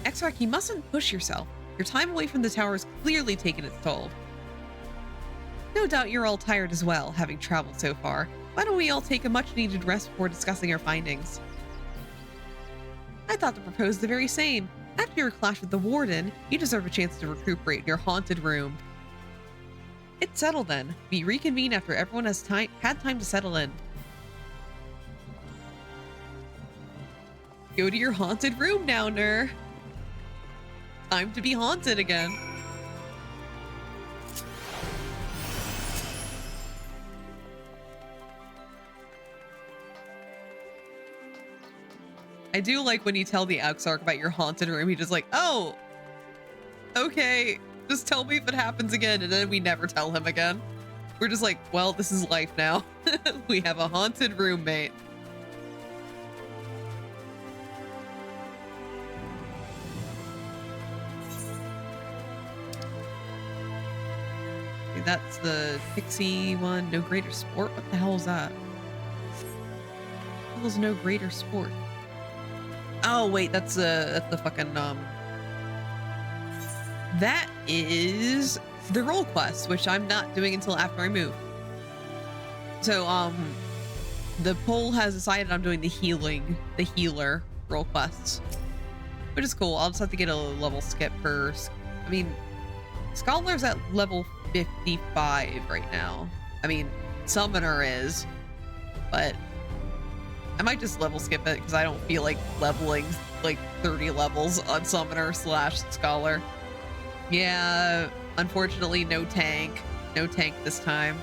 Exarch, you mustn't push yourself. Your time away from the tower has clearly taken its toll. No doubt you're all tired as well, having traveled so far. Why don't we all take a much-needed rest before discussing our findings? I thought to propose the very same. After your clash with the Warden, you deserve a chance to recuperate in your haunted room. It's settled then. We reconvene after everyone has had time to settle in. Go to your haunted room now, Ner. Time to be haunted again. I do like when you tell the Exarch about your haunted room, he's just like, oh, okay, just tell me if it happens again, and then we never tell him again. We're just like, well, this is life now. We have a haunted roommate. Okay, that's the pixie one. No greater sport? What the hell is that? What the hell is no greater sport? Oh wait, that's the fucking that is the role quest, which I'm not doing until after I move. So the poll has decided I'm doing the healer role quests, which is cool. I'll just have to get a level skip first. I mean, Scholar's at level 55 right now. I mean, Summoner is, but I might just level skip it because I don't feel like leveling like 30 levels on Summoner / Scholar. Yeah, unfortunately, no tank. No tank this time.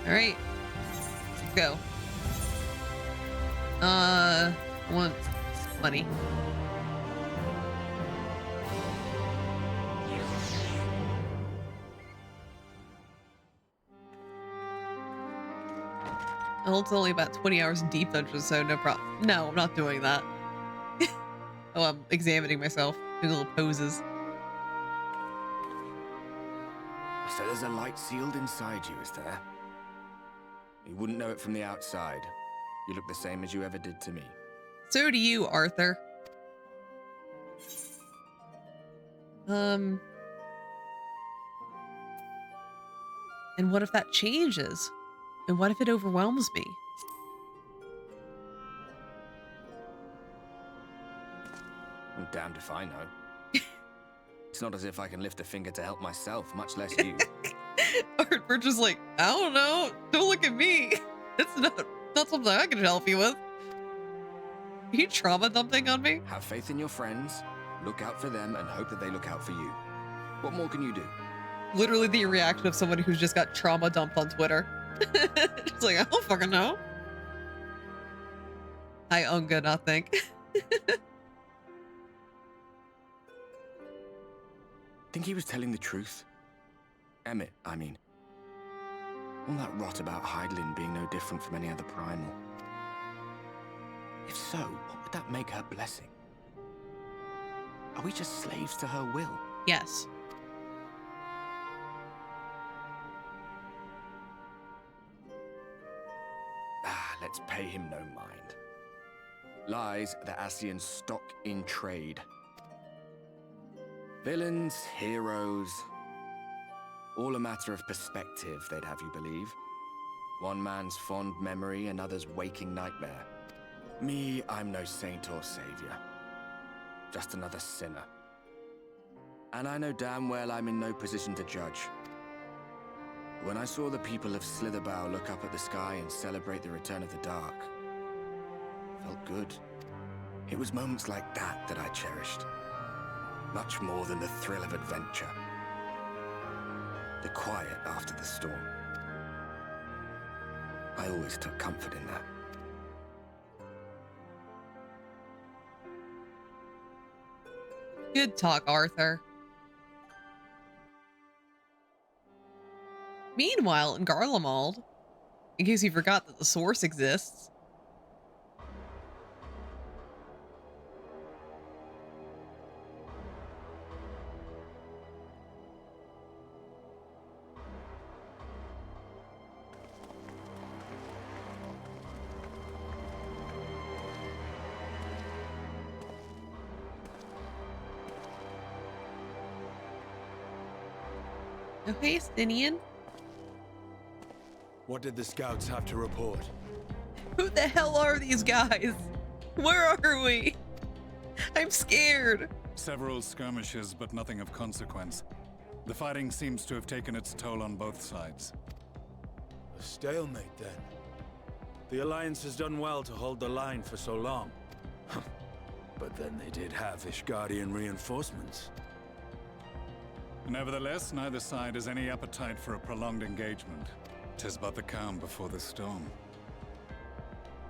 All right, let's go. I want money. Well, it's only about 20 hours in deep dungeons, so no problem. No, I'm not doing that. Oh, I'm examining myself, doing little poses. So there's a light sealed inside you, is there? You wouldn't know it from the outside. You look the same as you ever did to me. So do you, Arthur. And what if that changes? And what if it overwhelms me? I'm damned if I know. It's not as if I can lift a finger to help myself, much less you. We're just like, I don't know. Don't look at me. It's not something I can help you with. Are you trauma dumping on me? Have faith in your friends, look out for them, and hope that they look out for you. What more can you do? Literally the reaction of someone who's just got trauma dumped on Twitter. It's like, I don't fucking know. I unga not think. Think he was telling the truth? Emmett, I mean. All that rot about Heidelin being no different from any other primal. If so, what would that make her blessing? Are we just slaves to her will? Yes. Let's pay him no mind. Lies the Ascian stock in trade. Villains, heroes, all a matter of perspective, they'd have you believe. One man's fond memory, another's waking nightmare. Me, I'm no saint or savior. Just another sinner. And I know damn well I'm in no position to judge. When I saw the people of Slitherbow look up at the sky and celebrate the return of the dark, it felt good. It was moments like that that I cherished. Much more than the thrill of adventure. The quiet after the storm. I always took comfort in that. Good talk, Arthur. Meanwhile, in Garlemald, in case you forgot that the source exists, oh, hey, Stinian. What did the scouts have to report? Who the hell are these guys? Where are we? I'm scared. Several skirmishes, but nothing of consequence. The fighting seems to have taken its toll on both sides. A stalemate, then. The Alliance has done well to hold the line for so long. But then they did have Ishgardian reinforcements. Nevertheless, neither side has any appetite for a prolonged engagement. 'Tis but the calm before the storm.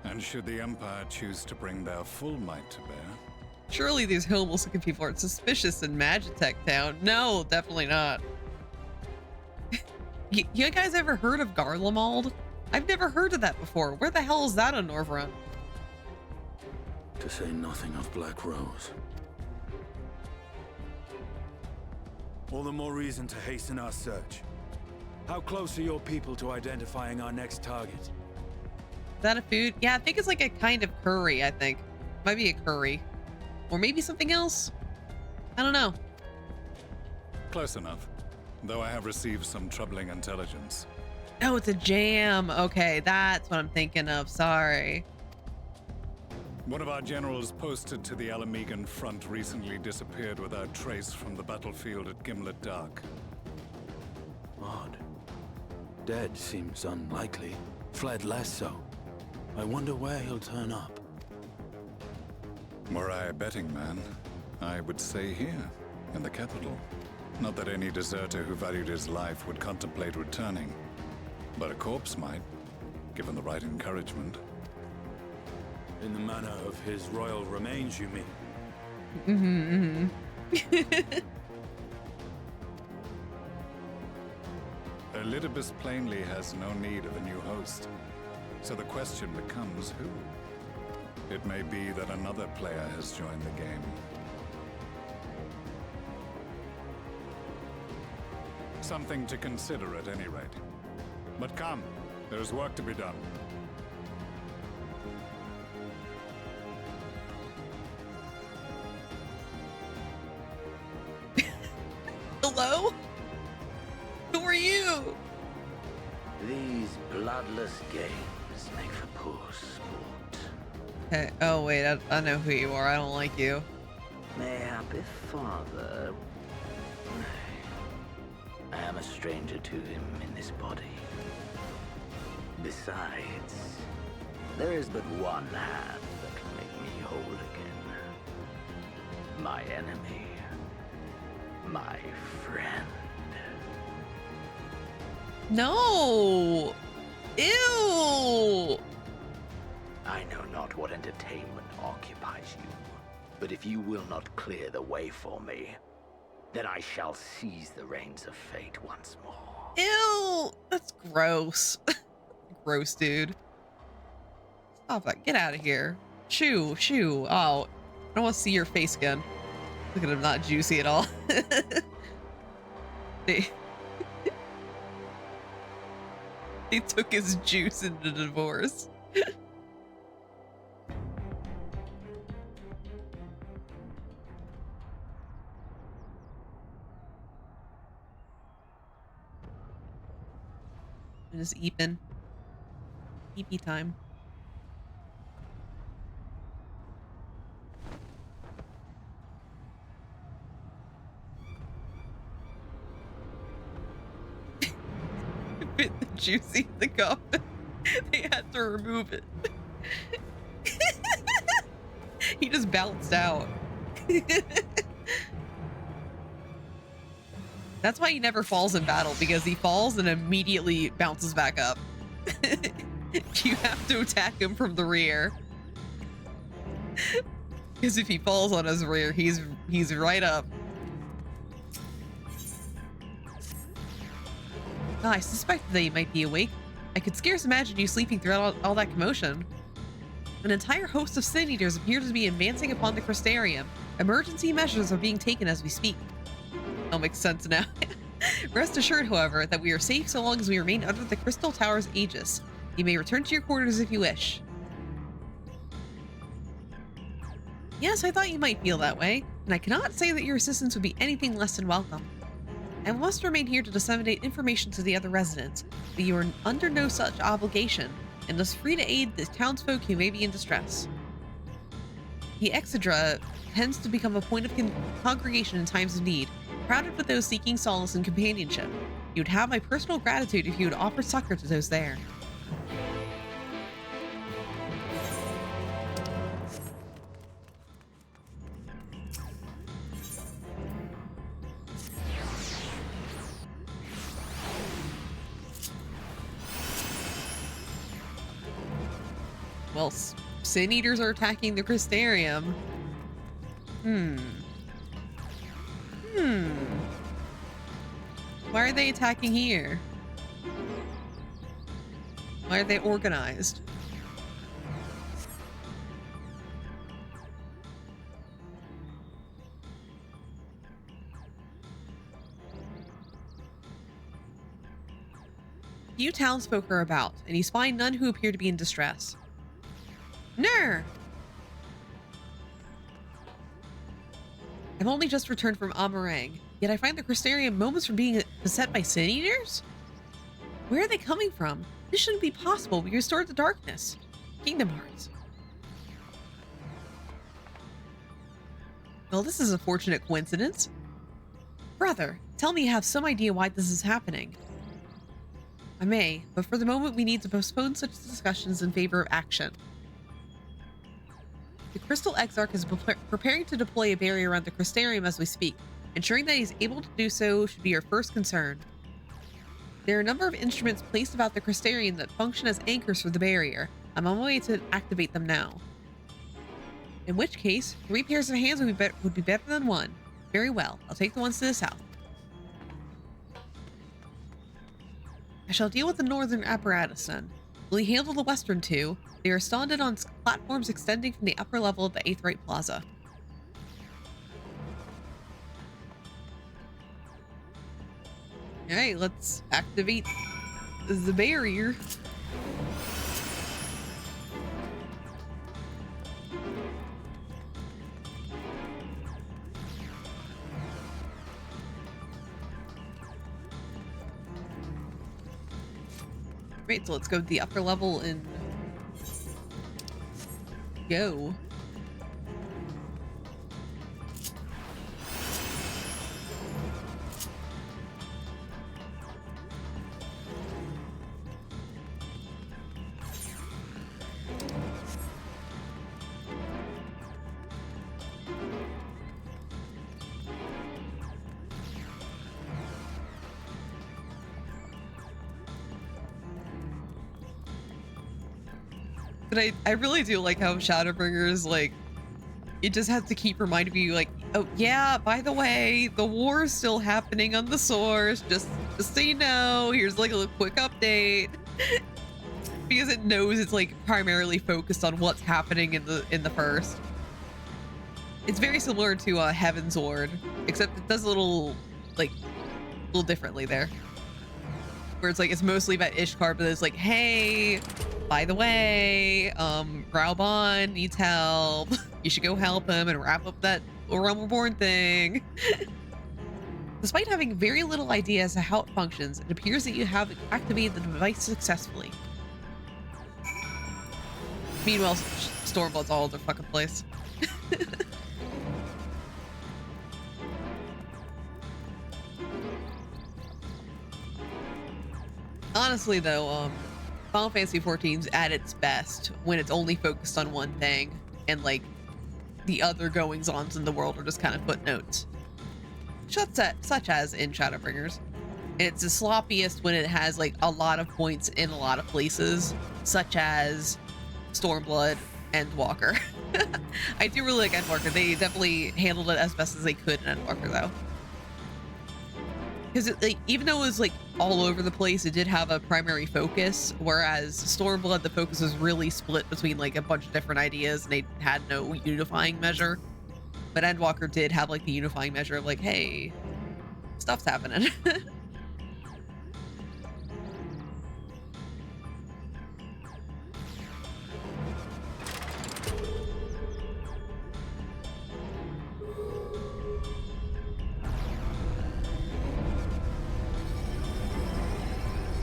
And should the Empire choose to bring their full might to bear... Surely these homeless-looking people aren't suspicious in Magitech Town. No, definitely not. You guys ever heard of Garlemald? I've never heard of that before. Where the hell is that on Norvrun? To say nothing of Black Rose. All the more reason to hasten our search. How close are your people to identifying our next target? Is that a food? Yeah, I think it's like a kind of curry, I think. Might be a curry. Or maybe something else? I don't know. Close enough. Though I have received some troubling intelligence. Oh, it's a jam. Okay, that's what I'm thinking of. Sorry. One of our generals posted to the Alamegan front recently disappeared without trace from the battlefield at Gimlet Dark. Odd. Dead seems unlikely. Fled less so. I wonder where he'll turn up. Were I a betting man, I would say here, in the capital. Not that any deserter who valued his life would contemplate returning, but a corpse might, given the right encouragement. In the manner of his royal remains, you mean? Elidibus plainly has no need of a new host. So the question becomes who? It may be that another player has joined the game. Something to consider at any rate. But come, there's work to be done. Hello? Who are you? These bloodless games make for poor sport. Hey, oh wait, I know who you are. I don't like you. Mayhappy father. I am a stranger to him in this body. Besides, there is but one hand that can make me whole again. My enemy. My friend. No! Ew! I know not what entertainment occupies you, but if you will not clear the way for me, then I shall seize the reins of fate once more. Ew! That's gross. Gross, dude. Stop that. Get out of here. Shoo, shoo. Oh, I don't want to see your face again. Look at him, not juicy at all. They took his juice into divorce. Just eeping. Eepy time. Fit the juicy in the coffin. They had to remove it. He just bounced out. That's why he never falls in battle, because he falls and immediately bounces back up. You have to attack him from the rear. Because if he falls on his rear, he's right up. Oh, I suspected that you might be awake. I could scarce imagine you sleeping throughout all that commotion. An entire host of sin eaters appear to be advancing upon the Crystarium. Emergency measures are being taken as we speak. All makes sense now. Rest assured, however, that we are safe so long as we remain under the Crystal Tower's aegis. You may return to your quarters if you wish. Yes, I thought you might feel that way, and I cannot say that your assistance would be anything less than welcome. I must remain here to disseminate information to the other residents, but you are under no such obligation, and thus free to aid the townsfolk who may be in distress. The Exedra tends to become a point of congregation in times of need, crowded with those seeking solace and companionship. You would have my personal gratitude if you would offer succor to those there. Well, Sin Eaters are attacking the Crystarium. Why are they attacking here? Why are they organized? Few townsfolk are about, and you spy none who appear to be in distress. Ner! I've only just returned from Amarang, yet I find the Crystarium moments from being beset by Sin Eaters? Where are they coming from? This shouldn't be possible. We restored the darkness. Kingdom Hearts. Well, this is a fortunate coincidence. Brother, tell me you have some idea why this is happening. I may, but for the moment we need to postpone such discussions in favor of action. The Crystal Exarch is preparing to deploy a barrier around the Crystarium as we speak. Ensuring that he's able to do so should be our first concern. There are a number of instruments placed about the Crystarium that function as anchors for the barrier. I'm on my way to activate them now. In which case, 3 pairs of hands would be better than 1. Very well, I'll take the ones to the south. I shall deal with the northern apparatus then. Will you handle the western 2? They are standed on platforms extending from the upper level of the Aetheryte Plaza. Alright, let's activate the barrier. Great, so let's go to the upper level and go. But I really do like how Shadowbringers, like, it just has to keep reminding me, like, oh yeah, by the way, the war is still happening on the source. Just so you know, here's like a quick update. Because it knows it's like primarily focused on what's happening in the first. It's very similar to Heaven's Ward, except it does a little differently there. Where it's like, it's mostly about Ishkar, but it's like, hey, by the way, Raubon needs help. You should go help him and wrap up that Realm Reborn thing. Despite having very little idea as to how it functions, it appears that you have activated the device successfully. Meanwhile, Stormblood's all over the fucking place. Honestly, though, Final Fantasy XIV's at its best when it's only focused on one thing, and like the other goings-ons in the world are just kind of footnotes, such as in Shadowbringers. And it's the sloppiest when it has like a lot of points in a lot of places, such as Stormblood and Endwalker. I do really like Endwalker. They definitely handled it as best as they could in Endwalker, though. Because like, even though it was like all over the place, it did have a primary focus, whereas Stormblood, the focus was really split between like a bunch of different ideas and they had no unifying measure. But Endwalker did have like the unifying measure of like, hey, stuff's happening.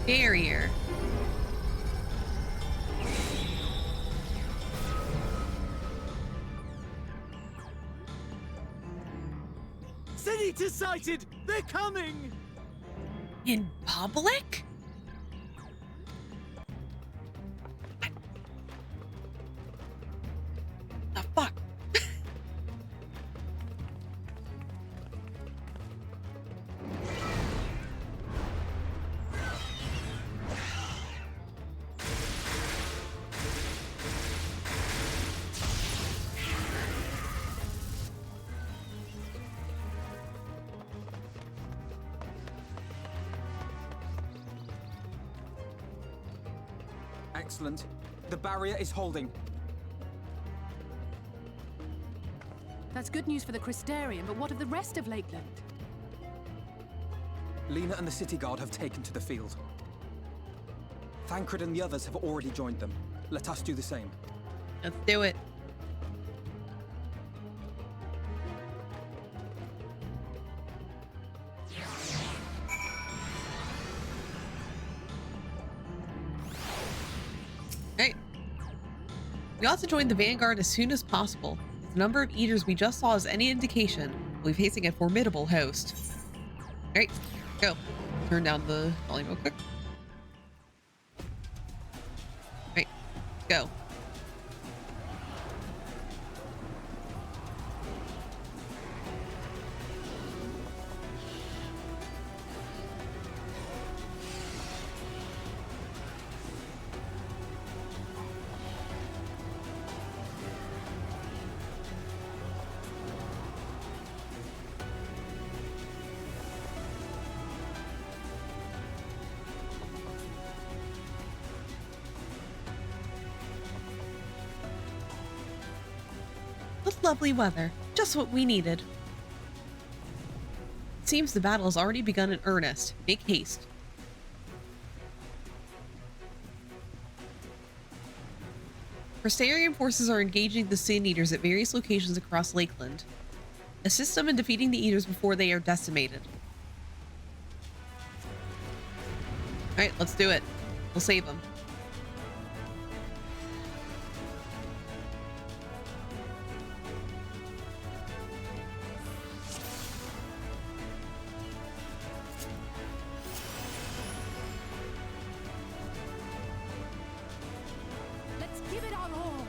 Barrier. Senator sighted! They're coming! In public? The fuck? Excellent. The barrier is holding. That's good news for the Crystarian, but what of the rest of Lakeland? Lena and the City Guard have taken to the field. Thancred and the others have already joined them. Let us do the same. Let's do it. Right. We ought to join the Vanguard as soon as possible. If the number of eaters we just saw is any indication, we'll be facing a formidable host. Alright, go. Turn down the volume real quick. Right, go. What lovely weather. Just what we needed. It seems the battle has already begun in earnest. Make haste. Crystarian forces are engaging the Sin Eaters at various locations across Lakeland. Assist them in defeating the Eaters before they are decimated. Alright, let's do it. We'll save them. Let's give it our all!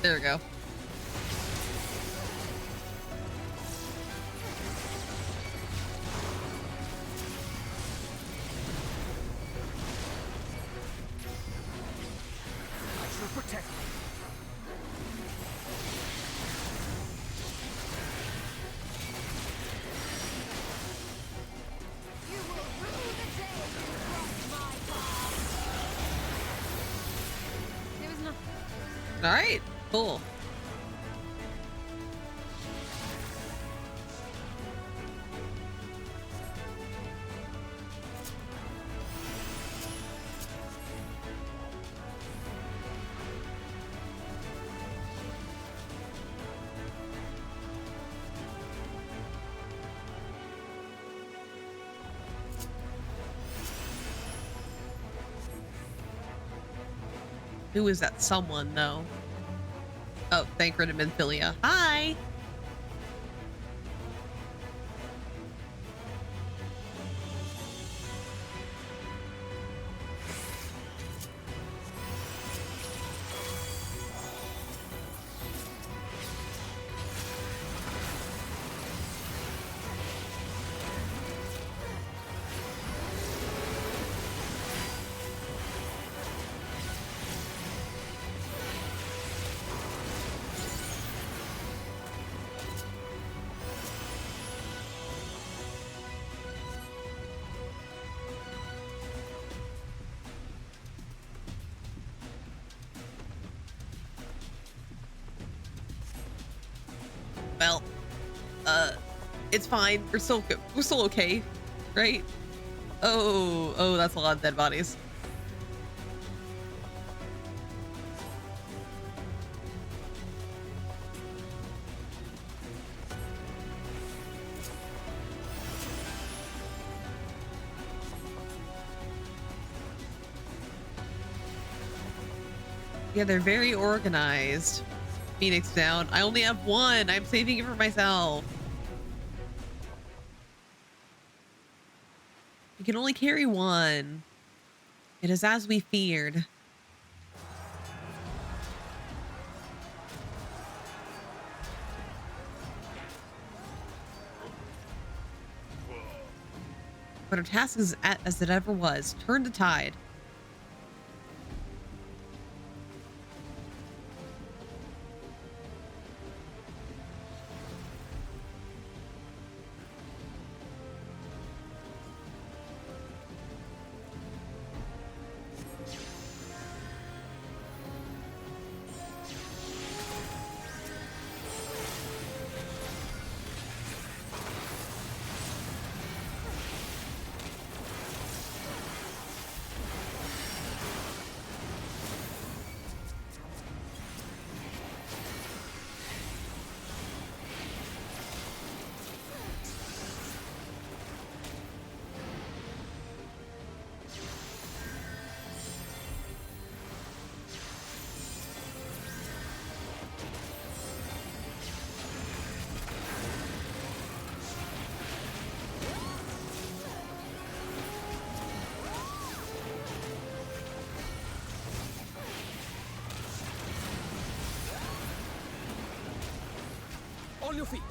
There we go. Protect me. You will rue the day you crossed my path. There was nothing. All right, cool. Who is that someone, though? Oh, Thancred and Menthilia. Hi! Well, it's fine. We're still okay, right? Oh, that's a lot of dead bodies. Yeah, they're very organized. Phoenix down. I only have one. I'm saving it for myself. You can only carry one. It is as we feared. But our task is as it ever was. Turn the tide. On your feet.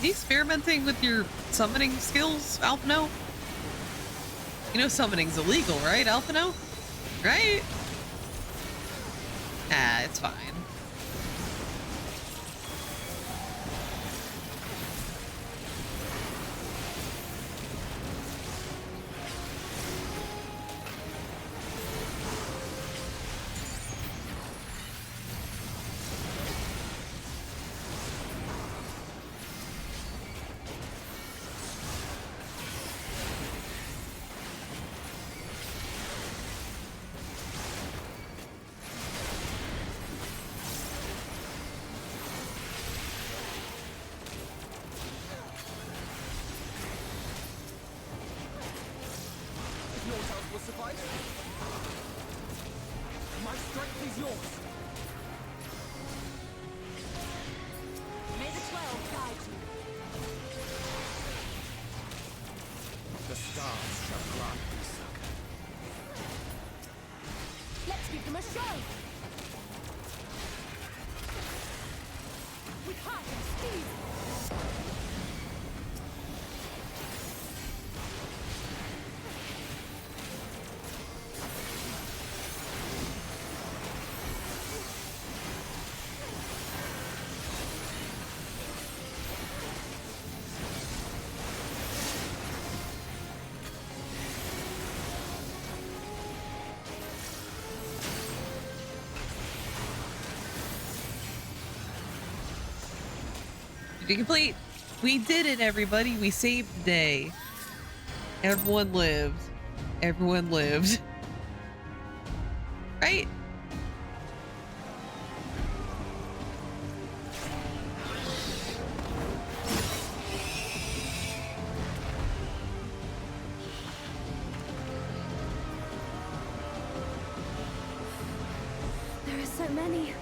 you experimenting with your summoning skills, Alphino? You know summoning's illegal, right, Alphino? Right? Ah, it's fine. My strength is yours. May the 12 guide you. The stars shall grant me succor. Let's give them a show. With heart and speed. Complete. We did it, everybody. We saved the day. Everyone lived. Everyone lived. Right? There are so many.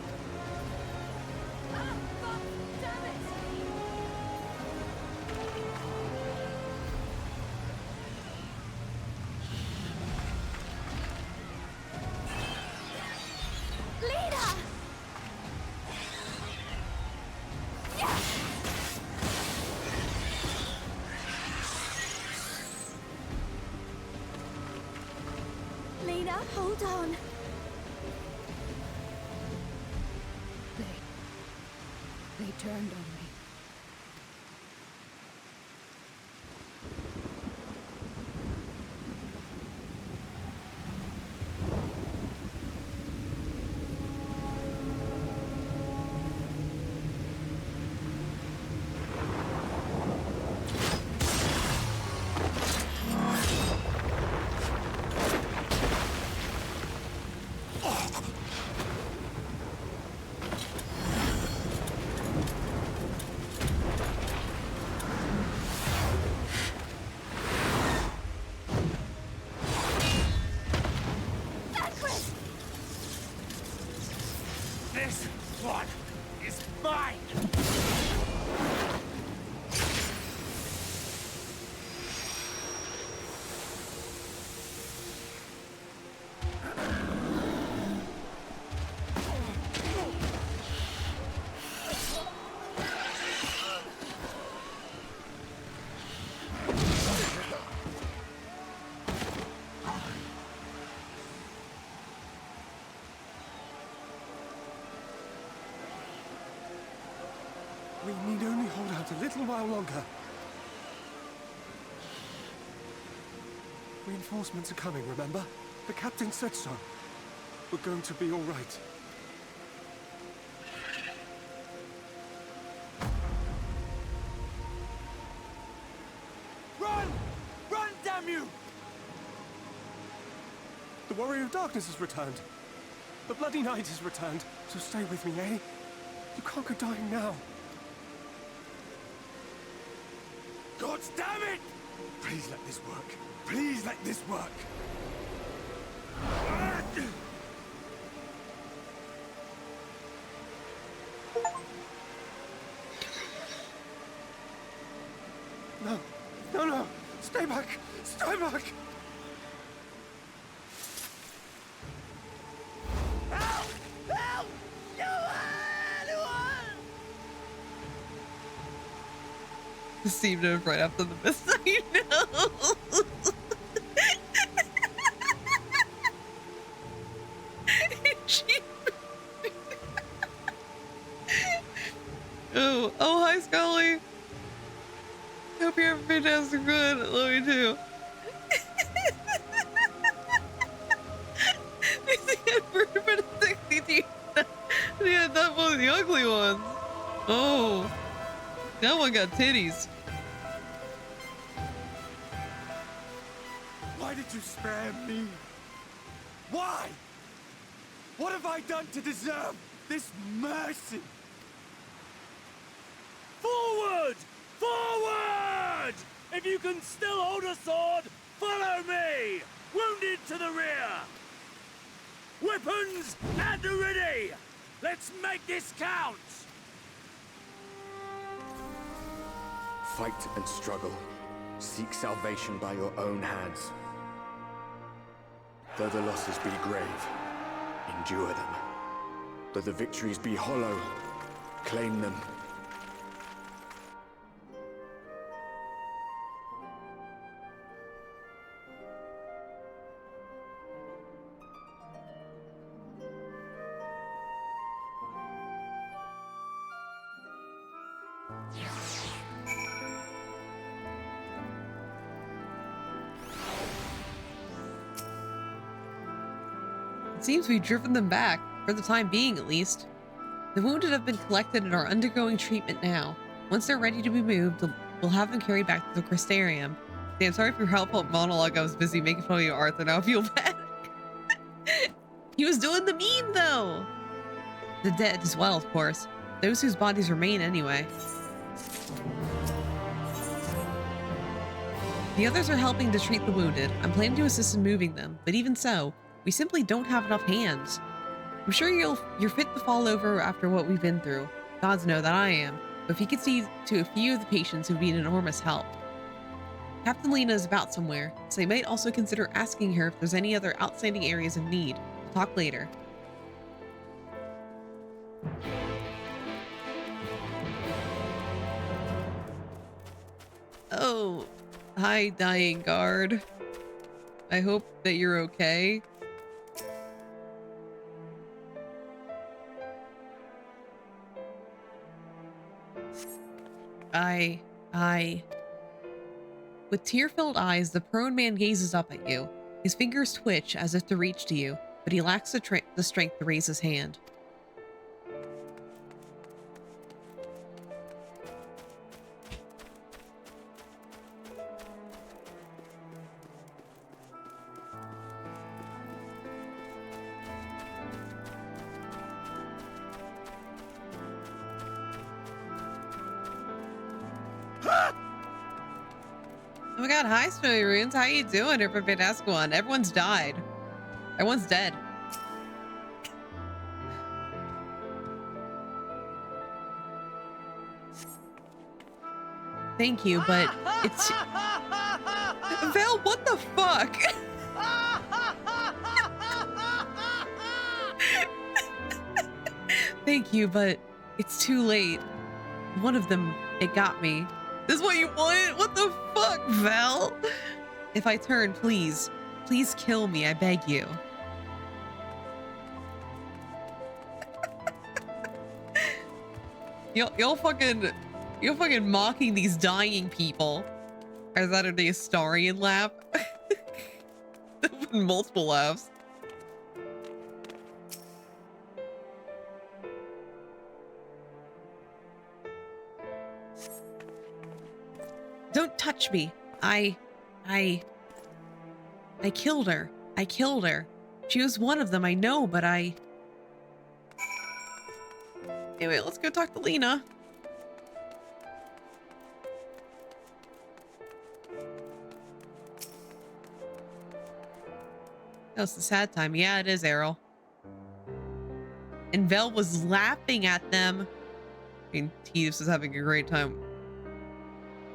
Lena, hold on. They turned on me. This one is mine! We need only hold out a little while longer. Reinforcements are coming, remember? The captain said so. We're going to be all right. Run! Run, damn you! The Warrior of Darkness has returned. The Bloody Knight has returned. So stay with me, eh? You can't go dying now. God damn it! Please let this work. Please let this work. No. No, no. Stay back. Stay back. Help! Help! Anyone! Seemed to right after the miss. I know. Oh, hi, Scully. Hope you're having a fantastic good. Love you too. Yeah, that one of the ugly ones. Oh, that one got titties. Why did you spare me? Why? What have I done to deserve this mercy? Forward! Forward! If you can still hold a sword, follow me! Wounded to the rear! Weapons at the ready! Let's make this count! Fight and struggle. Seek salvation by your own hands. Though the losses be grave, endure them. Though the victories be hollow, claim them. It seems we've driven them back, for the time being at least. The wounded have been collected and are undergoing treatment now. Once they're ready to be moved, we'll have them carried back to the Crystarium. Damn, sorry for your helpful monologue. I was busy making fun of you, Arthur. Now I feel bad. He was doing the meme, though. The dead as well, of course. Those whose bodies remain anyway. The others are helping to treat the wounded. I'm planning to assist in moving them, but even so, we simply don't have enough hands. I'm sure you're fit to fall over after what we've been through. Gods know that I am. But if you could see to a few of the patients who'd be an enormous help. Captain Lena is about somewhere, so you might also consider asking her if there's any other outstanding areas of need. We'll talk later. Oh, hi, dying guard. I hope that you're okay. With tear-filled eyes, the prone man gazes up at you. His fingers twitch as if to reach to you, but he lacks the strength to raise his hand. Oh my god, hi Snowy Runes, how you doing? Everybody ask one. Everyone's died. Everyone's dead. Thank you, but it's... Val, what the fuck? Thank you, but it's too late. One of them, it got me. This is what you wanted? What the fuck, Val? If I turn, please kill me, I beg you. Y'all fucking mocking these dying people. Or is that the Astarian laugh? Multiple laughs. Don't touch me. I killed her. I killed her. She was one of them, I know, but I... Anyway, let's go talk to Lena. That's the sad time. Yeah, it is, Errol. And Vel was laughing at them. I mean, Teeves is having a great time.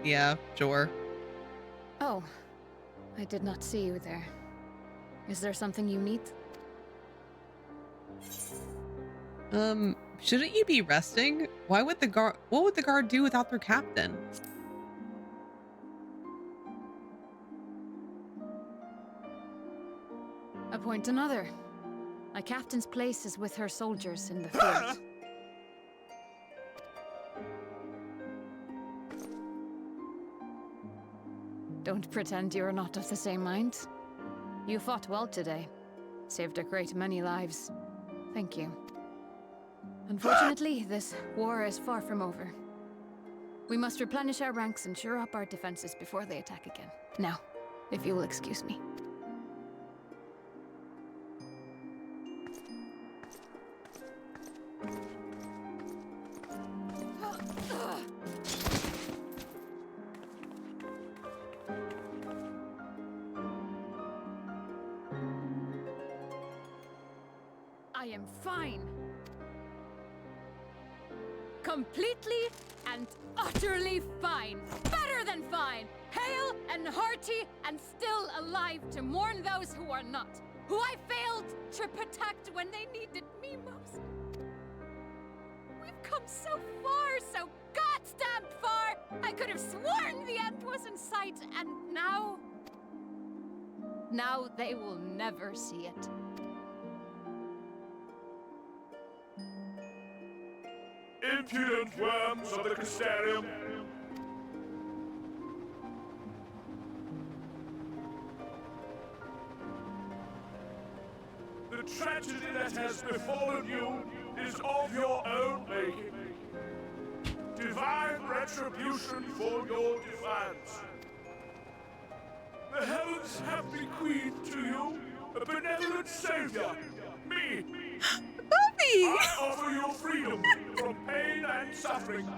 Yeah, sure. Oh, I did not see you there. Is there something you need? Shouldn't you be resting? What would the guard do without their captain? appoint another. My captain's place is with her soldiers in the field. Don't pretend you're not of the same mind. You fought well today. Saved a great many lives. Thank you. Unfortunately, this war is far from over. We must replenish our ranks and shore up our defenses before they attack again. Now, if you will excuse me. I am fine. Completely and utterly fine. Better than fine. Hale and hearty and still alive to mourn those who are not. Who I failed to protect when they needed me most. We've come so far, so goddamn far. I could have sworn the end was in sight, and now... Now they will never see it. Impudent worms of the Crystarium! The tragedy that has befallen you is of your own making. Divine retribution for your defiance. The heavens have bequeathed to you a benevolent savior, me. Bobby! I offer you freedom from pain and suffering.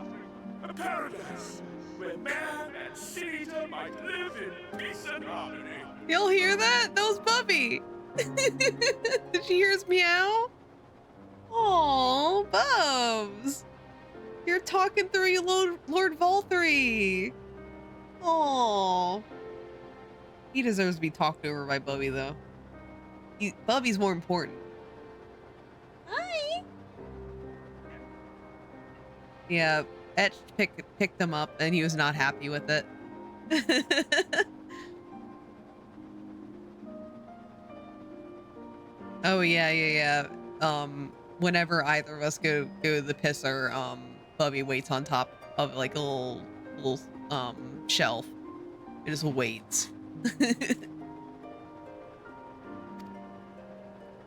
A paradise where man and sin-eater might live in peace and harmony. You'll hear that? That was Bubby. Did she hear his meow? Aw, Bubs. You're talking through you, Lord Valtteri. Aw. He deserves to be talked over by Bubby, though. Bubby's more important. Hi. Yeah, Etch picked him up, and he was not happy with it. Oh yeah. Whenever either of us go to the pisser, Bubby waits on top of like a little shelf. It just waits.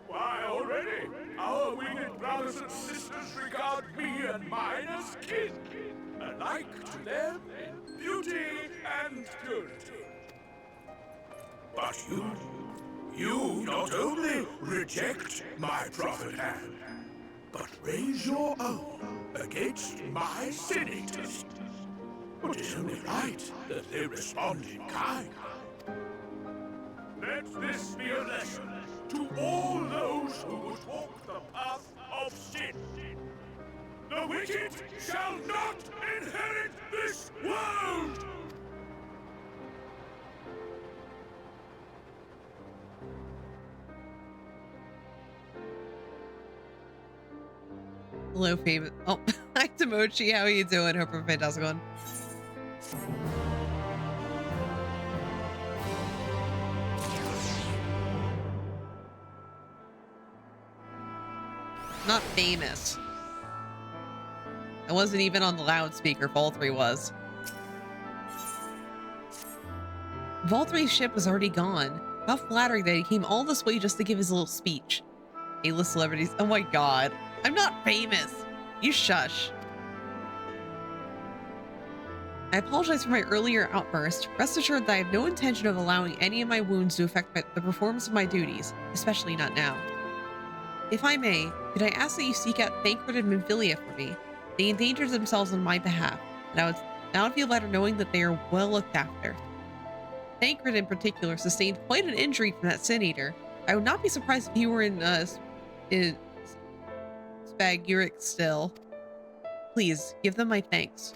Why, already, our winged brothers and sisters regard me and mine as kin, alike to them in beauty and purity. But you not only reject my prophet hand, but raise your own against my sin-eaters. It is only right that they respond in kind. Let this be a lesson to all those who would walk the path of sin. The wicked shall not inherit this world! Hello, famous. Oh, hi, Tomochi. How are you doing? Hope you're fantastic one. Not famous. I wasn't even on the loudspeaker. Valtteri was. Valtteri's ship was already gone. How flattering that he came all this way just to give his little speech. A-list celebrities. Oh my god. I'm not famous. You shush. I apologize for my earlier outburst. Rest assured that I have no intention of allowing any of my wounds to affect the performance of my duties, especially not now. If I may, could I ask that you seek out Thancred and Minfilia for me? They endangered themselves on my behalf, and I would feel better knowing that they are well looked after. Thancred in particular sustained quite an injury from that Sin-Eater. I would not be surprised if he were in Spaguric still. Please, give them my thanks.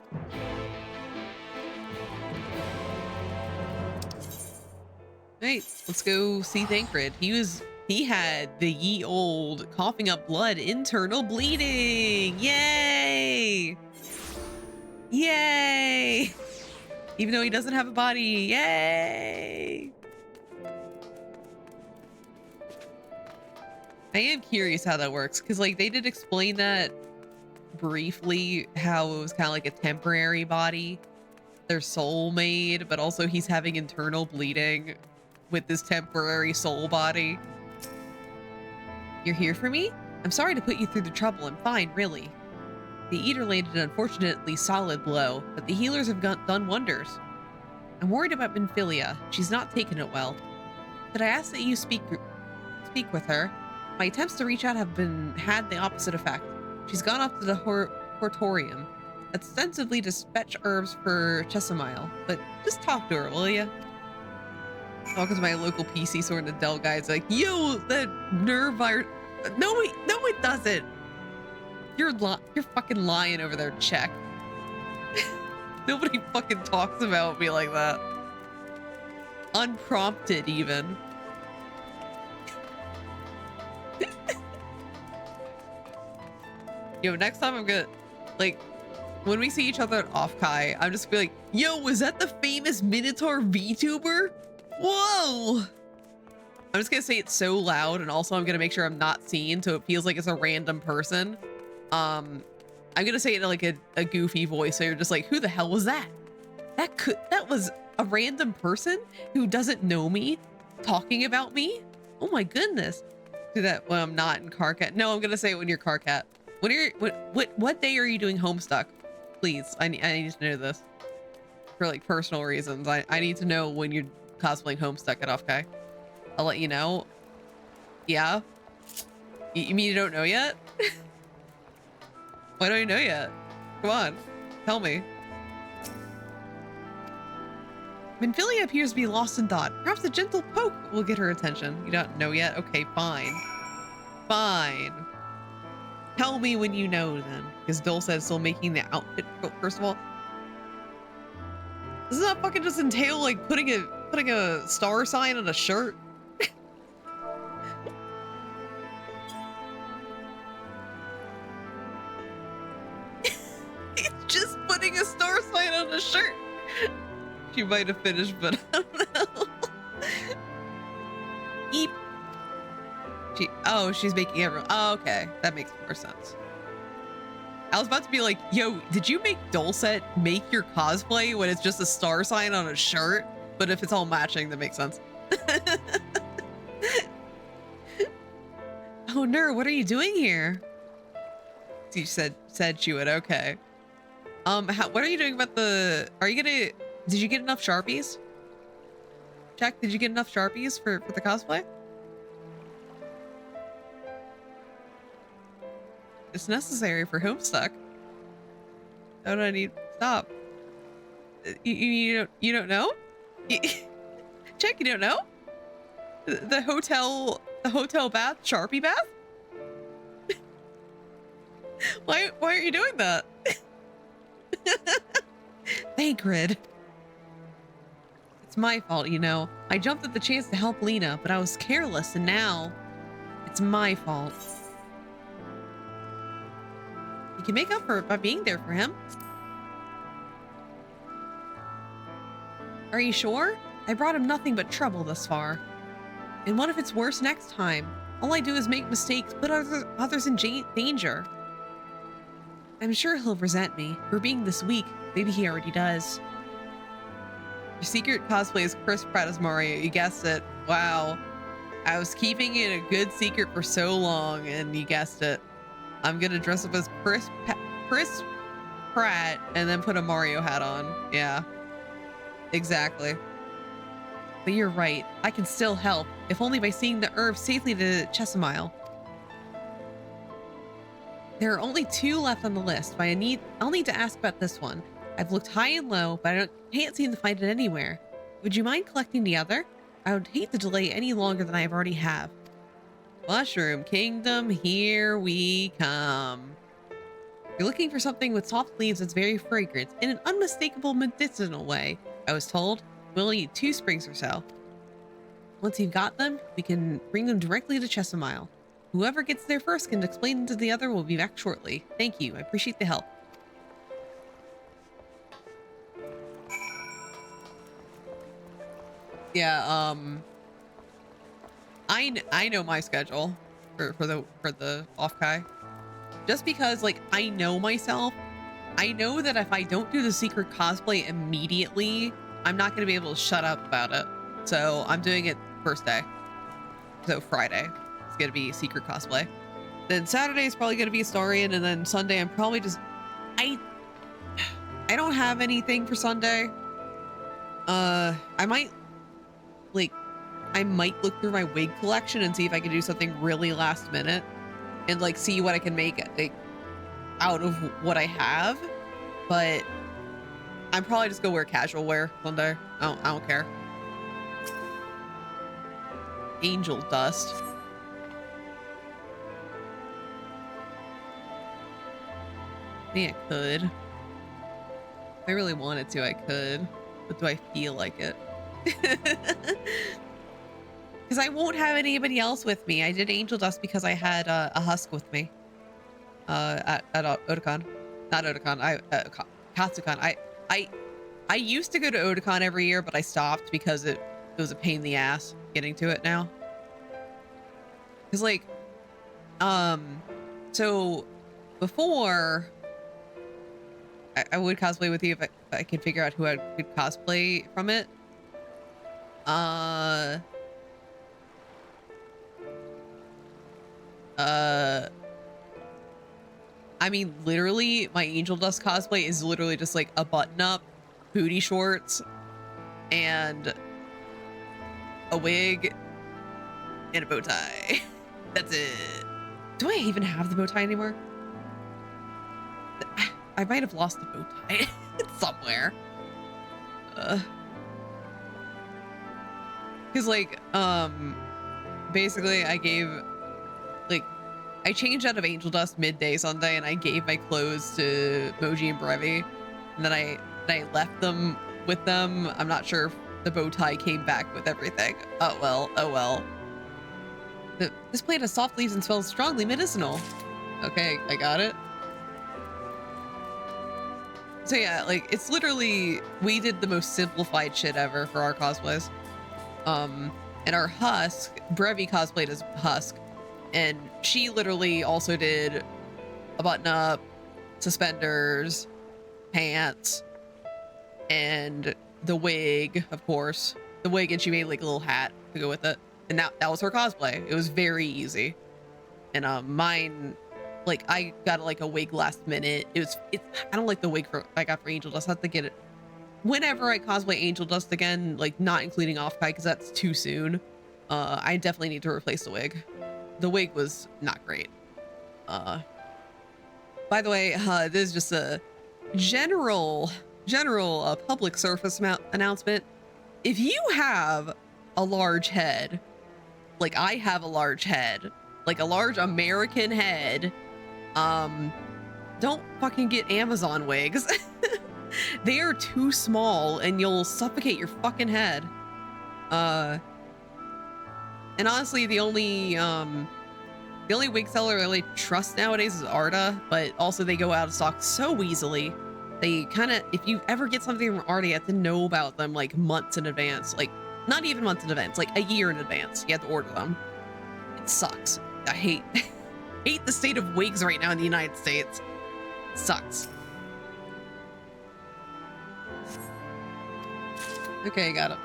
Right, let's go see Thancred. He had the ye old coughing up blood internal bleeding. Yay! Yay! Even though he doesn't have a body. Yay! I am curious how that works, because like they did explain that briefly, how it was kind of like a temporary body their soul made, but also he's having internal bleeding with this temporary soul body. You're here for me? I'm sorry to put you through the trouble. I'm fine, really. The eater landed an unfortunately solid blow, but the healers have done wonders. I'm worried about Minfilia. She's not taken it well. Could I ask that you speak with her? My attempts to reach out have had the opposite effect. She's gone off to the Hortorium, ostensibly to fetch herbs for Chesamile, but just talk to her, will ya? Oh, because my local PC Sword and Adele guy's like, yo, that nerve virus. No, it doesn't. You're fucking lying over there, check. Nobody fucking talks about me like that. Unprompted, even. Yo, next time I'm gonna, like, when we see each other at Offkai, I'm just gonna be like, yo, was that the famous Minotaur VTuber? Whoa! I'm just gonna say it so loud, and also I'm gonna make sure I'm not seen, so it feels like it's a random person. I'm gonna say it in like a goofy voice, so you're just like, who the hell was that? That was a random person who doesn't know me talking about me? Oh my goodness. Do that when I'm not in Carcat. No, I'm gonna say it when you're Carcat. When you're what day are you doing Homestuck? Please, I need to know this for like personal reasons. I need to know when you're cosplaying Homestuck at Offkai. I'll let you know. Yeah. You mean you don't know yet? Why don't you know yet? Come on, tell me. Minfilia appears to be lost in thought. Perhaps a gentle poke will get her attention. You don't know yet? Okay, fine. Fine. Tell me when you know then. Because Dole said still making the outfit, first of all. Doesn't that fucking just entail like putting a star sign on a shirt? It's just putting a star sign on a shirt. She might have finished, but I don't know. Eep. She's making everyone. Oh, okay. That makes more sense. I was about to be like, yo, did you make Dulcet make your cosplay when it's just a star sign on a shirt? But if it's all matching, that makes sense. Oh, Nur, what are you doing here? She said she would. Okay. What are you doing about the? Did you get enough Sharpies? Check. Did you get enough Sharpies for the cosplay? It's necessary for Homestuck. Oh, do I need? Stop. You don't know? Check. You don't know? The hotel bath, Sharpie bath. Why aren't you doing that? Thancred. It's my fault, you know. I jumped at the chance to help Lena, but I was careless, and now it's my fault. You can make up for it by being there for him. Are you sure? I brought him nothing but trouble thus far. And what if it's worse next time? All I do is make mistakes, put others in danger. I'm sure he'll resent me for being this weak. Maybe he already does. Your secret cosplay is Chris Pratt as Mario. You guessed it. Wow. I was keeping it a good secret for so long, and you guessed it. I'm gonna dress up as Chris Pratt and then put a Mario hat on. Yeah. Exactly. But you're right. I can still help, if only by seeing the herb safely to Chesamile. There are only 2 left on the list, but I'll need to ask about this one. I've looked high and low, but I can't seem to find it anywhere. Would you mind collecting the other? I would hate to delay any longer than I already have. Mushroom Kingdom, here we come. You're looking for something with soft leaves that's very fragrant in an unmistakable medicinal way, I was told. We'll eat 2 sprigs or so. Once you've got them, we can bring them directly to Chesamile. Whoever gets there first can explain them to the other. We'll be back shortly. Thank you. I appreciate the help. Yeah, I know my schedule. for the off-kai. Just because, like, I know myself. I know that if I don't do the secret cosplay immediately, I'm not going to be able to shut up about it. So I'm doing it first day. So Friday, it's going to be secret cosplay. Then Saturday is probably going to be Astarian, and then Sunday I'm probably just... I don't have anything for Sunday. I might look through my wig collection and see if I can do something really last minute and like see what I can make like out of what I have. But I'm probably just gonna wear casual wear Sunday. I don't care. Angel dust. Yeah, I could. If I really wanted to, I could. But do I feel like it? Because I won't have anybody else with me. I did Angel Dust because I had a Husk with me. At Otakon. Not Otakon. Katsucon. I used to go to Otakon every year, but I stopped because it was a pain in the ass getting to it now. Because like, so before I would cosplay with you if I could figure out who I could cosplay from it. I mean, literally, my Angel Dust cosplay is literally just like a button-up, booty shorts, and a wig, and a bow tie. That's it. Do I even have the bow tie anymore? I might have lost the bow tie somewhere. Because like, basically I gave, like, I changed out of Angel Dust midday Sunday and I gave my clothes to Moji and Brevi, and then I left them with them. I'm not sure if the bow tie came back with everything. Oh well. This plant has soft leaves and smells strongly medicinal. Okay, I got it. So yeah, like, it's literally, we did the most simplified shit ever for our cosplays. And our Husk, Brevi cosplayed as Husk, and she literally also did a button-up, suspenders, pants, and the wig, of course. The wig, and she made like a little hat to go with it. And that was her cosplay. It was very easy. And mine, like, I got like a wig last minute. I don't like the wig I got for Angel Dust. I have to get it whenever I cosplay Angel Dust again, like not including off-kai because that's too soon. I definitely need to replace the wig. The wig was not great. By the way, this is just a general public service announcement. If you have a large head, like I have a large head, like a large American head, don't fucking get Amazon wigs. They are too small and you'll suffocate your fucking head. And honestly, the only wig seller I really trust nowadays is Arda, but also they go out of stock so easily. They kind of, if you ever get something from Arda, you have to know about them like months in advance. Like, not even months in advance, like a year in advance. You have to order them. It sucks. I hate the state of wigs right now in the United States. It sucks. Okay, got it.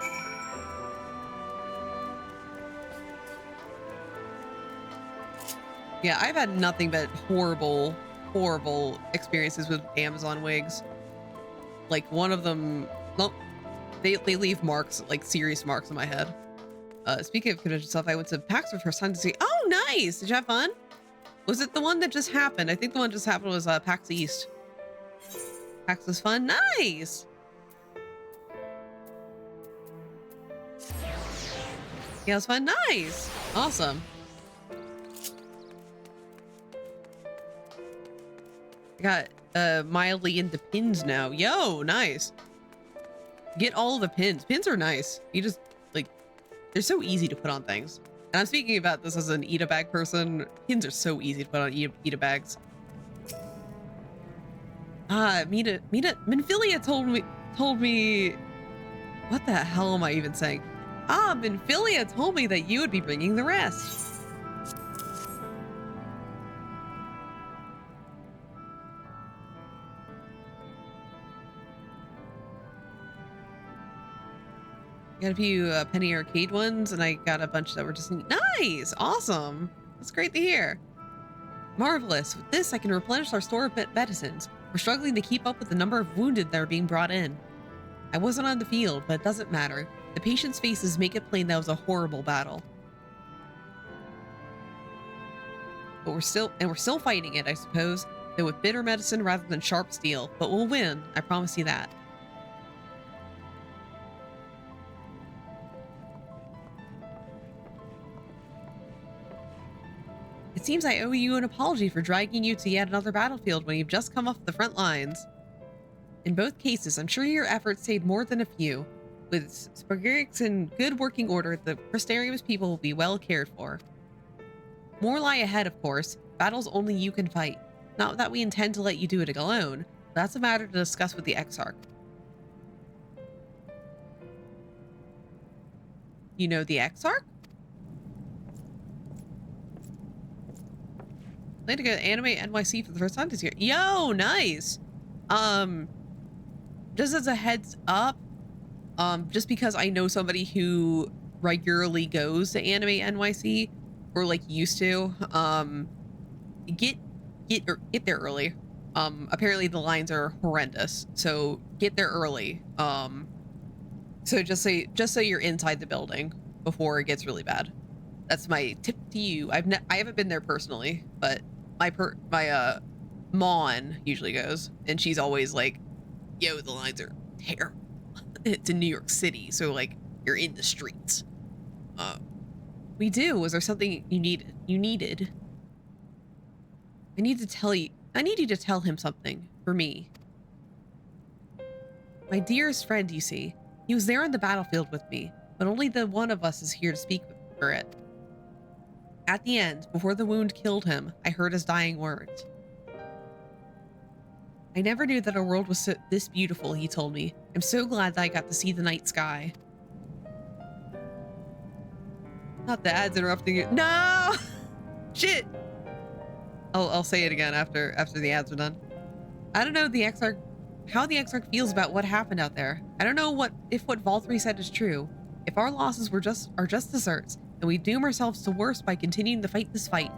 Yeah, I've had nothing but horrible experiences with Amazon wigs. Like one of them, nope, they leave marks, like serious marks on my head. Speaking of convention stuff, I went to PAX for the first time to see. Oh, nice! Did you have fun? Was it the one that just happened? I think the one just happened was PAX East. PAX was fun. Nice. Yeah, it was fun. Nice. Awesome. I got mildly into pins now. Yo, nice. Get all the pins. Pins are nice. You just, like, they're so easy to put on things. And I'm speaking about this as an Ida bag person. Pins are so easy to put on Ida bags. Minfilia told me, what the hell am I even saying? Minfilia told me that you would be bringing the rest. Got a few penny arcade ones, and I got a bunch that were just nice. Awesome. That's great to hear. Marvelous. With this, I can replenish our store of medicines. We're struggling to keep up with the number of wounded that are being brought in. I wasn't on the field, but it doesn't matter. The patients' faces make it plain that was a horrible battle. But we're still fighting it, I suppose, though with bitter medicine rather than sharp steel. But we'll win, I promise you that. It seems I owe you an apology for dragging you to yet another battlefield when you've just come off the front lines. In both cases, I'm sure your efforts saved more than a few. With Spagirics in good working order, the Crystarium's people will be well cared for. More lie ahead, of course. Battles only you can fight. Not that we intend to let you do it alone. That's a matter to discuss with the Exarch. You know the Exarch? Plan to go to Anime NYC for the first time this year. Yo, nice. Just as a heads up, just because I know somebody who regularly goes to Anime NYC, or like used to, get there early. Apparently the lines are horrendous, so get there early. So just so you're inside the building before it gets really bad. That's my tip to you. I haven't been there personally, but my Mon usually goes, and she's always like, yo, the lines are terrible. It's in New York City, so like you're in the streets. We do. Was there something you needed? I need you to tell him something for me. My dearest friend, you see, he was there on the battlefield with me, but only the one of us is here to speak for it. At the end, before the wound killed him, I heard his dying words. I never knew that our world was this beautiful, he told me. I'm so glad that I got to see the night sky. Not the ads interrupting you. No! Shit! I'll say it again after the ads are done. I don't know how the Exarch feels about what happened out there. I don't know if what Valtteri said is true. If our losses are just deserts, and we doom ourselves to worse by continuing to fight this fight.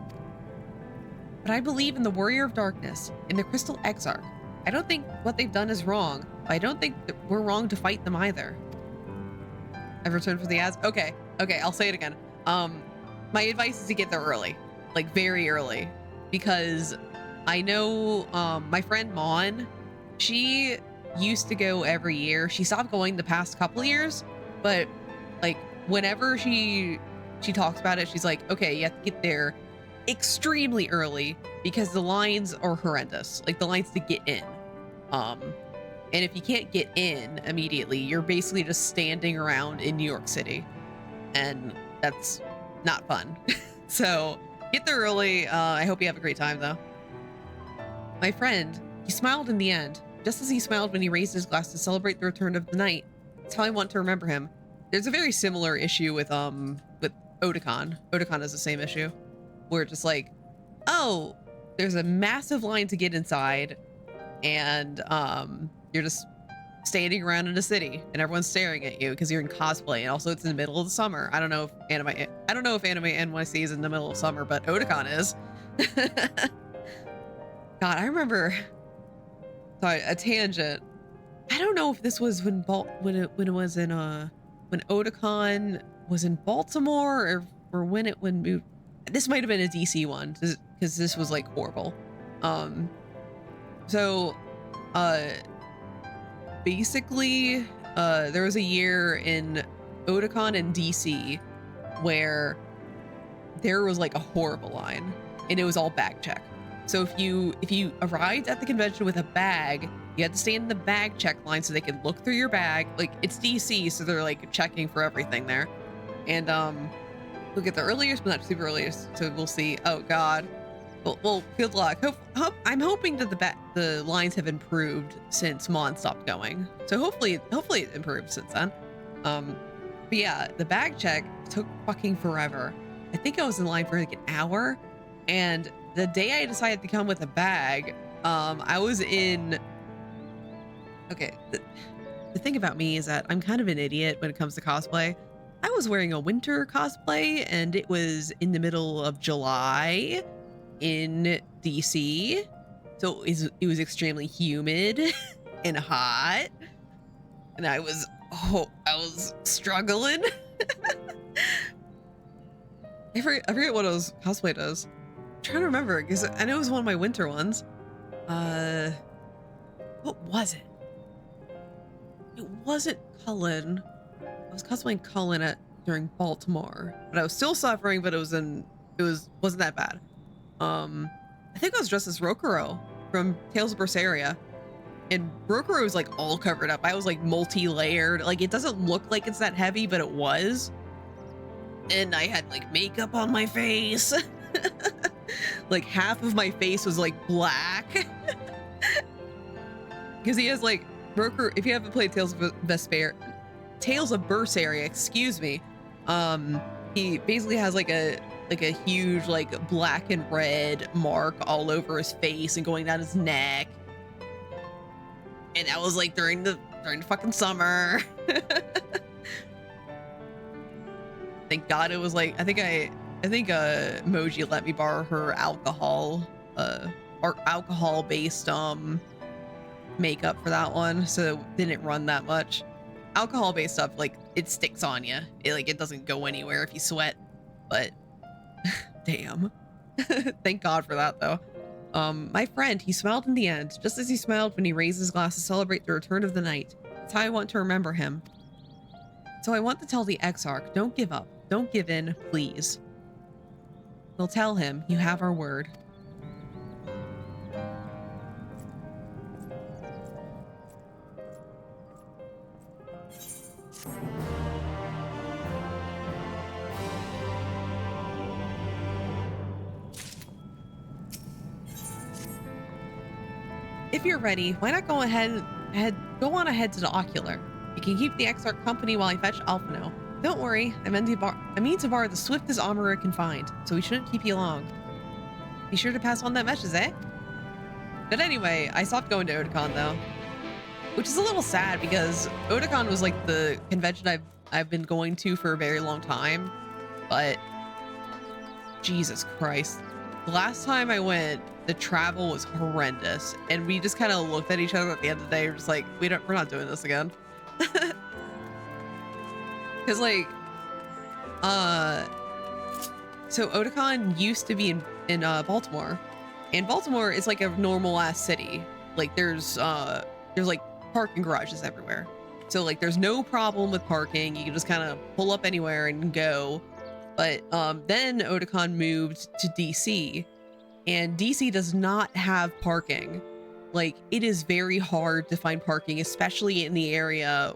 But I believe in the Warrior of Darkness, in the Crystal Exarch. I don't think what they've done is wrong, but I don't think that we're wrong to fight them either. I've returned for the ads. Okay, I'll say it again. My advice is to get there early, like very early, because I know my friend Mon, she used to go every year. She stopped going the past couple years, but like whenever she talks about it, she's like, okay, you have to get there extremely early because the lines are horrendous, like the lines to get in. And if you can't get in immediately, you're basically just standing around in New York City, and that's not fun. So get there early. I hope you have a great time though. My friend, he smiled in the end, just as he smiled when he raised his glass to celebrate the return of the night. That's how I want to remember him. There's a very similar issue with Otakon. Otakon has the same issue, where it's just like, oh, there's a massive line to get inside, and you're just standing around in a city, and everyone's staring at you because you're in cosplay, and also it's in the middle of the summer. I don't know if Anime NYC is in the middle of summer, but Otakon is. God, I remember. Sorry, a tangent. I don't know if this was when Otakon was in Baltimore or when it moved. This might have been a DC one because this was like horrible. Basically, there was a year in Otakon and DC where there was like a horrible line, and it was all bag check. So if you arrived at the convention with a bag, you had to stand in the bag check line so they could look through your bag. Like, it's DC, so they're like checking for everything there. And we'll get the earliest, but not super earliest. So we'll see. Oh God. Well, good luck. I'm hoping that the lines have improved since Mon stopped going. So hopefully it improved since then. But yeah, the bag check took fucking forever. I think I was in line for like an hour, and the day I decided to come with a bag, I was in. Okay, the thing about me is that I'm kind of an idiot when it comes to cosplay. I was wearing a winter cosplay and it was in the middle of July in DC. So it was extremely humid and hot. And I was struggling. I forget what those cosplay does. I'm trying to remember because I know it was one of my winter ones. What was it? It wasn't Cullen. I was cosplaying Cullen during Baltimore, but I was still suffering, but wasn't that bad. I think I was dressed as Rokuro from Tales of Berseria. And Rokuro was like all covered up. I was like multi-layered. Like it doesn't look like it's that heavy, but it was. And I had like makeup on my face. Like half of my face was like black. Because he has like Rokuro, if you haven't played Tales of Berseria, excuse me. He basically has like a huge like black and red mark all over his face and going down his neck. And that was like during the fucking summer. Thank God it was like I think Moji let me borrow her alcohol based makeup for that one, so it didn't run that much. Alcohol based stuff, like it sticks on you. It doesn't go anywhere if you sweat. But damn. Thank God for that though. My friend, he smiled in the end, just as he smiled when he raised his glass to celebrate the return of the night. That's how I want to remember him. So I want to tell the Exarch, don't give up. Don't give in, please. We'll tell him, you have our word. If you're ready, why not go on ahead to the Ocular. You can keep the Exarch company while I fetch Alphino. Don't worry, I mean to borrow the swiftest armorer I can find, so we shouldn't keep you long. Be sure to pass on that message, eh? But anyway, I stopped going to Otakon though, which is a little sad because Otakon was like the convention I've been going to for a very long time, but Jesus Christ, the last time I went, the travel was horrendous, and we just kind of looked at each other at the end of the day. We're just like, we're not doing this again. Because like, so Otakon used to be in Baltimore, and Baltimore is like a normal ass city. Like there's like parking garages everywhere, so like there's no problem with parking. You can just kind of pull up anywhere and go. But then Otakon moved to DC, and DC does not have parking. Like it is very hard to find parking, especially in the area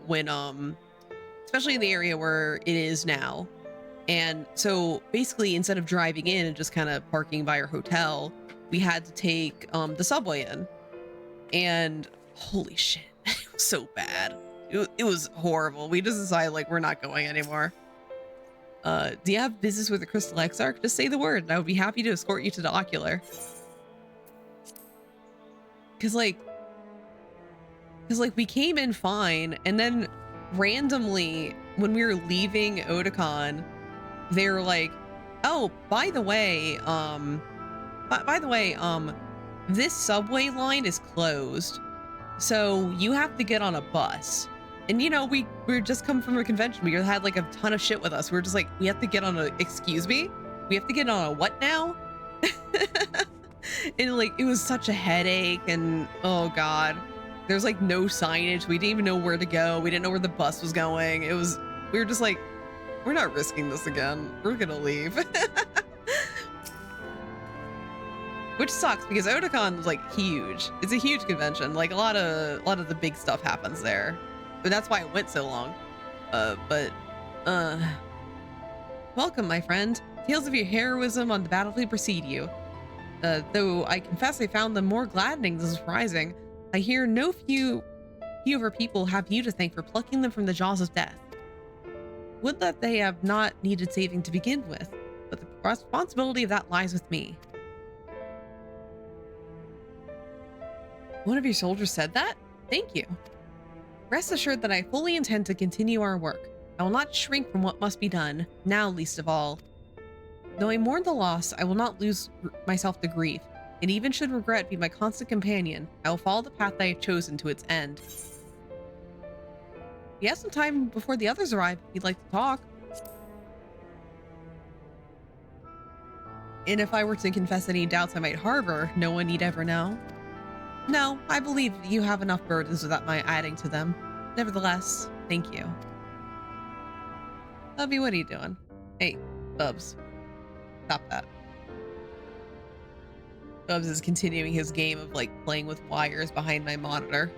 especially in the area where it is now. And so basically, instead of driving in and just kind of parking by our hotel, we had to take the subway in. And holy shit, it was so bad. It was horrible. We just decided like we're not going anymore. Do you have business with the Crystal Exarch? Just say the word and I would be happy to escort you to the Ocular. Cause like we came in fine, and then randomly when we were leaving Otakon, they were like, oh, by the way, this subway line is closed, so you have to get on a bus. And you know, we're just come from a convention. We had like a ton of shit with us. We were just like, we have to get on excuse me? We have to get on a what now? And like, it was such a headache, and oh God, there's like no signage. We didn't even know where to go. We didn't know where the bus was going. We were just like, we're not risking this again. We're gonna leave. Which sucks because Otakon is like huge. It's a huge convention. Like a lot of the big stuff happens there. But that's why it went so long. Welcome, my friend. Tales of your heroism on the battlefield precede you. Though I confess I found them more gladdening than surprising. I hear few of our people have you to thank for plucking them from the jaws of death. Would that they have not needed saving to begin with, but the responsibility of that lies with me. One of your soldiers said that? Thank you. Rest assured that I fully intend to continue our work. I will not shrink from what must be done, now least of all. Though I mourn the loss, I will not lose myself to grief, and even should regret be my constant companion, I will follow the path I have chosen to its end. He has some time before the others arrive if you'd like to talk. And if I were to confess any doubts I might harbor, no one need ever know. No, I believe you have enough burdens without my adding to them. Nevertheless, thank you. Bubby, what are you doing? Hey, Bubs. Stop that. Bubs is continuing his game of like playing with wires behind my monitor.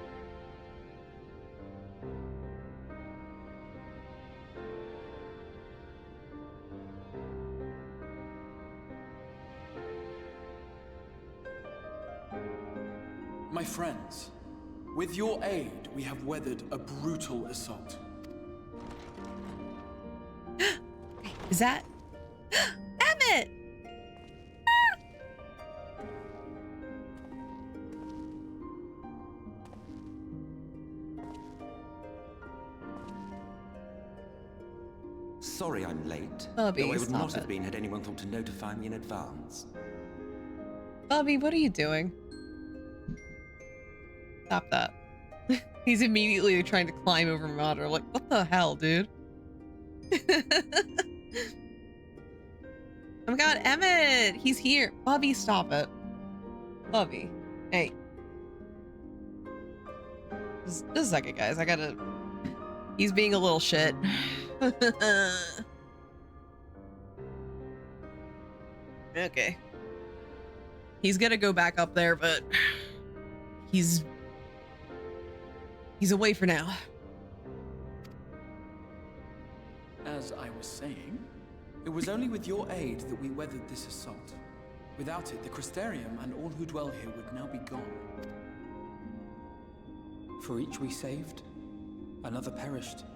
My friends, with your aid, we have weathered a brutal assault. Is that Emmett? Sorry I'm late. Bubby, though I would stop not have it. been had anyone thought to notify me in advance. Bubby, what are you doing? Stop that. He's immediately trying to climb over my monitor. Like, what the hell, dude? Oh my god, Emmett! He's here. Bubby, stop it. Bubby. Hey. Just a second, guys. I gotta... He's being a little shit. Okay. He's gonna go back up there, but... He's away for now. As I was saying, it was only with your aid that we weathered this assault. Without it, the Crystarium and all who dwell here would now be gone. For each we saved, another perished.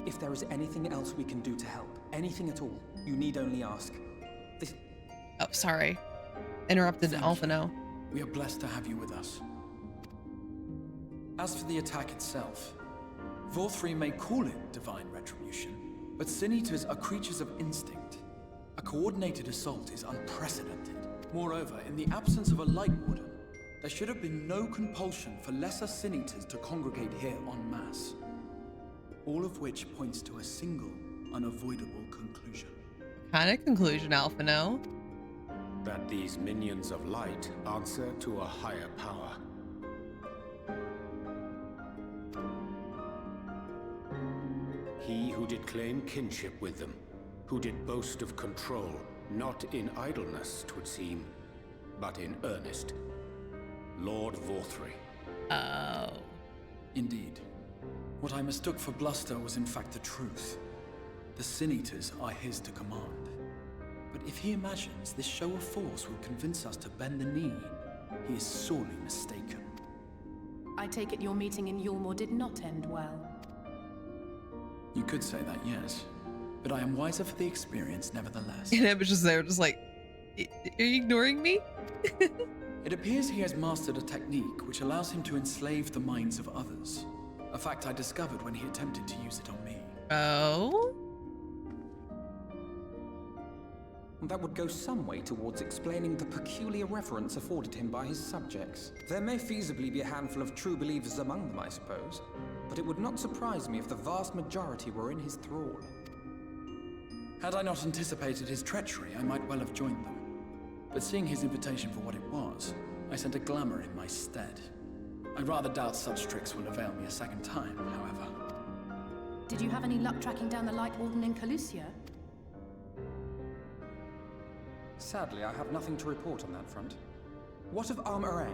If there is anything else we can do to help, anything at all, you need only ask. This... Oh, sorry. Interrupted Alphino. We are blessed to have you with us. As for the attack itself, Vorthri may call it divine retribution, but Sin Eaters are creatures of instinct. A coordinated assault is unprecedented. Moreover, in the absence of a Light Warden, there should have been no compulsion for lesser Sin Eaters to congregate here en masse. All of which points to a single, unavoidable conclusion. What kind of conclusion, Alphino? That these minions of light answer to a higher power. He who did claim kinship with them, who did boast of control, not in idleness, 'twould seem, but in earnest. Lord Vorthri. Oh. Indeed. What I mistook for bluster was in fact the truth. The Sin Eaters are his to command. But if he imagines this show of force will convince us to bend the knee, he is sorely mistaken. I take it your meeting in Yulmore did not end well. You could say that, yes. But I am wiser for the experience nevertheless. And I was just there, just like, are you ignoring me? It appears he has mastered a technique which allows him to enslave the minds of others. A fact I discovered when he attempted to use it on me. Oh? That would go some way towards explaining the peculiar reverence afforded him by his subjects. There may feasibly be a handful of true believers among them, I suppose, but it would not surprise me if the vast majority were in his thrall. Had I not anticipated his treachery, I might well have joined them. But seeing his invitation for what it was, I sent a glamour in my stead. I rather doubt such tricks will avail me a second time, however. Did you have any luck tracking down the Light Warden in Calusia? Sadly, I have nothing to report on that front. What of Armorang?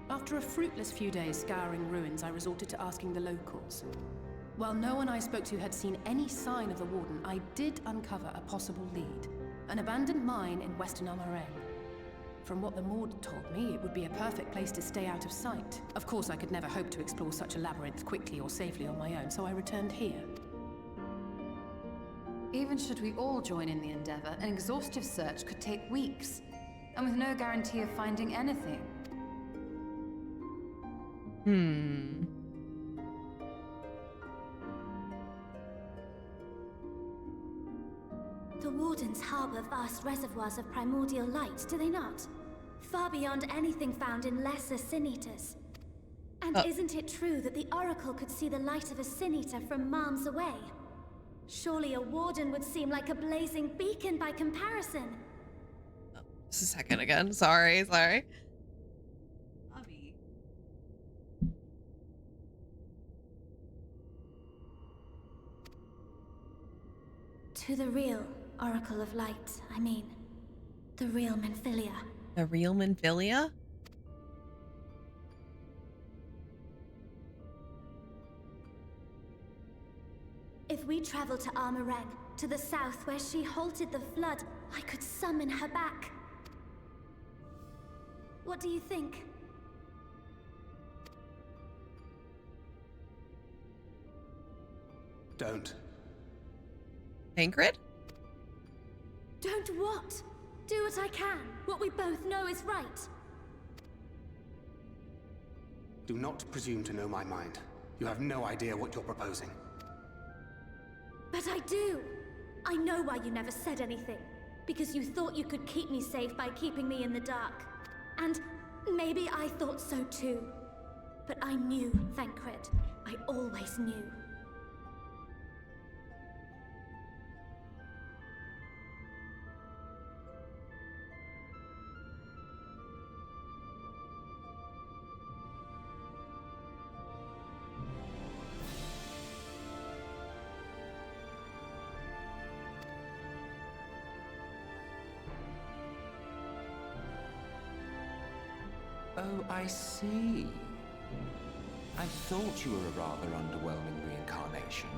After a fruitless few days scouring ruins, I resorted to asking the locals. While no one I spoke to had seen any sign of the Warden, I did uncover a possible lead. An abandoned mine in western Armorang. From what the Maud told me, it would be a perfect place to stay out of sight. Of course, I could never hope to explore such a labyrinth quickly or safely on my own, so I returned here. Even should we all join in the endeavor, an exhaustive search could take weeks, and with no guarantee of finding anything. The Wardens harbor vast reservoirs of primordial light, do they not? Far beyond anything found in lesser sin-eaters. And isn't it true that the Oracle could see the light of a sin-eater from miles away? Surely a Warden would seem like a blazing beacon by comparison. Just a second again. Sorry. To the real Oracle of Light, I mean. The real Menphilia. The real Menphilia? If we travel to Armoreng, to the south where she halted the flood, I could summon her back. What do you think? Don't. Tancred? Don't what? Do what I can. What we both know is right. Do not presume to know my mind. You have no idea what you're proposing. But I do! I know why you never said anything. Because you thought you could keep me safe by keeping me in the dark. And maybe I thought so too. But I knew, Tancred. I always knew. Oh, I see. I thought you were a rather underwhelming reincarnation,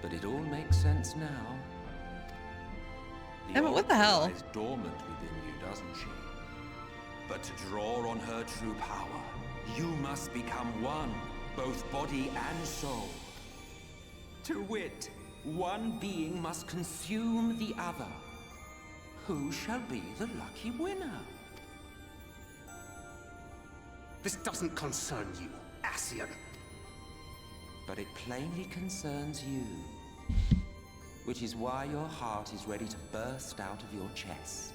but it all makes sense now. Emma, what the hell? Lies dormant within you, doesn't she? But to draw on her true power, you must become one, both body and soul. To wit, one being must consume the other. Who shall be the lucky winner? This doesn't concern you, Ascian. But it plainly concerns you. Which is why your heart is ready to burst out of your chest.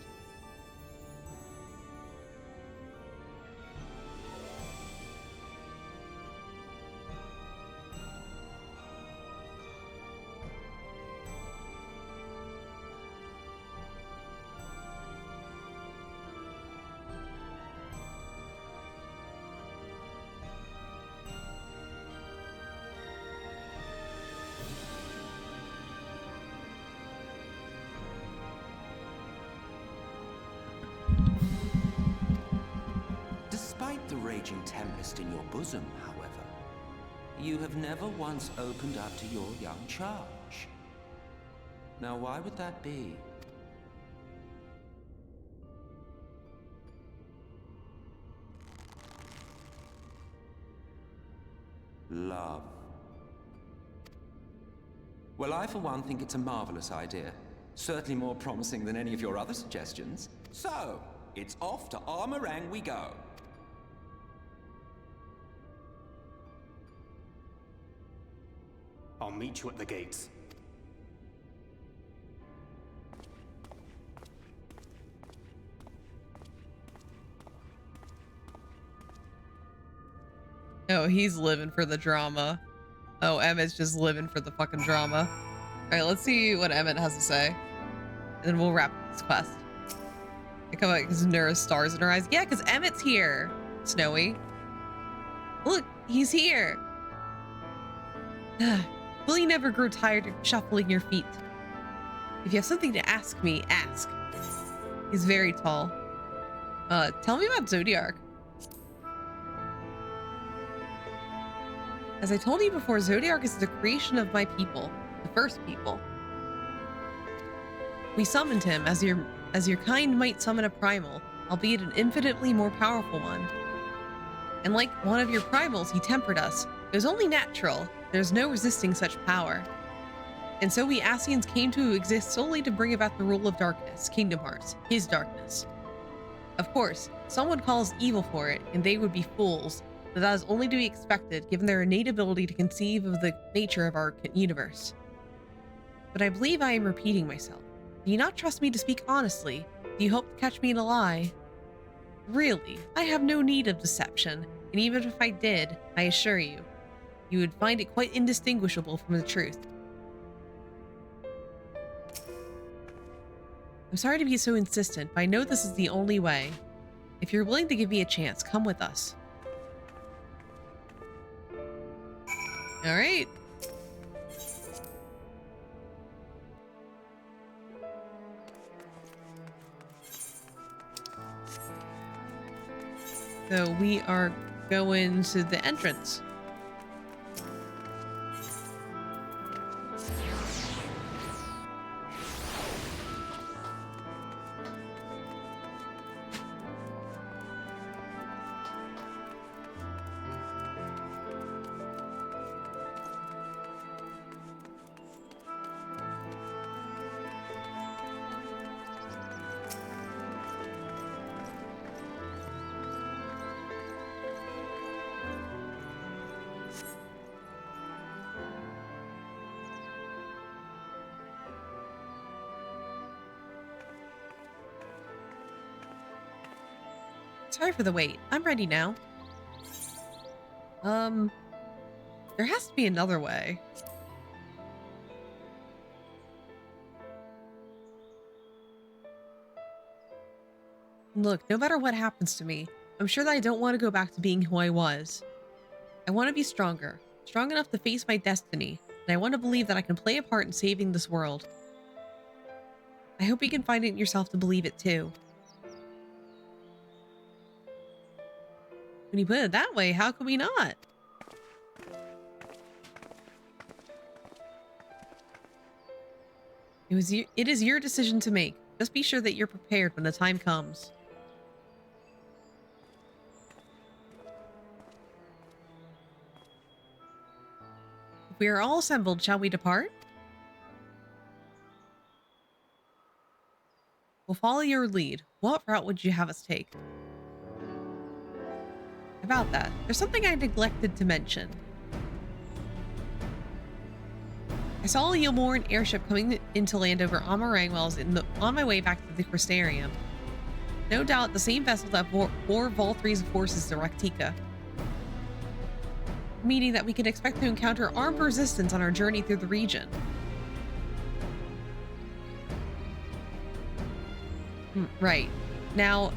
Despite the raging tempest in your bosom, however, you have never once opened up to your young charge. Now, why would that be? Love. Well, I for one think it's a marvelous idea. Certainly more promising than any of your other suggestions. So, it's off to Armoreng we go. I'll meet you at the gates. Oh, he's living for the drama. Oh, Emmett's just living for the fucking drama. All right, let's see what Emmett has to say. And then we'll wrap up this quest. I come out because Nura's stars in her eyes. Yeah, because Emmett's here, Snowy. Look, he's here. Will you never grow tired of shuffling your feet? If you have something to ask me, ask. He's very tall. Tell me about Zodiark. As I told you before, Zodiark is the creation of my people, the first people. We summoned him as your kind might summon a primal, albeit an infinitely more powerful one. And like one of your primals, he tempered us. It was only natural. There's no resisting such power. And so we Ascians came to exist solely to bring about the rule of darkness, Kingdom Hearts, his darkness. Of course, someone calls evil for it, and they would be fools. but that is only to be expected given their innate ability to conceive of the nature of our universe. But I believe I am repeating myself. Do you not trust me to speak honestly? Do you hope to catch me in a lie? Really, I have no need of deception, and even if I did, I assure you, you would find it quite indistinguishable from the truth. I'm sorry to be so insistent, but I know this is the only way. If you're willing to give me a chance, come with us. All right. So we are going to the entrance. Sorry for the wait. I'm ready now. There has to be another way. Look, no matter what happens to me, I'm sure that I don't want to go back to being who I was. I want to be stronger, strong enough to face my destiny, and I want to believe that I can play a part in saving this world. I hope you can find it in yourself to believe it too. When you put it that way, how could we not? It is your decision to make. Just be sure that you're prepared when the time comes. If we are all assembled, shall we depart? We'll follow your lead. What route would you have us take? About that, there's something I neglected to mention. I saw a Yulmoran airship coming into land over Amarang while I was on my way back to the Crystarium. No doubt the same vessel that bore Volthri's forces to Raktika. Meaning that we can expect to encounter armed resistance on our journey through the region. Right. Now,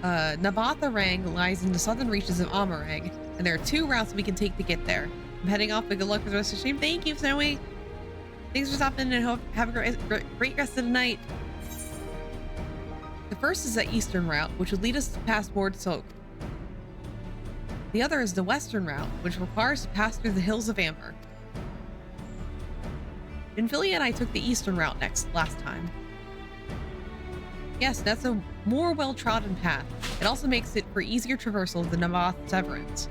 Navatharang lies in the southern reaches of Amarang, and there are 2 routes we can take to get there. I'm heading off, but good luck with the rest of the stream. Thank you, Snowy. Thanks for stopping and have a great rest of the night. The first is the eastern route, which would lead us past Mord Sok. The other is the western route, which requires to pass through the Hills of Amber. Vinfilia and I took the eastern route last time. Yes, that's a more well-trodden path. It also makes it for easier traversal of the Navath Severance.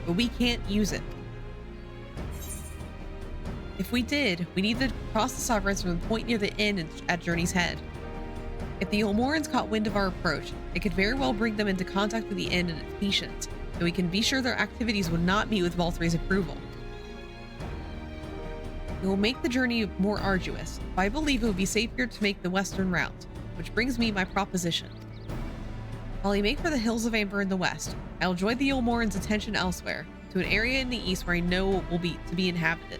But we can't use it. If we did, we need to cross the Severance from the point near the inn at Journey's Head. If the Yulmorans caught wind of our approach, it could very well bring them into contact with the inn and its patients, and we can be sure their activities would not meet with Volthri's approval. It will make the journey more arduous, but I believe it would be safer to make the western route, which brings me my proposition. While I make for the Hills of Amber in the west, I will join the Yulmorans' attention elsewhere, to an area in the east where I know will be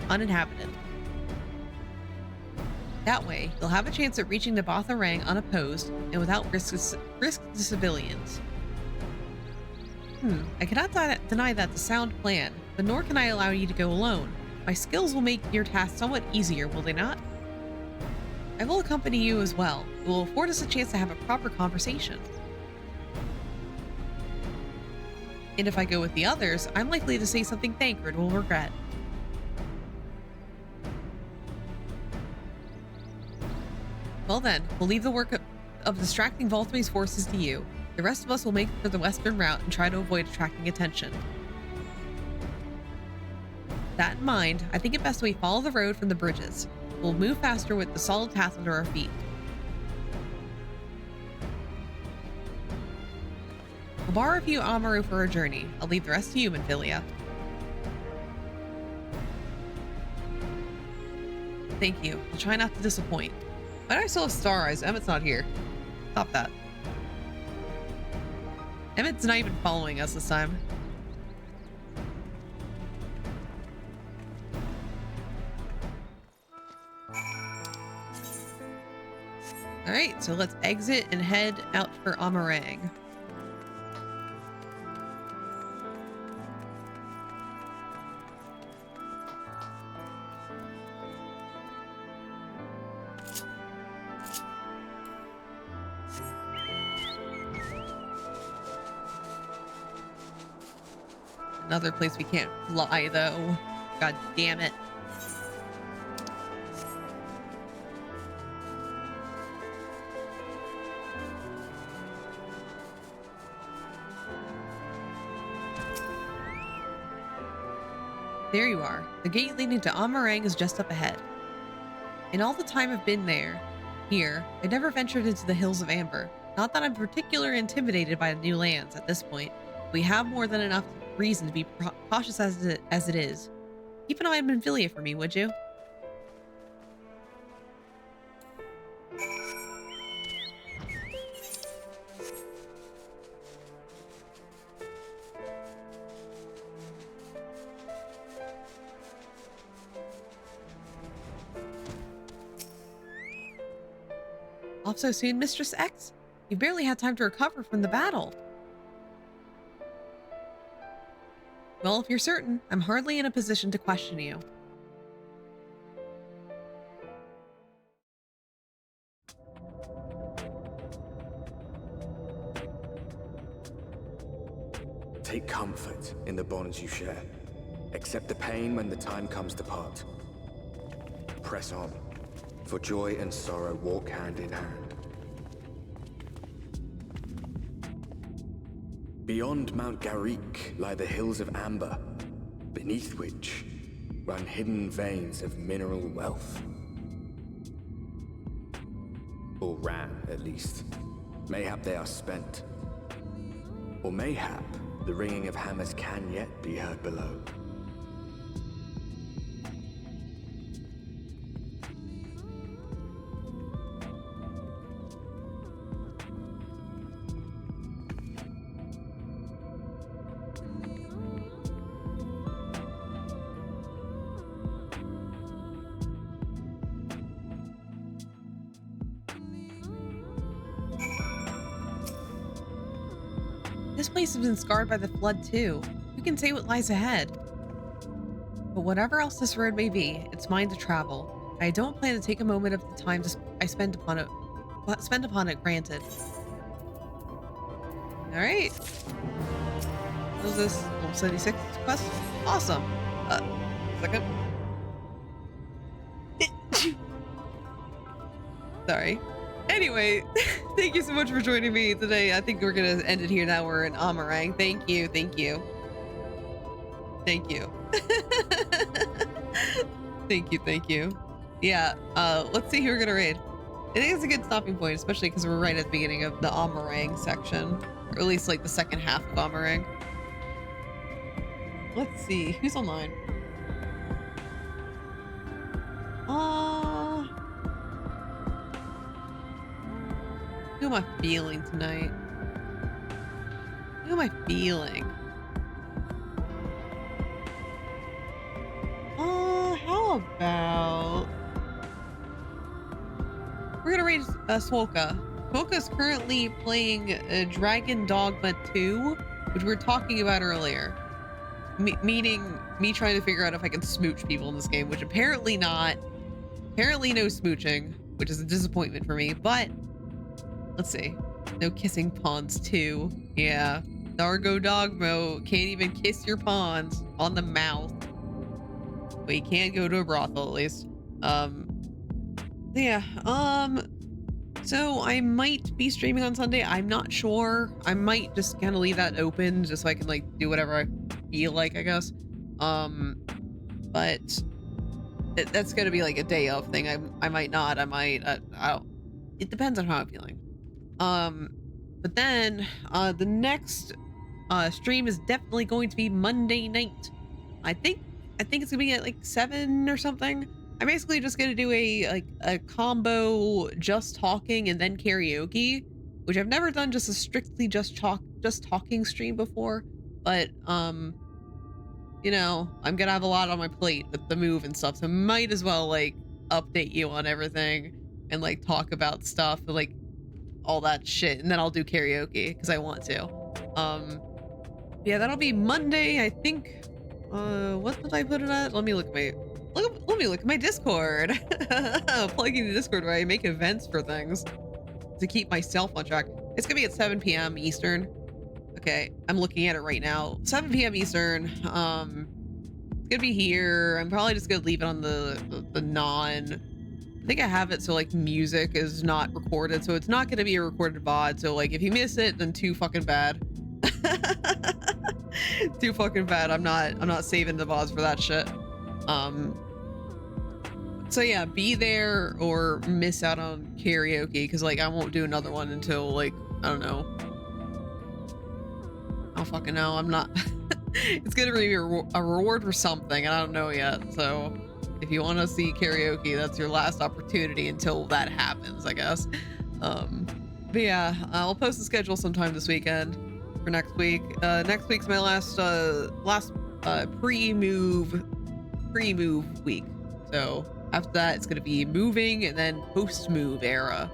uninhabited. That way, you'll have a chance at reaching the Navatharang unopposed and without risk to civilians. I cannot deny that's a sound plan, but nor can I allow you to go alone. My skills will make your task somewhat easier, will they not? I will accompany you as well. It will afford us a chance to have a proper conversation. And if I go with the others, I'm likely to say something Thancred will regret. Well then, we'll leave the work of distracting Volthri's forces to you. The rest of us will make for the western route and try to avoid attracting attention. That in mind, I think it best we follow the road from the bridges. We'll move faster with the solid path under our feet. borrow a few Amaru for a journey. I'll leave the rest to you, Manfilia. Thank you. I'll try not to disappoint. Why do I still have Star Eyes? Emmett's not here. Stop that. Emmett's not even following us this time. Alright, so let's exit and head out for Amarang. Another place we can't fly, though. God damn it. There you are. The gate leading to Amarang is just up ahead. In all the time I've been here, I never ventured into the Hills of Amber. Not that I'm particularly intimidated by the new lands at this point. We have more than enough reason to be cautious as it is. Keep an eye on Manfilia for me, would you? Off so soon, Mistress X? You barely had time to recover from the battle. Well, if you're certain, I'm hardly in a position to question you. Take comfort in the bonds you share. Accept the pain when the time comes to part. Press on, for joy and sorrow walk hand in hand. Beyond Mount Garik lie the Hills of Amber, beneath which run hidden veins of mineral wealth. Or ran, at least. Mayhap they are spent. Or mayhap the ringing of hammers can yet be heard below. This place has been scarred by the flood too. Who can say what lies ahead? But whatever else this road may be, it's mine to travel. I don't plan to take a moment of the time I spend upon it, granted. Alright. What is this? Level 76 quest? Awesome. Second. Sorry. Anyway, thank you so much for joining me today. I think we're gonna end it here now. We're in Amarang. Thank you, thank you. Thank you. Thank you. Yeah, let's see who we're gonna raid. I think it's a good stopping point, especially because we're right at the beginning of the Amarang section. Or at least like the second half of Amarang. Let's see, who's online? Who am I feeling tonight? Who am I feeling? How about... We're gonna raid Swolka. Swolka's currently playing Dragon Dogma 2, which we were talking about earlier. Meaning me trying to figure out if I can smooch people in this game, which apparently not. Apparently no smooching, which is a disappointment for me, but let's see. No kissing pawns too. Yeah. Nargo Dogmo can't even kiss your pawns on the mouth. But you can't go to a brothel at least. Yeah. So I might be streaming on Sunday. I'm not sure. I might just kind of leave that open just so I can like do whatever I feel like, I guess. But that's gonna be like a day of thing. I might not. I might. I don't. It depends on how I'm feeling. But then the next Stream is definitely going to be Monday night. I think it's gonna be at like 7 or something. I'm basically just gonna do a combo just talking and then karaoke, which I've never done just a strictly just talking stream before. But you know, I'm gonna have a lot on my plate with the move and stuff, so might as well like update you on everything and like talk about stuff and like all that shit, and then I'll do karaoke because I want to. Yeah, that'll be Monday, I think. What did I put it at? Let me look at my Discord. Plugging the Discord where I make events for things to keep myself on track. It's gonna be at 7 p.m. Eastern. Okay, I'm looking at it right now. 7 p.m. Eastern. It's gonna be here. I'm probably just gonna leave it on the non. I think I have it so like music is not recorded, so it's not gonna be a recorded VOD. So like if you miss it, then too fucking bad. Too fucking bad. I'm not saving the VODs for that shit. So yeah, be there or miss out on karaoke because like I won't do another one until like I don't know. I don't fucking know. I'm not. It's gonna be a reward for something, and I don't know yet. So if you want to see karaoke, that's your last opportunity until that happens, I guess. But yeah, I'll post the schedule sometime this weekend for next week. Next week's my last pre-move week. So after that, it's gonna be moving and then post-move era.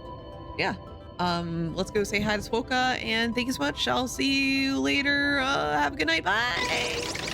Yeah. Let's go say hi to Swoka, and thank you so much. I'll see you later. Have a good night. Bye.